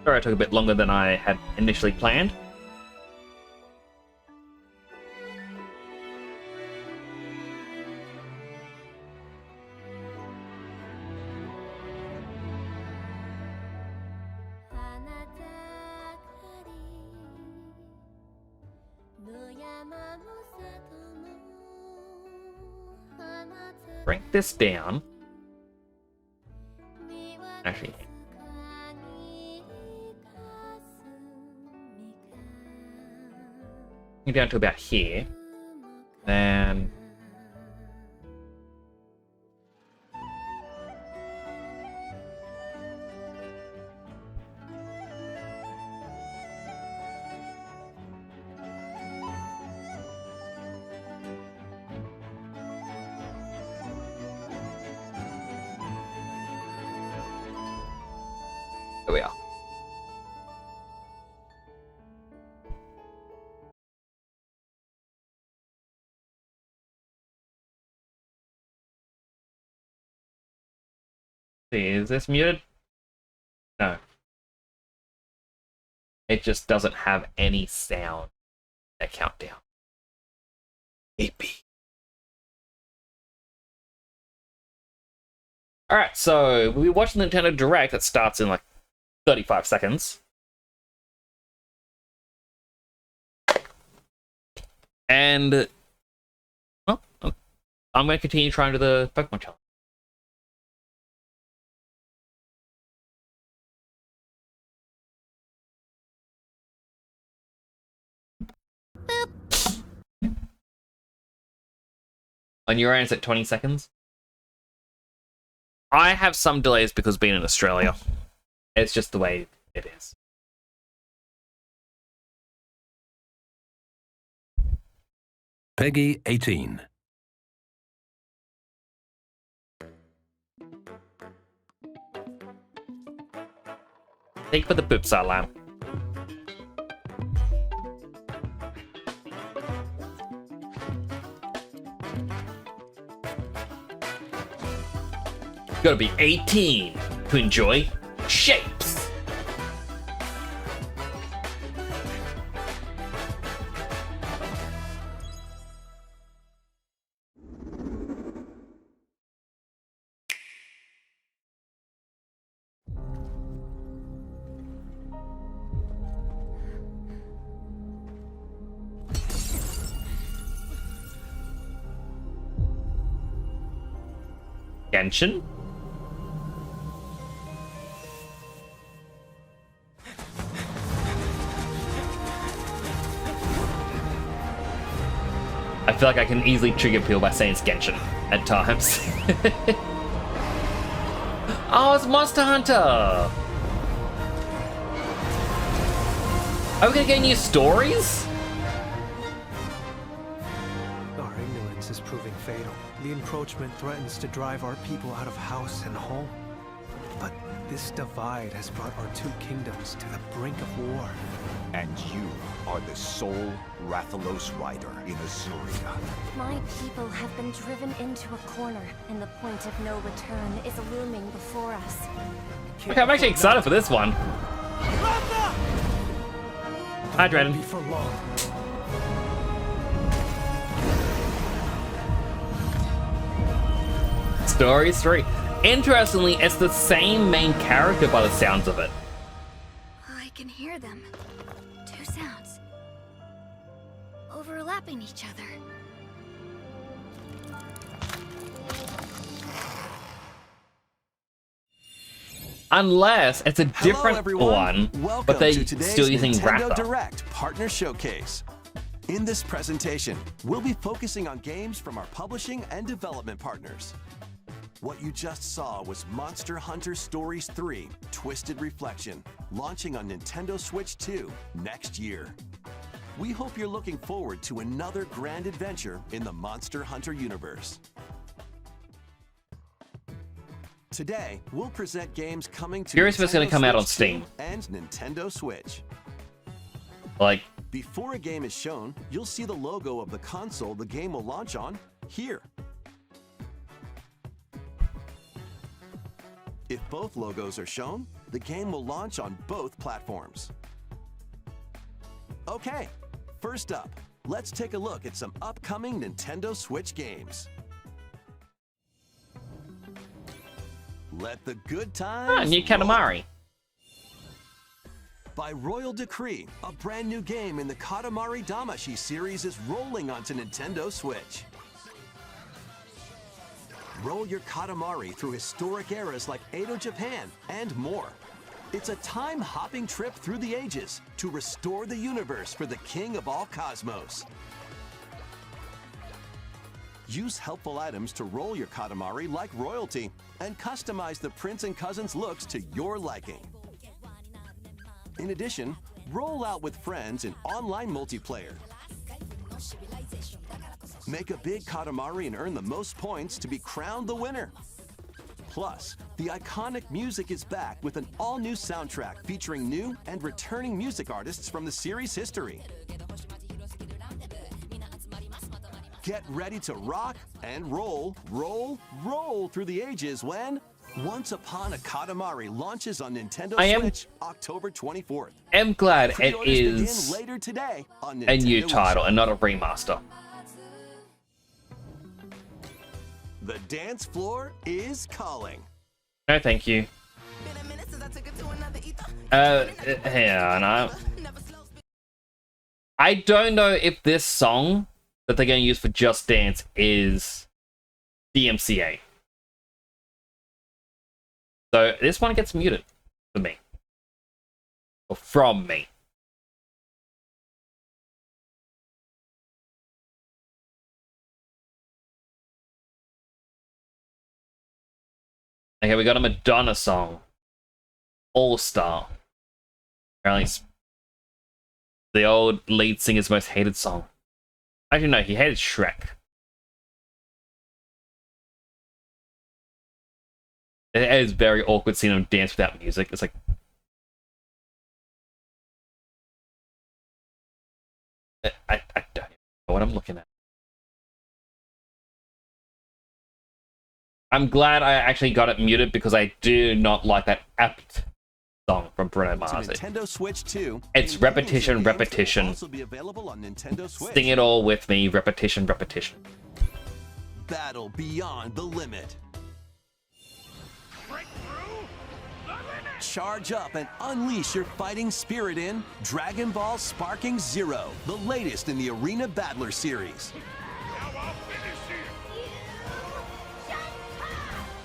Sorry, it took a bit longer than I had initially planned. Break this down. Actually, down to about here. Then there we are. see, is this muted? No. It just doesn't have any sound. That countdown. 8B. Alright, so we watched the Nintendo Direct that starts in like 35 seconds. And well, I'm going to continue trying to do the Pokemon challenge. On your end, it's at 20 seconds. I have some delays because being in Australia. It's just the way it is. Peggy 18. Thank you for the boopsar lamp. Gotta be 18 to enjoy shapes. Genshin? I feel like I can easily trigger people by saying it's Genshin at times. Oh, it's Monster Hunter! Are we gonna get new stories? Our ignorance is proving fatal. The encroachment threatens to drive our people out of house and home. But this divide has brought our two kingdoms to the brink of war. And you are the sole Rathalos rider in Azuria. My people have been driven into a corner, and the point of no return is looming before us. Okay, I'm actually excited for this one. Hi, Dredden. Be for long. Story 3. Interestingly, it's the same main character by the sounds of it. I can hear them. Two sounds. Overlapping each other. Unless it's a different one, Welcome but they to today's still using Nintendo Ratha. Direct Partner Showcase. In this presentation, we'll be focusing on games from our publishing and development partners. What you just saw was Monster Hunter Stories 3: Twisted Reflection, launching on Nintendo Switch 2 next year. We hope you're looking forward to another grand adventure in the Monster Hunter universe. Today, we'll present games coming to Curious if it's gonna Nintendo come out on Switch Steam. 2 and Nintendo Switch. Like, Before a game is shown, you'll see the logo of the console the game will launch on here. If both logos are shown, the game will launch on both platforms. Okay, first up, let's take a look at some upcoming Nintendo Switch games. Let the good times new Katamari. By royal decree, a brand new game in the Katamari Damacy series is rolling onto Nintendo Switch. Roll your Katamari through historic eras like Edo Japan and more. It's a time-hopping trip through the ages to restore the universe for the king of all cosmos. Use helpful items to roll your Katamari like royalty and customize the prince and cousins looks to your liking. In addition, roll out with friends in online multiplayer. Make a big Katamari and earn the most points to be crowned the winner. Plus, the iconic music is back with an all-new soundtrack featuring new and returning music artists from the series' history. Get ready to rock and roll, roll, roll through the ages when Once Upon a Katamari launches on Nintendo I am- Switch October 24th. I'm glad it Pre-orders is begin later today on a new Nintendo title eShop. and not a remaster. The dance floor is calling. No, thank you. Yeah, no. I don't know if this song that they're going to use for Just Dance is DMCA. So this one gets muted for me. Or from me. Okay, we got a Madonna song. All Star. Apparently, it's the old lead singer's most hated song. Actually, no, he hated Shrek. It is very awkward seeing him dance without music. It's like. I don't know what I'm looking at. I'm glad I actually got it muted because I do not like that apt song from Bruno To Mars. Nintendo Switch 2. It's and repetition, millions of games will repetition. also be available on Nintendo Switch. Sing it all with me, repetition, repetition. Battle beyond the limit. Charge up and unleash your fighting spirit in Dragon Ball Sparking Zero, the latest in the Arena Battler series.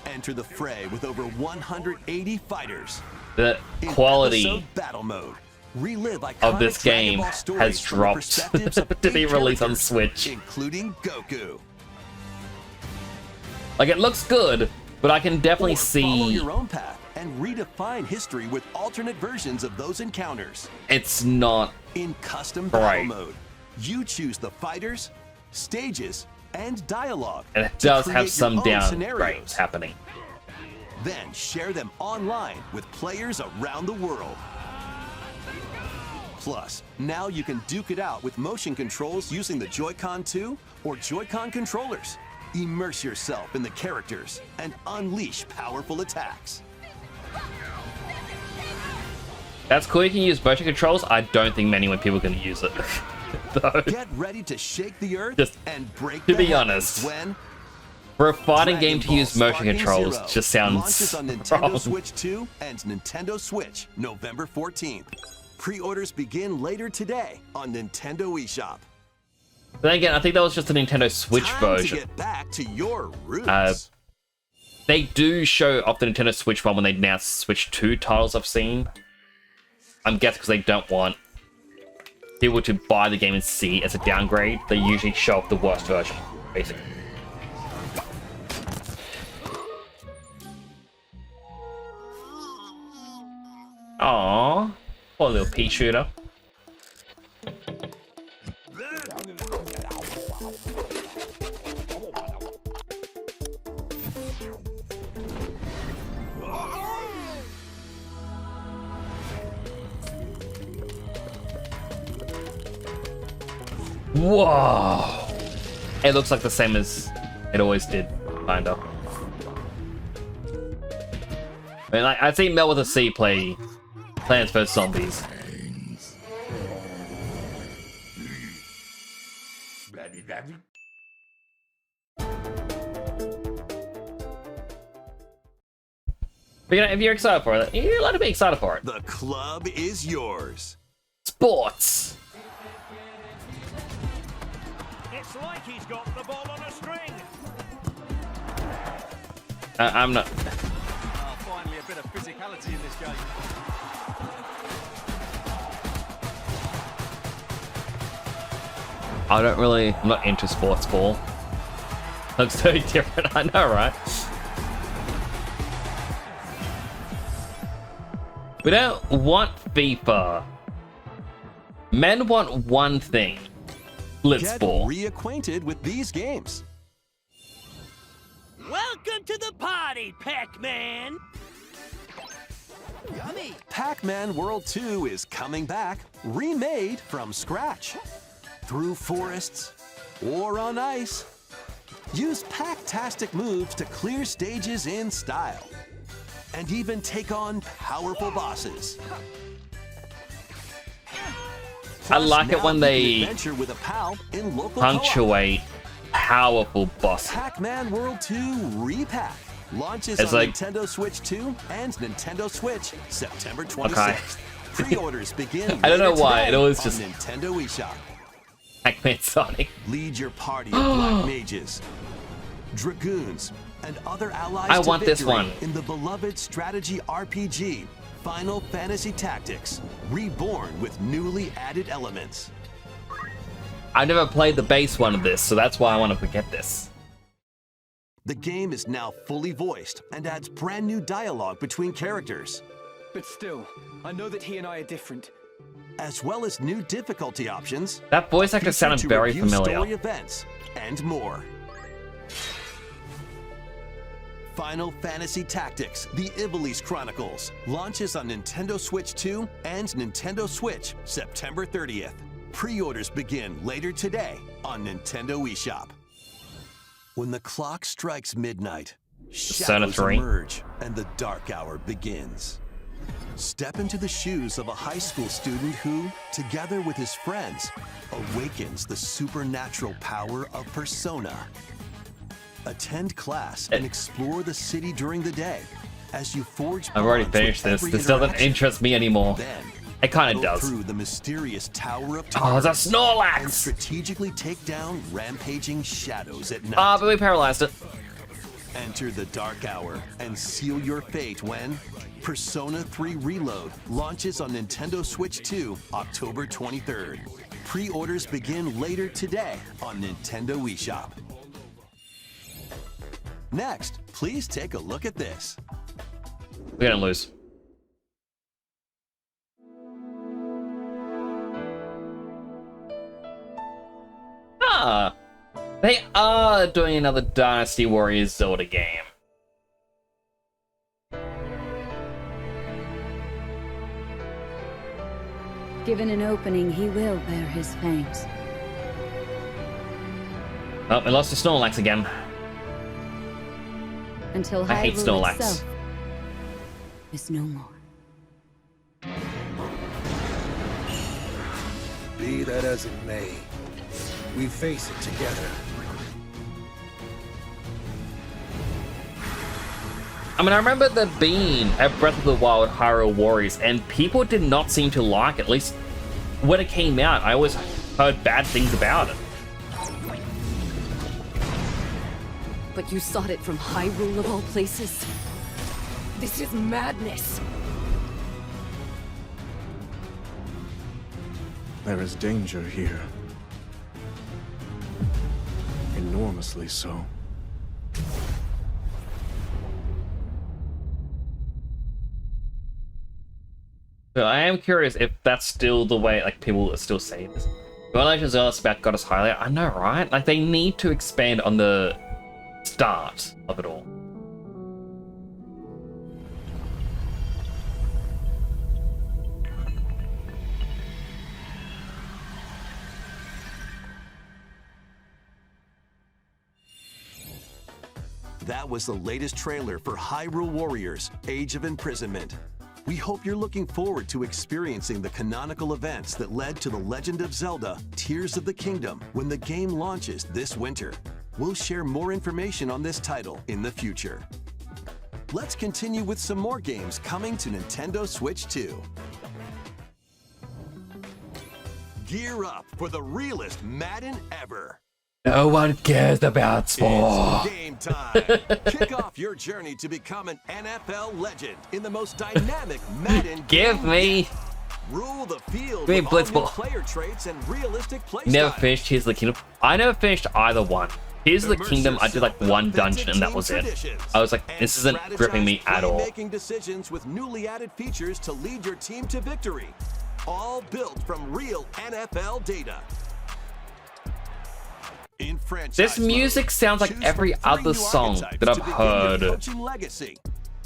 Enter the fray with over 180 fighters. The In quality episode battle mode. Relive iconic of this Dragon game Ball stories has from the dropped perspectives of to be 8 released on characters, Switch. including Goku. Like, it looks good, but I can definitely Or follow see your own path and redefine history with alternate versions of those encounters. it's not In custom battle Right. mode, you choose the fighters, stages, and dialogue. and it to does create have your some own downgrades scenarios. happening. Then share them online with players around the world. Plus, now you can duke it out with motion controls using the Joy-Con 2 or Joy-Con controllers. Immerse yourself in the characters and unleash powerful attacks. That's cool, you can use motion controls. I don't think many people can use it. Though, Get ready to shake the earth Just and break to the be heavens honest, when for a fighting Dragon game to Ball use motion Sparking controls Zero just launches sounds on Nintendo wrong. Switch 2 and Nintendo Switch November 14th. Pre-orders begin later today on Nintendo eShop. Then again, I think that was just the Nintendo Switch Time version. to get back to your roots. They do show off the Nintendo Switch one when they announce Switch 2 titles I've seen. I'm guessing because they don't want people to buy the game and see it as a downgrade. They usually show off the worst version, basically. Aww, poor little pea shooter. Whoa! It looks like the same as it always did, kinda. I mean, like, I'd see Mel with a C play Plants vs. Zombies. But you know, if you're excited for it, you're allowed to be excited for it. The club is yours. Sports! It's like he's got the ball on a string. I'm not... Finally, a bit of physicality in this game. I'm not into sports ball. Looks so different, I know, right? We don't want FIFA. Men want one thing. Get Blitzball. reacquainted with these games. Welcome to the party, Pac-Man. Yummy. Pac-Man World 2 is coming back, remade from scratch. Through forests or on ice. Use Pac-tastic moves to clear stages in style. and even take on powerful bosses. I like it Now when you can they adventure with a pal in local punctuate powerful bosses. Pac-Man World 2 Repack launches It's on like- Nintendo Switch 2 and Nintendo Switch September 26th. Okay. Pre-orders begin I don't know later why, today it always on just- Nintendo eShop. Pac-Man Sonic. Lead your party of black mages, dragoons, and other allies I to want this victory one. in the beloved strategy RPG Final Fantasy Tactics, reborn with newly added elements. I never played the base one of this, so that's why I want to get this. The game is now fully voiced and adds brand new dialogue between characters, But still, I know that he and I are different. as well as new difficulty options, That voice actor feature sounded to very review story familiar. events, and more. Final Fantasy Tactics: The Ivalice Chronicles launches on Nintendo Switch 2 and Nintendo Switch September 30th. Pre-orders begin later today on Nintendo eShop. When the clock strikes midnight, shadows 3. emerge and the dark hour begins. Step into the shoes of a high school student who, together with his friends, awakens the supernatural power of Persona. Attend class and explore the city during the day as you forge I've already bonds with finished this. every This doesn't interaction. interest me anymore. Then, It kind of go does. through the mysterious Tower of Oh, it's a Terror and Snorlax! strategically take down rampaging shadows at night. Ah, but we paralyzed it. Enter the dark hour and seal your fate when Persona 3 Reload launches on Nintendo Switch 2 October 23rd. Pre-orders begin later today on Nintendo eShop. Next, please take a look at this. We're gonna lose. Ah, they are doing another Dynasty Warriors Zelda game. Given an opening, he will bear his fangs. Oh, we lost to Snorlax again. Until I hate Hyrule Snorlax. itself is no more. Be that as it may, we face it together. I mean, I remember there being a Breath of the Wild Hyrule Warriors, and people did not seem to like it. At least when it came out, I always heard bad things about it. But you sought it from Hyrule of all places? This is madness! There is danger here. Enormously so. So I am curious if that's still the way, like, people are still saying this. When Legend of Zelda about Goddess Hylia, I know, right? Like, they need to expand on the start of it all. That was the latest trailer for Hyrule Warriors: Age of Imprisonment. We hope you're looking forward to experiencing the canonical events that led to The Legend of Zelda: Tears of the Kingdom when the game launches this winter. We'll share more information on this title in the future. Let's continue with some more games coming to Nintendo Switch 2. Gear up for the realest Madden ever. No one cares about sport. It's game time. Kick off your journey to become an NFL legend in the most dynamic Madden Give game me. yet. Rule the field Give me with all new Blitzball. player traits and realistic play Never styles. finished Tears of the Kingdom. I never finished either one. Tears of the Immerse Kingdom, I did like yourself in one authentic dungeon and that team was it. traditions I was like, and this isn't gripping me strategize at all. Playmaking decisions with newly added features to lead your team to victory. All built from real NFL data. In franchise This music mode, sounds like choose every from 3 other new song archetypes that I've to begin your heard. coaching legacy.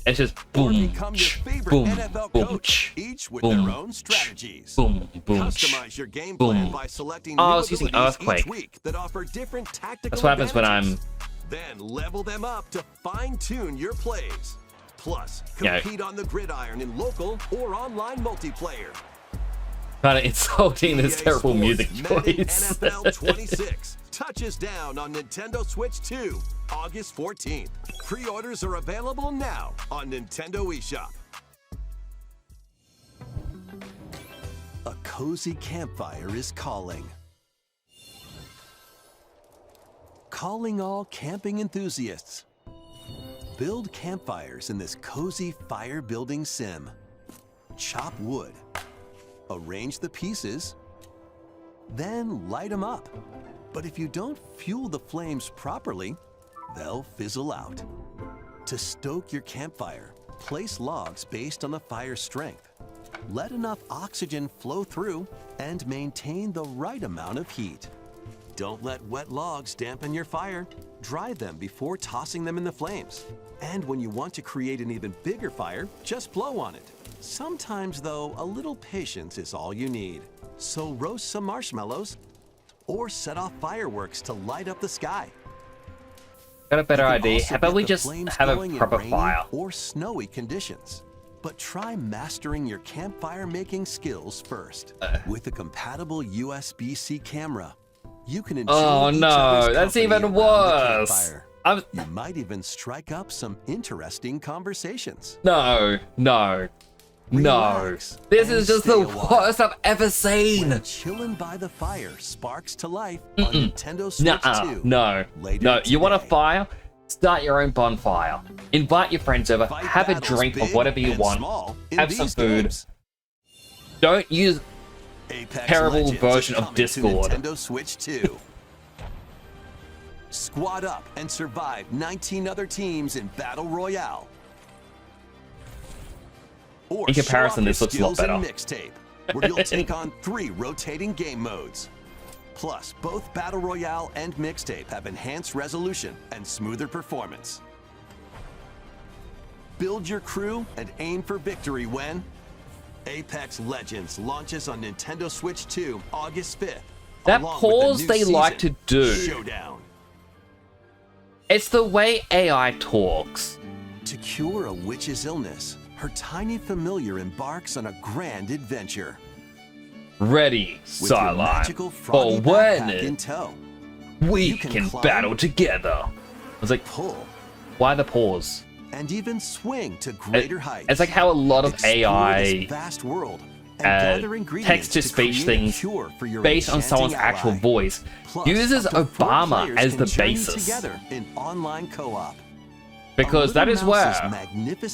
It's just Or boom, become your favorite boom, NFL boom, coach, each with boom, their own strategies. boom, boom, Customize your game boom. plan by selecting Oh, I new was using abilities Earthquake. each week that offer different tactical That's what happens when advantages. I'm Then level them up to fine-tune your plays. Plus, Yeah. compete on the gridiron in local or online multiplayer. Kind of insulting this EA terrible Sports music Madden choice. NFL 26 touches down on Nintendo Switch 2, August 14th. Pre-orders are available now on Nintendo eShop. A cozy campfire is calling. Calling all camping enthusiasts. Build campfires in this cozy fire building sim. Chop wood. Arrange the pieces. Then light them up. But if you don't fuel the flames properly, they'll fizzle out. To stoke your campfire, place logs based on the fire's strength. Let enough oxygen flow through and maintain the right amount of heat. Don't let wet logs dampen your fire. Dry them before tossing them in the flames. And when you want to create an even bigger fire, just blow on it. Sometimes, though, a little patience is all you need. So roast some marshmallows or set off fireworks to light up the sky. Got a better You can idea. also How about get we the just flames have a going in proper rainy fire? or snowy conditions. But try mastering your campfire making skills first. With a compatible USB-C camera, you can enjoy Oh each no, other's that's company even around the worse. campfire. You might even strike up some interesting conversations. No. Relax This and is just stay the a while. worst I've ever seen. When chilling by the fire sparks to life on Nintendo Switch 2. No. later You want a today. fire? Start your own bonfire. Invite your friends over. Fight Have a battles drink of big whatever you and want. small in Have some these food. games. Don't use Apex terrible Legends is version of coming to Discord. Nintendo Switch 2. Squad up and survive 19 other teams in Battle Royale. Or In show comparison, off this your looks a lot skills in better. Mixtape, where you'll take on 3 rotating game modes. Plus, both Battle Royale and Mixtape have enhanced resolution and smoother performance. Build your crew and aim for victory when Apex Legends launches on Nintendo Switch 2 August 5th. that along with the pause new they like to season, do. Showdown. It's the way AI talks. To cure a witch's illness, her tiny familiar embarks on a grand adventure. Ready, With your Sideline. magical For froggy backpack in when tow, we you can can climb, battle together. I was like, pull, why the pause? and even swing to greater heights. It's like how a lot of Explore AI this vast world and gather ingredients text-to-speech to create a things cure for your based on enchanting someone's actual ally. voice Plus, uses up to 4 Obama players as can the journey basis. together in online co-op. Because that is where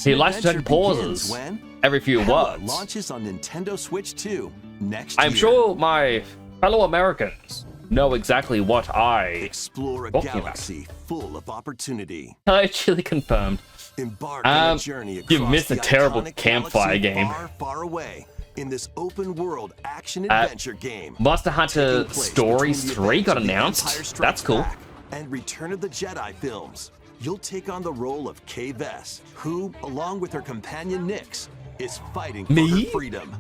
he likes to take pauses every few Hella words. launches on Nintendo Switch 2 next I'm year. sure my fellow Americans know exactly what I Explore a talking about. galaxy full of opportunity. actually confirmed. Embark on a journey across you missed the a terrible iconic campfire galaxy game. far, far away in this open world action adventure game. Monster Hunter Taking place Stories between the 3 got events of The announced. Empire Strikes That's cool. Back and Return of the Jedi films. You'll take on the role of Kay Vess, who, along with her companion Nyx, is fighting for Me? her freedom.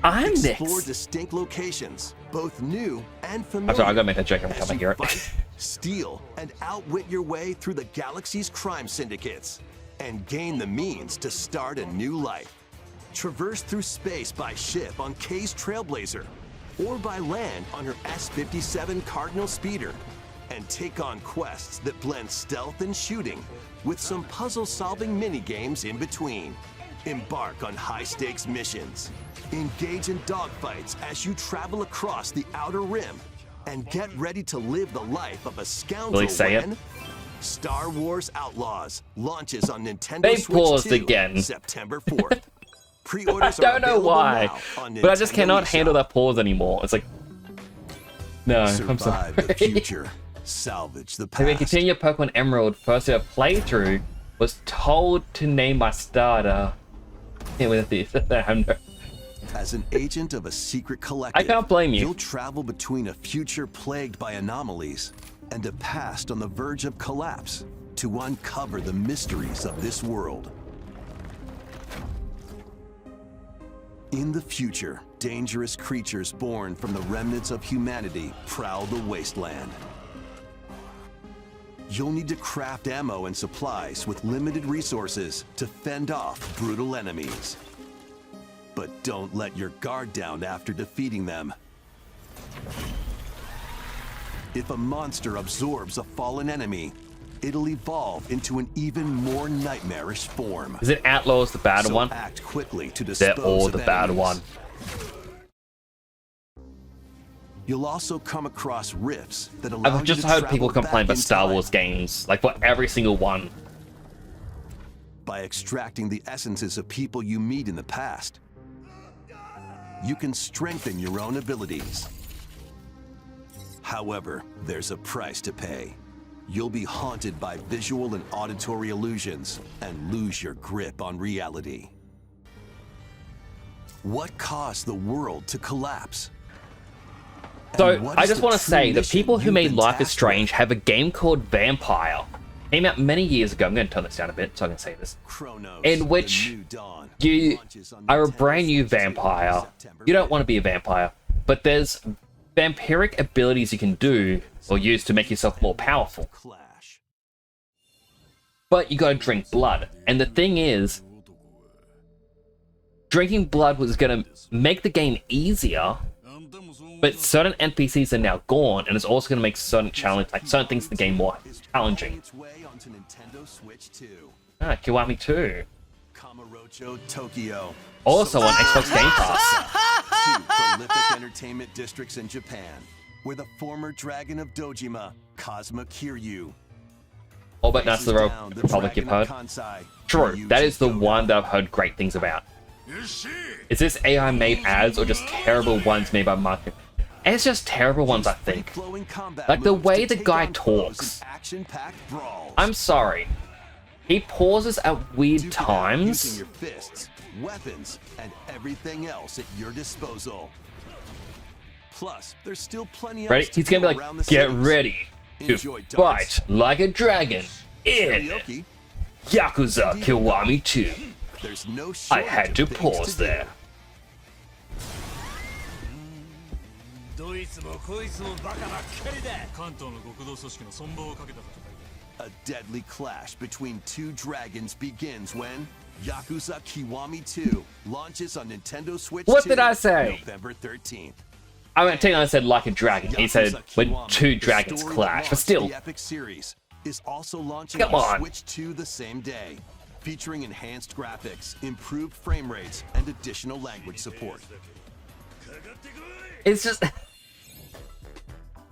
I'm Explore Nyx. distinct locations, both new and familiar. I'm sorry, I gotta make that joke every as time I you hear it. fight, steal, and outwit your way through the galaxy's crime syndicates, and gain the means to start a new life. Traverse through space by ship on Kay's Trailblazer, or by land on her S-57 Cardinal Speeder, and take on quests that blend stealth and shooting with some puzzle-solving mini-games in between. Embark on high-stakes missions. Engage in dogfights as you travel across the Outer Rim, and get ready to live the life of a scoundrel Will he say it? when Star Wars Outlaws launches on Nintendo They Switch paused 2 again. September 4th. Pre-orders I don't are know available why, now on but I just Nintendo cannot eShop. handle that pause anymore. It's like, no, I'm Survive sorry. the future. Salvage the If we past. continue Pokemon Emerald first ever playthrough, was told to name my starter. Yeah, with this. I'm no- As an agent of a secret collective, I can't blame you. You'll travel between a future plagued by anomalies and a past on the verge of collapse to uncover the mysteries of this world. In the future, dangerous creatures born from the remnants of humanity prowl the wasteland. You'll need to craft ammo and supplies with limited resources to fend off brutal enemies. But don't let your guard down after defeating them. If a monster absorbs a fallen enemy, it'll evolve into an even more nightmarish form. Is it Outlaws the bad So one? act quickly to They're dispose all of the bad enemies. one. You'll also come across rifts that allow I've you just to heard travel people complain back about in Star time. Wars games, like for every single one. By extracting the essences of people you meet in the past, you can strengthen your own abilities. However, there's a price to pay. You'll be haunted by visual and auditory illusions and lose your grip on reality. What caused the world to collapse? So, And what I is just the want to true say, the mission people who you've made been Life is tasked Strange with? have a game called Vampire. Came out many years ago. I'm going to turn this down a bit so I can say this. Chronos, In The which New Dawn, You launches on are a Nintendo brand new Switch 2 in vampire. September You don't want to be a vampire, but there's vampiric abilities you can do or use to make yourself more powerful. Clash. But you gotta drink blood. And the thing is, drinking blood was gonna make the game easier, but certain NPCs are now gone, and it's also gonna make certain certain things in the game more challenging. Its way onto Nintendo Switch 2. Ah, Kiwami 2. Kamurocho, Tokyo. Also on So- Xbox Game Pass. Two prolific entertainment districts in Japan, where the former dragon of Dojima, Cosma Kiryu, All but that's faces the down the Republic you've dragon heard. of Kansai, True, Ryuji that is the Goto. one that I've heard great things about. Is this AI made ads or just terrible ones made by market? It's just terrible ones, I think. Free-flowing combat Like the moves way to the take guy on foes in talks. action-packed brawls. I'm sorry. He pauses at weird Duke it out times. using your fists, weapons, and everything else at your disposal. Plus, there's still plenty Ready? else to He's gonna do be around like, the get cities. ready to Enjoy darts, fight like a dragon in karaoke. Yakuza Kiwami 2. There's no I shortage had of to things pause do. there. どいつもこいつもバカばっかりだ。関東の極道組織の存亡をかけた戦い。 A deadly clash between two dragons begins when Yakuza Kiwami 2 launches on Nintendo Switch What 2, did I say? November 13th. I mean, technically I said like a dragon. He said Yakuza when Kiwami, two the dragons story that clash. But launched still, the epic series is also launching Come on on. Switch 2 the same day, featuring enhanced graphics, improved frame rates, and additional language support. it's just...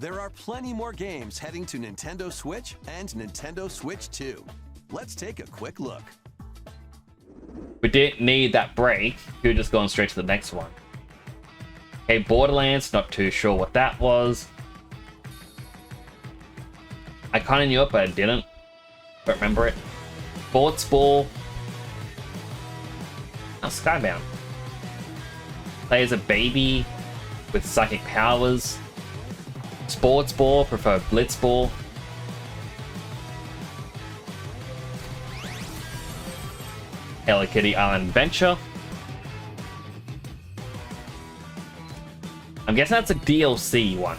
There are plenty more games heading to Nintendo Switch and Nintendo Switch 2. Let's take a quick look. We didn't need that break. We were just going straight to the next one. Okay, Borderlands, not too sure what that was. I kind of knew it, but I didn't. Don't remember it. Sports Ball. Oh, Skybound. Play as a baby with psychic powers. Sports Ball, prefer Blitzball. Hello Kitty Island Adventure. I'm guessing that's a DLC one.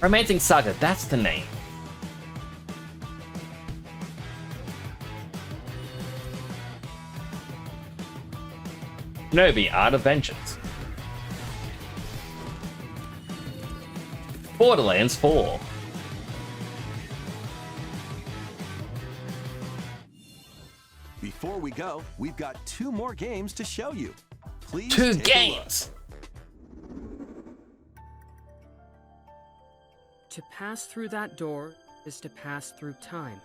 Romancing Saga, that's the name. Shinobi Art of Vengeance. Borderlands 4. Before we go, we've got two more games to show you. Please Two take a look. games! To pass through that door is to pass through time.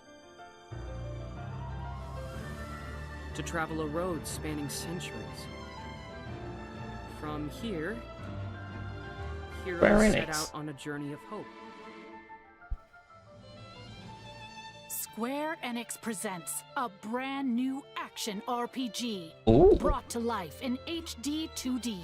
To travel a road spanning centuries. From here, heroes Square set Enix. out on a journey of hope. Square Enix presents a brand new action RPG Ooh. brought to life in HD 2D.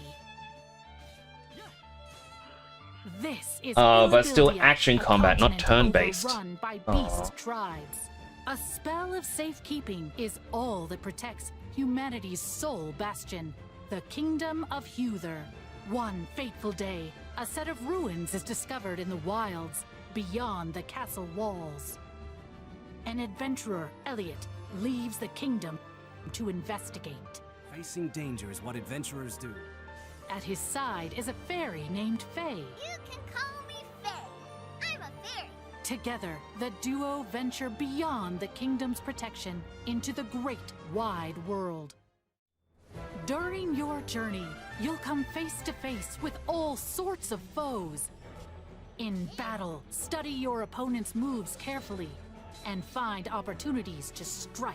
This is but still Illibillia, action a combat, not continent turn-based. overrun by Aw. beast tribes. A spell of safekeeping is all that protects humanity's sole bastion, the Kingdom of Huther. One fateful day, a set of ruins is discovered in the wilds beyond the castle walls. An adventurer, Elliot, leaves the kingdom to investigate. Facing danger is what adventurers do. At his side is a fairy named Faye. You can call me Faye. I'm a fairy. Together, the duo venture beyond the kingdom's protection into the great wide world. During your journey, you'll come face to face with all sorts of foes. In battle, study your opponent's moves carefully and find opportunities to strike.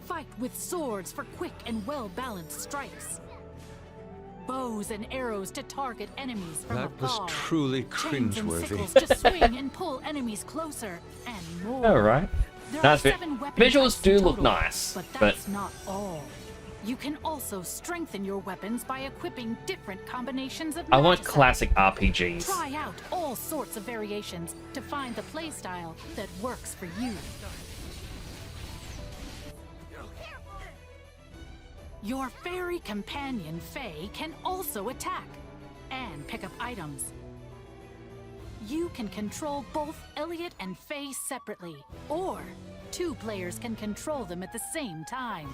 Fight with swords for quick and well-balanced strikes. Bows and arrows to target enemies from That was afar. truly Chains and cringeworthy. sickles to swing and pull enemies closer, and more. Alright. There Nice are vi- 7 weapon visuals types do in look total, nice, but but that's not all. You can also strengthen your weapons by equipping different combinations of I want Magicite. classic RPGs. Try out all sorts of variations to find the playstyle that works for you. Your fairy companion, Faye, can also attack and pick up items. You can control both Elliot and Faye separately, or 2 players can control them at the same time.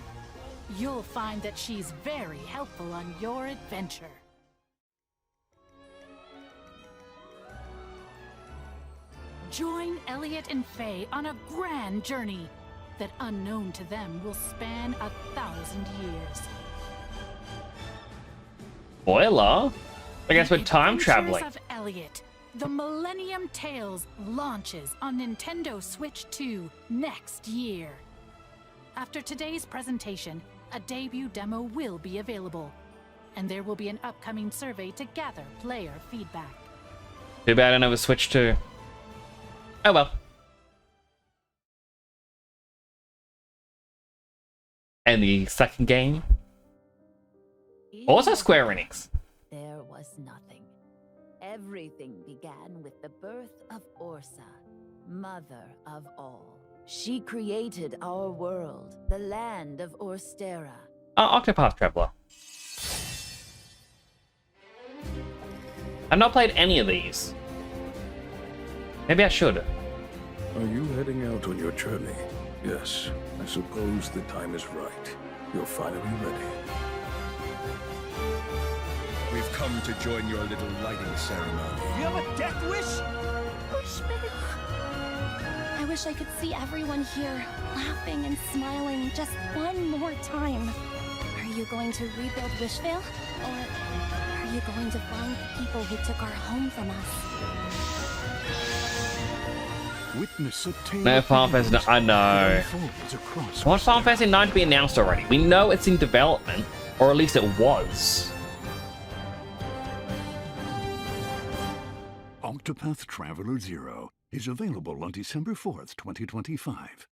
You'll find that she's very helpful on your adventure. Join Elliot and Faye on a grand journey that, unknown to them, will span 1,000 years. Spoiler? I guess we're time Adventures traveling. of Elliot, The Millennium Tales launches on Nintendo Switch 2 next year. After today's presentation, a debut demo will be available, and there will be an upcoming survey to gather player feedback. Too bad I never switched to. Oh well. And the second game? Also Square Enix. There was nothing. Everything began with the birth of Orsa, mother of all. She created our world, the land of Orstera. Octopath Traveler. I've not played any of these. Maybe I should. Are you heading out on your journey? Yes, I suppose the time is right. You're finally ready. We've come to join your little lighting ceremony. You have a death wish? Wishville. I wish I could see everyone here laughing and smiling just one more time. Are you going to rebuild Wishvale? Or are you going to find the people who took our home from us? Witness a tale No, of Final Fantasy. dreams I know. that unfolds across I want Final Fantasy 9 to be announced already. We know it's in development, or at least it was. Octopath Traveler 0 is available on December 4th, 2025.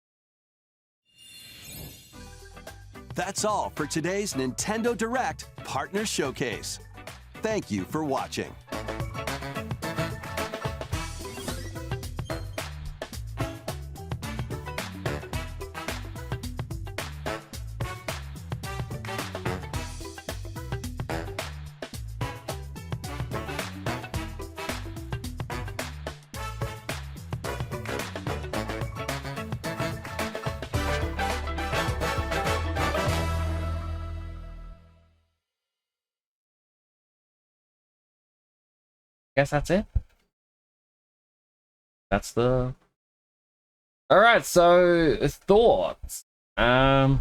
That's all for today's Nintendo Direct Partner Showcase. Thank you for watching. Guess that's it. That's the. Alright, so thoughts. I'm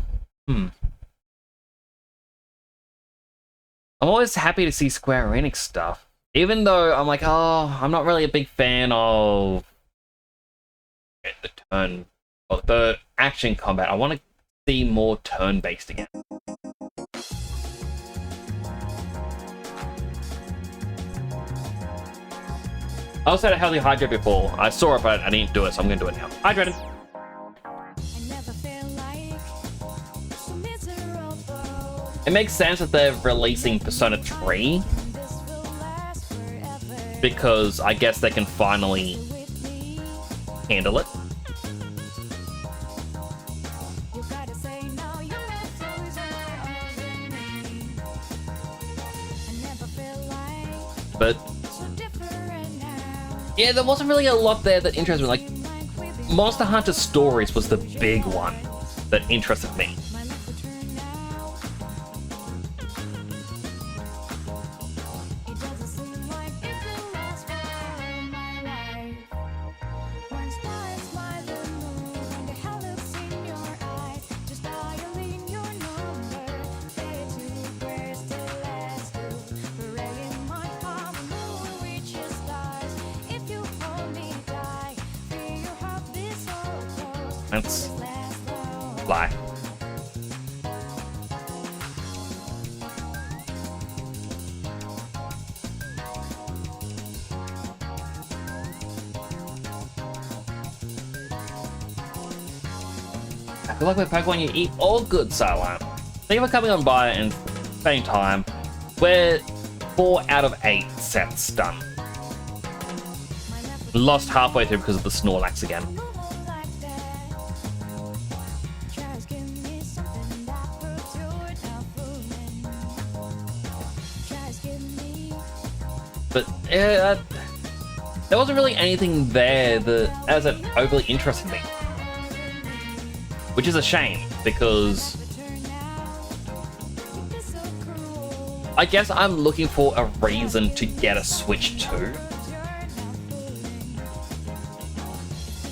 always happy to see Square Enix stuff. Even though I'm like, oh, I'm not really a big fan of the action combat. I want to see more turn-based again. I also had a healthy hydrate before. I saw it, but I didn't do it, so I'm gonna do it now. Hydrated. It makes sense that they're releasing Persona 3 because I guess they can finally handle it. But yeah, there wasn't really a lot there that interested me. Like, Monster Hunter Stories was the big one that interested me. Let's fly. I feel like with Pokemon you eat all good, Silent. Thank you for coming on by and spending time. We're 4 out of 8 sets done. Lost halfway through because of the Snorlax again. But there wasn't really anything there that overly interested me. Which is a shame, because I guess I'm looking for a reason to get a Switch 2.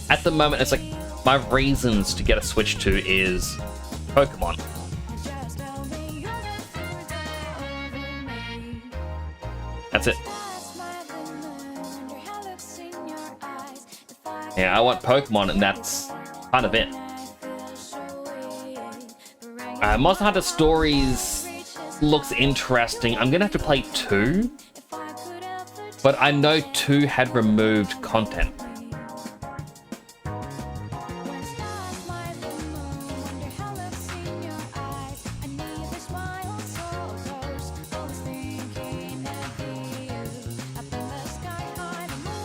At the moment, it's like, my reasons to get a Switch 2 is Pokemon. That's it. Yeah, I want Pokemon, and that's kind of it. Monster Hunter Stories looks interesting. I'm gonna have to play 2, but I know 2 had removed content.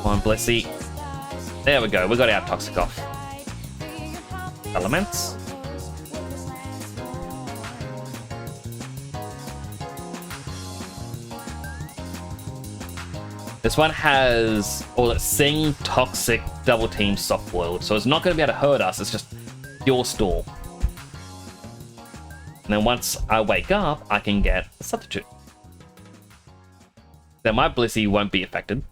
Come on, Blissey. There we go, we got our Toxicroak. Elements. This one has all that Sing, Toxic, Double Team, Soft Boiled, so it's not going to be able to hurt us, it's just pure stall. And then once I wake up, I can get a substitute. Then my Blissey won't be affected.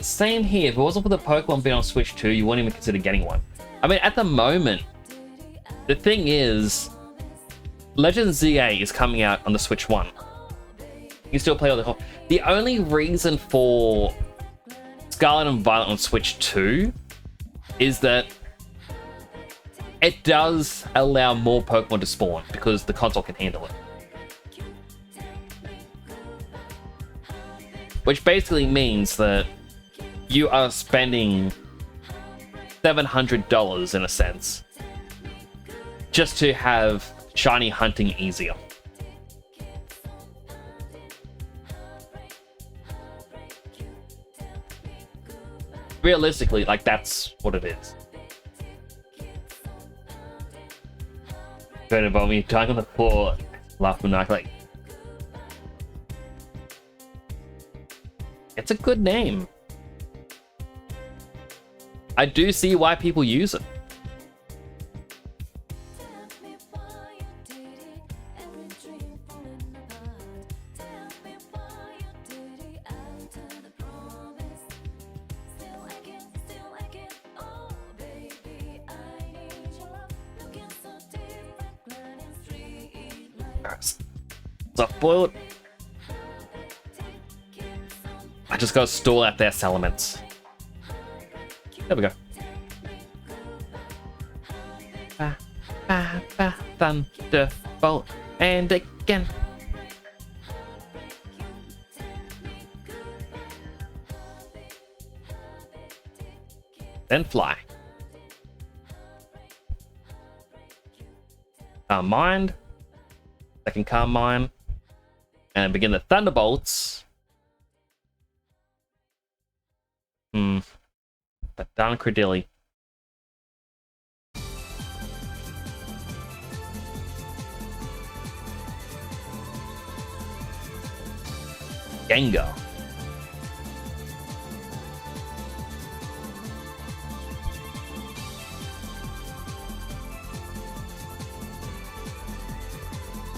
Same here. If it wasn't for the Pokemon being on Switch 2, you wouldn't even consider getting one. I mean, at the moment, the thing is, Legend ZA is coming out on the Switch 1. You can still play all the... The only reason for Scarlet and Violet on Switch 2 is that it does allow more Pokemon to spawn, because the console can handle it. Which basically means that you are spending $700 in a sense just to have shiny hunting easier. Realistically, like, that's what it is. Going about me dying on the floor, laughing like, it's a good name. I do see why people use it. Soft boiled. I just gotta stall out their Salamence. There we go. Thunderbolt, and again. Then fly. Calm Mind. Second Calm Mind. And begin the Thunderbolts. But darn Credilli. Gengar.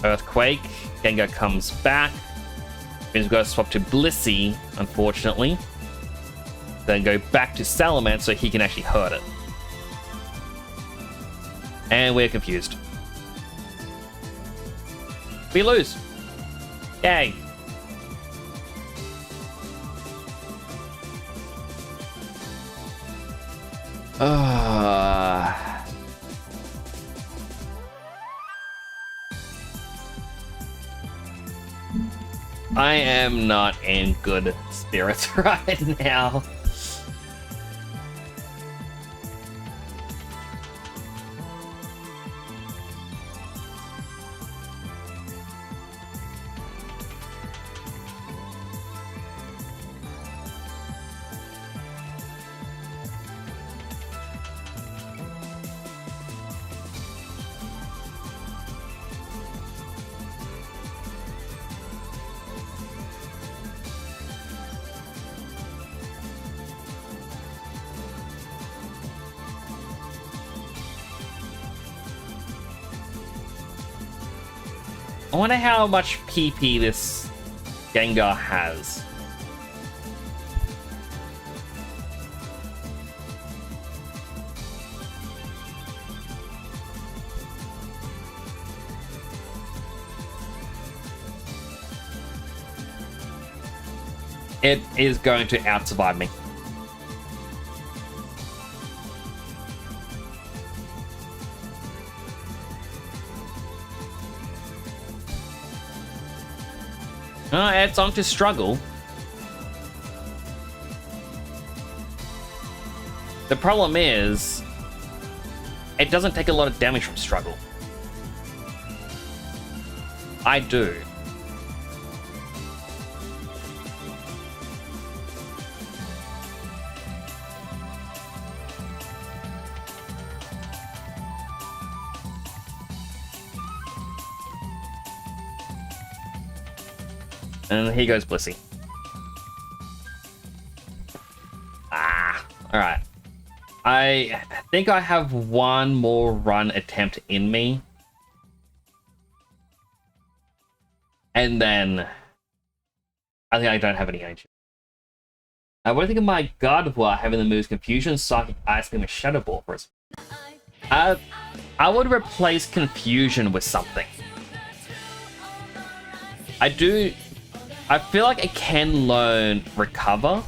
Earthquake. Gengar comes back. Means we've got to swap to Blissey, unfortunately. Then go back to Salamence so he can actually hurt it. And we're confused. We lose. Yay. I am not in good spirits right now. I wonder how much PP this Gengar has. It is going to out-survive me. It's on to struggle. The problem is, it doesn't take a lot of damage from struggle. I do. And here goes Blissey. Alright. I think I have one more run attempt in me. And then I think I don't have any energy. What do you think of my Gardevoir having the moves Confusion, Psychic, Ice Beam, and Shadow Ball for us? I would replace Confusion with something. I feel like it can learn Recover,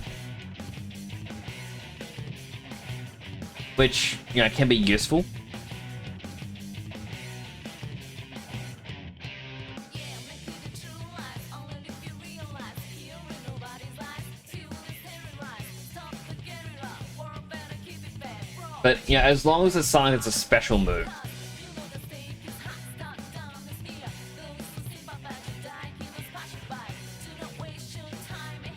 which, you know, can be useful. But, you know, as long as it's something that's a special move.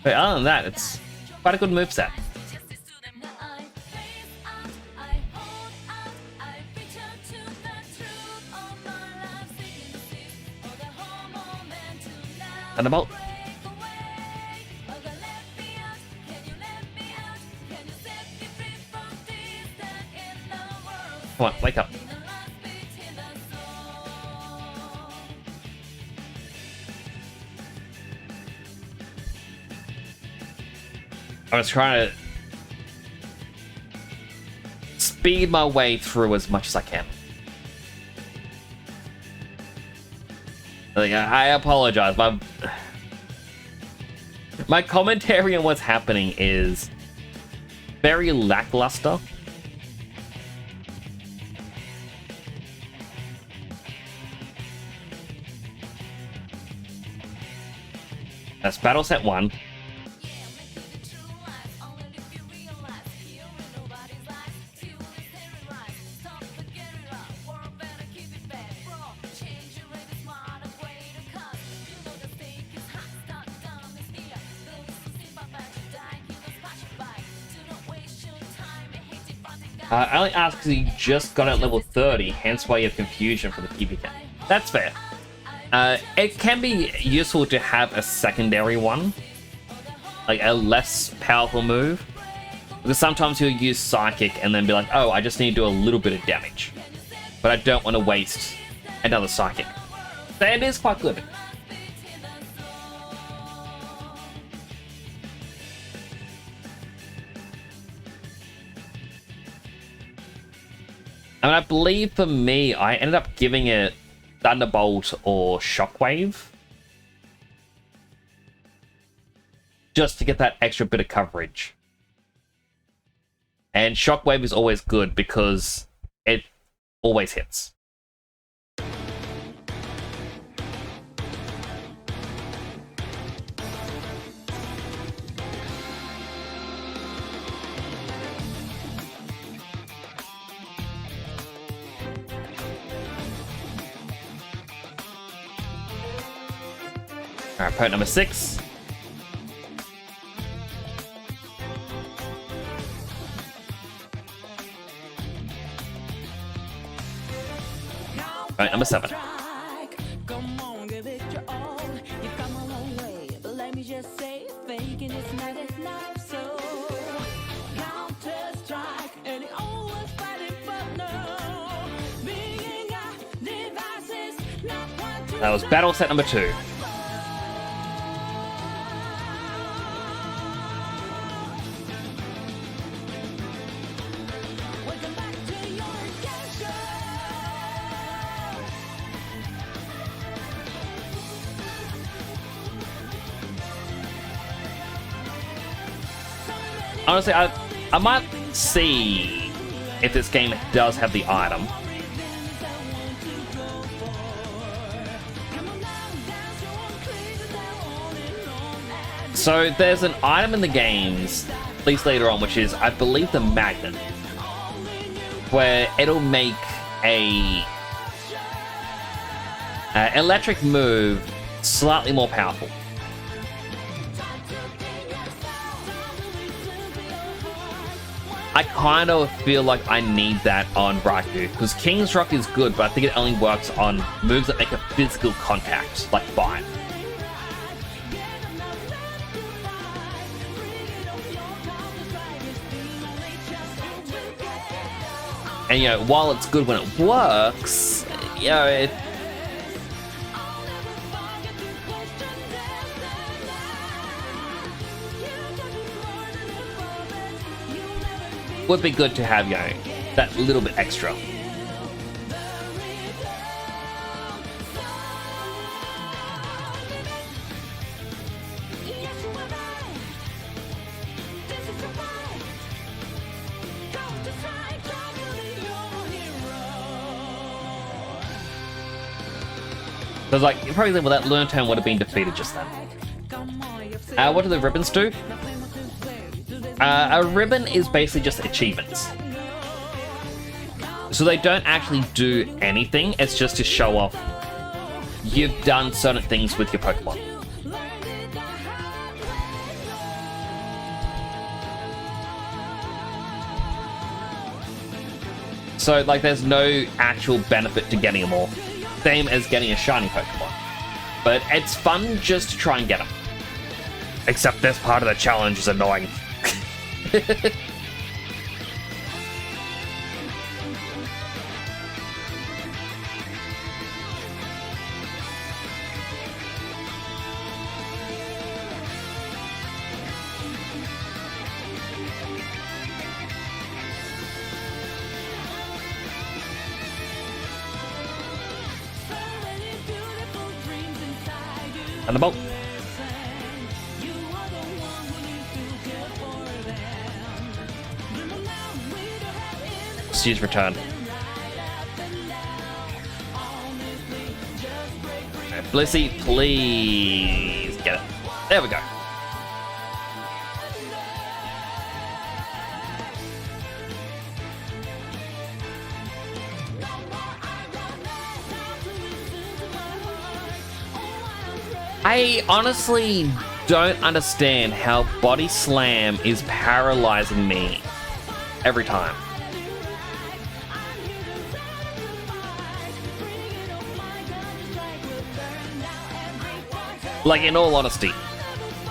But other than that, it's quite a good moveset. Thunderbolt. Come on, wake up. I was trying to speed my way through as much as I can. Like, I apologize. My commentary on what's happening is very lackluster. That's battle set 1. I only asked because you just got at level 30, hence why you have confusion for the PvP. That's fair. It can be useful to have a secondary one, like a less powerful move, because sometimes you'll use Psychic and then be like, oh, I just need to do a little bit of damage, but I don't want to waste another Psychic. So it is quite good. And I believe for me, I ended up giving it Thunderbolt or Shockwave, just to get that extra bit of coverage. And Shockwave is always good because it always hits. Alright, point number 6. Point number 7. That was battle set number 2. Honestly, I might see if this game does have the item. So there's an item in the games, at least later on, which is, I believe, the Magnet, where it'll make a electric move slightly more powerful. I kind of feel like I need that on Raikou, because King's Rock is good, but I think it only works on moves that make a physical contact, like Bite. And, you know, while it's good when it works, you know, it... would be good to have, you know, that little bit extra. Because, like, you probably think, well, that Learn turn would have been defeated just then. What do the ribbons do? A ribbon is basically just achievements. So they don't actually do anything, it's just to show off you've done certain things with your Pokemon. So, like, there's no actual benefit to getting them all. Same as getting a shiny Pokemon. But it's fun just to try and get them. Except this part of the challenge is annoying. And the bolt. Use return. Right, Blissey, please get it. There we go. I honestly don't understand how Body Slam is paralyzing me every time. Like, in all honesty,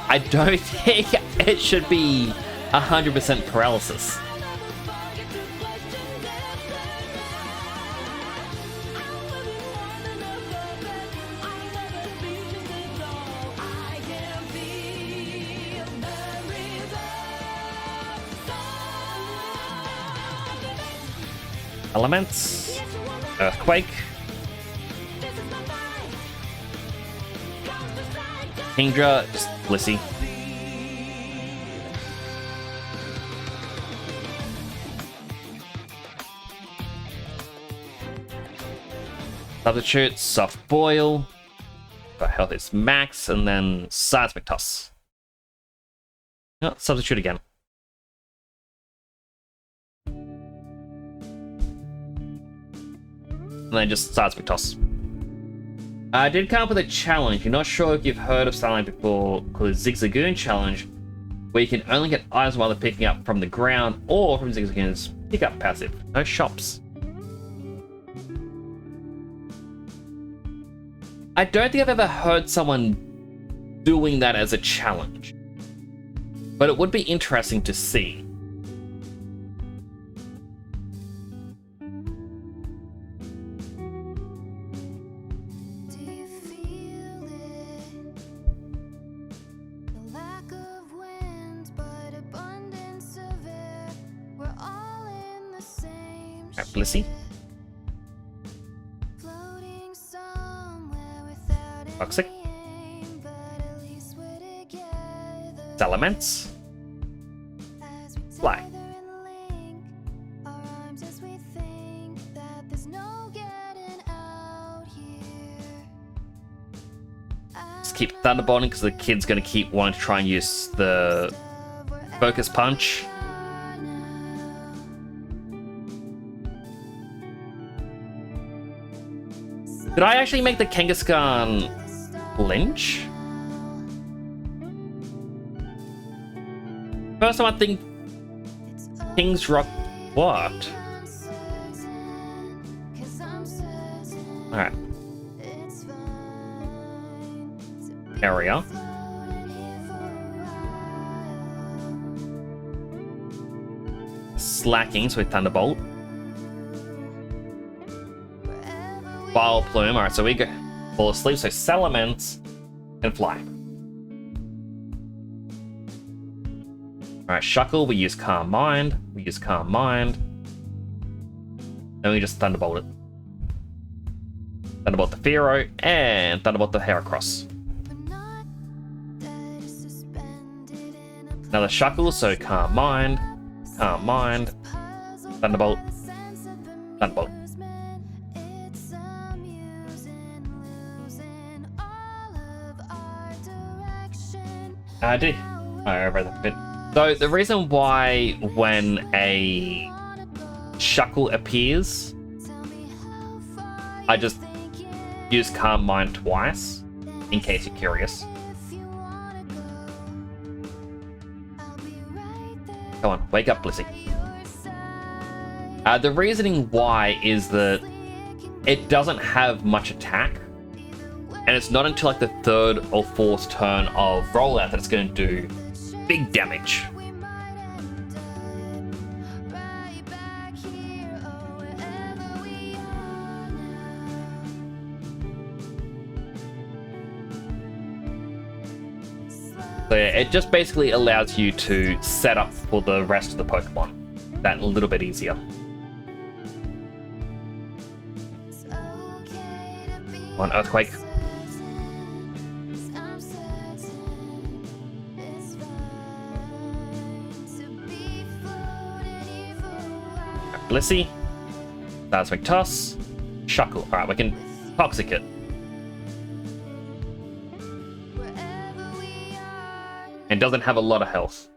I don't think it should be 100% paralysis. Elements. Earthquake. Kingdra, just Blissey. Substitute, Soft Boil. But health is max, and then Seismic Toss. Oh, substitute again. And then just Seismic Toss. I did come up with a challenge. You're not sure if you've heard of something before called Zigzagoon Challenge, where you can only get items while they're picking up from the ground or from Zigzagoon's pickup passive. No shops. I don't think I've ever heard someone doing that as a challenge, but it would be interesting to see. Blissey. Toxic. Elements. Fly. Just keep thunderbolting because the kid's going to keep wanting to try and use the focus punch. Did I actually make the Kangaskhan flinch? First time I think King's Rock what? Alright. Area. Slacking, so we Thunderbolt. Bile Plume. Alright, so we go fall asleep, so Salamence and fly. Alright, Shuckle, we use Calm Mind. We use Calm Mind. Then we just Thunderbolt it. Thunderbolt the Fearow and Thunderbolt the Heracross. Another Shuckle, so Calm Mind. Calm Mind. Thunderbolt. Thunderbolt. I do. I read that bit. So the reason why when a Shuckle appears, I just use Calm Mind twice, in case you're curious. Come on, wake up, Blissey. The reasoning why is that it doesn't have much attack, and it's not until like the third or fourth turn of rollout that it's going to do big damage. So yeah, it just basically allows you to set up for the rest of the Pokemon that a little bit easier. One Earthquake. Blissey. Seismic Toss. Shuckle. Alright, we can Toxic it. And doesn't have a lot of health.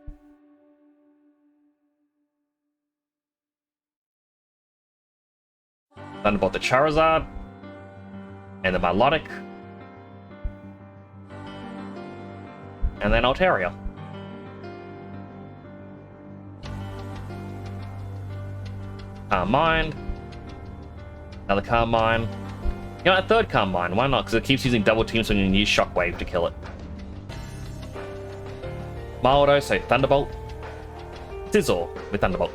Thunderbolt the Charizard. And the Milotic. And then Altaria. Calm Mind. Another Calm Mind. You know, a third Carmine, why not? Because it keeps using double team, so you can use Shockwave to kill it. Mildo, so Thunderbolt. Sizzle with Thunderbolt.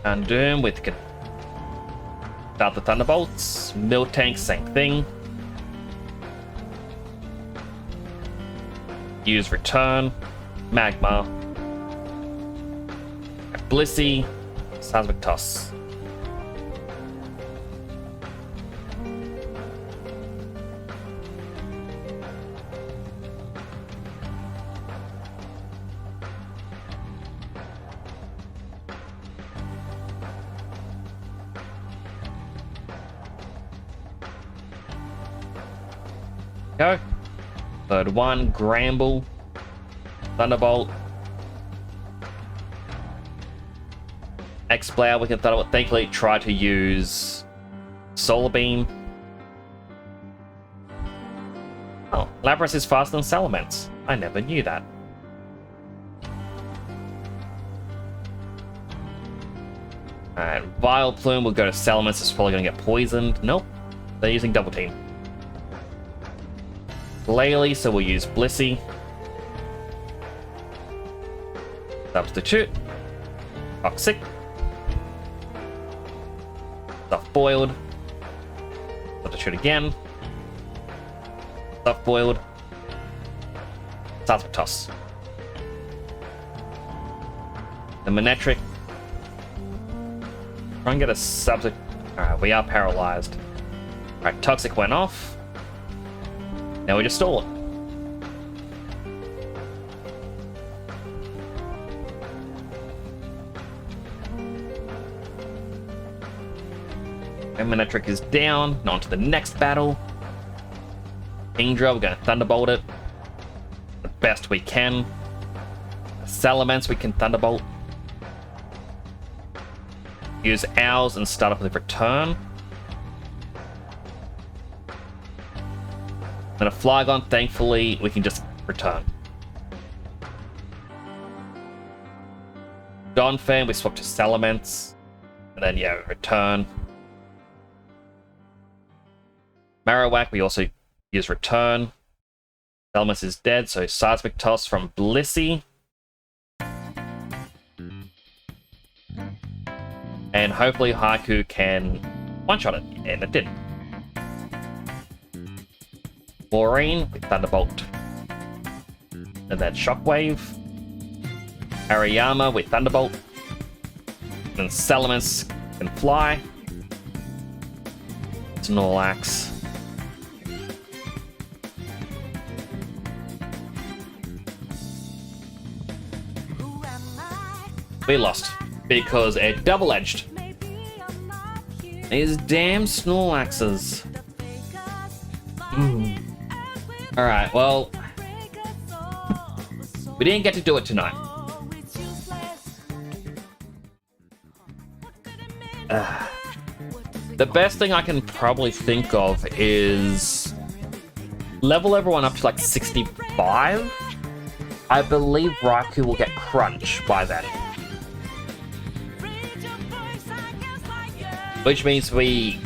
And Doom with start the Thunderbolts. Miltank, same thing. Use Return. Magma. Blissey. Seismic Toss. Go. Third one, Gramble, Thunderbolt, X-Blow, we can Thunderbolt. Thankfully, try to use Solar Beam. Oh, Lapras is faster than Salamence. I never knew that. Alright, Vileplume will go to Salamence, it's probably going to get poisoned. Nope, they're using Double Team. Glalie, so we'll use Blissey. Substitute. Toxic. Soft Boiled. Substitute again. Soft Boiled. Seismic Toss. The Manectric. Try and get a substitute. Alright, we are paralyzed. Alright, Toxic went off. Now we just stole it. And Manectric is down. On to the next battle. Kingdra, we're going to Thunderbolt it. The best we can. Salamence, we can Thunderbolt. Use Owls and start off with Return. And a Flygon, thankfully, we can just return. Donphan, we swap to Salamence. And then, yeah, return. Marowak, we also use return. Salamence is dead, so Seismic Toss from Blissey. And hopefully Haiku can one-shot it, and it did. Maureen with Thunderbolt. And then Shockwave. Ariyama with Thunderbolt. And Salamence can fly. Snorlax. We lost because it double-edged. These damn Snorlaxes. Alright, well, we didn't get to do it tonight. The best thing I can probably think of is level everyone up to like 65. I believe Raikou will get Crunch by then. Which means a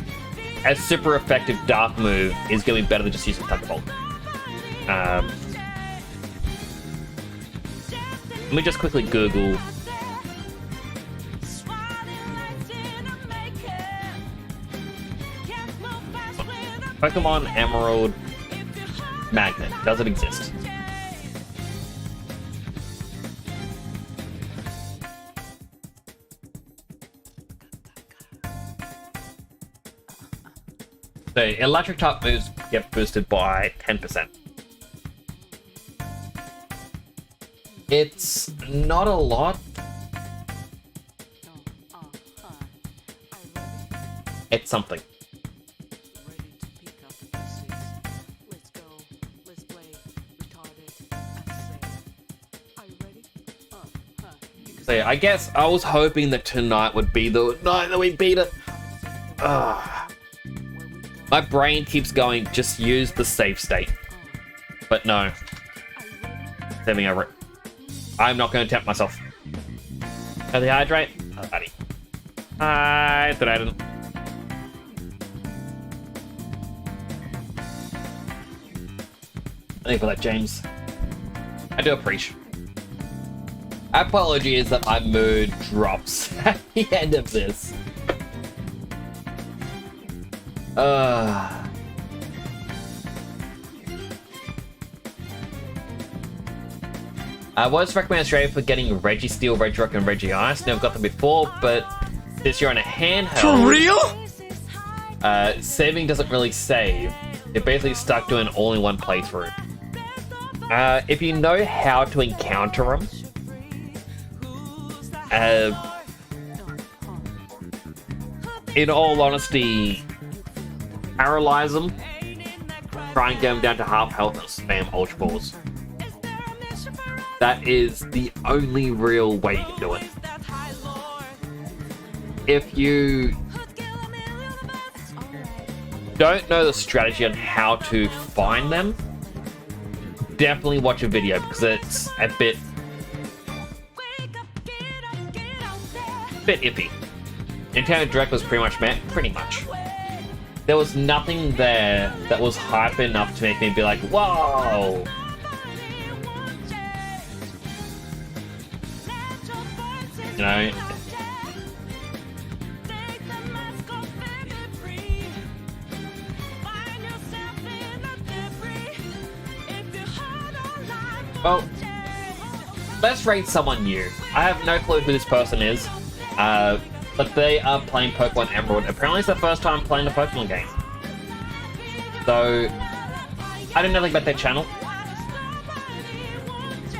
super effective Dark move is going to be better than just using Thunderbolt. Let me just quickly Google. Pokemon Emerald Magnet. Does it exist? So electric type moves get boosted by 10%. It's not a lot. It's something. So yeah, I guess I was hoping that tonight would be the night that we beat it. My brain keeps going, just use the save state. But no. Saving over it. I'm not going to tempt myself. Can they hydrate? Oh, buddy. Hydrated. Thank you for that, James. I do appreciate. Apologies that my mood drops at the end of this. I was recommend Australia for getting Reggie Steel, Regirock, and Regice. Never got them before, but since you're on a handheld... For real? Saving doesn't really save. You're basically stuck doing an all-in-one playthrough. If you know how to encounter them, in all honesty, paralyze them, try and get them down to half health and spam Ultra Balls. That is the only real way you can do it. If you don't know the strategy on how to find them, definitely watch a video because it's a bit iffy. Nintendo Direct was pretty much met, pretty much. There was nothing there that was hype enough to make me be like, whoa! You know? Well, let's rate someone new. I have no clue who this person is, but they are playing Pokemon Emerald. Apparently it's their first time playing the Pokemon game. So, I don't know anything about their channel.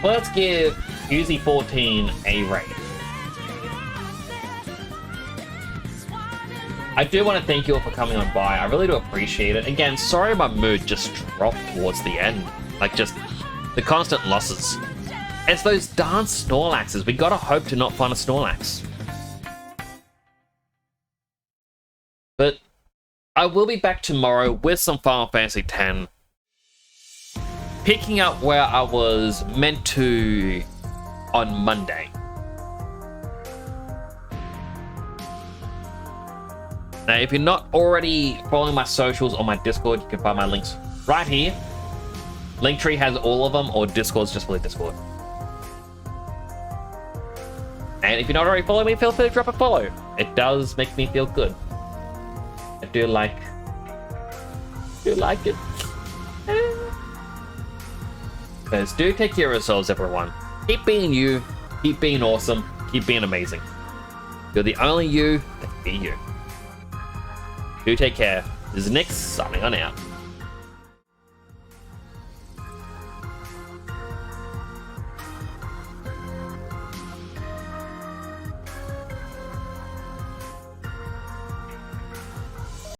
Well, let's give Uzi14 a rate. I do want to thank you all for coming on by. I really do appreciate it. Again, sorry my mood just dropped towards the end. Like, just the constant losses. It's those darn Snorlaxes. We gotta hope to not find a Snorlax. But I will be back tomorrow with some Final Fantasy X. Picking up where I was meant to on Monday. Now, if you're not already following my socials or my Discord, you can find my links right here. Linktree has all of them, or Discord's just for the Discord. And if you're not already following me, feel free to drop a follow. It does make me feel good. I do like it. Guys, do take care of yourselves, everyone. Keep being you, keep being awesome, keep being amazing. You're the only you that can be you. Do take care. This is Nick, signing on out.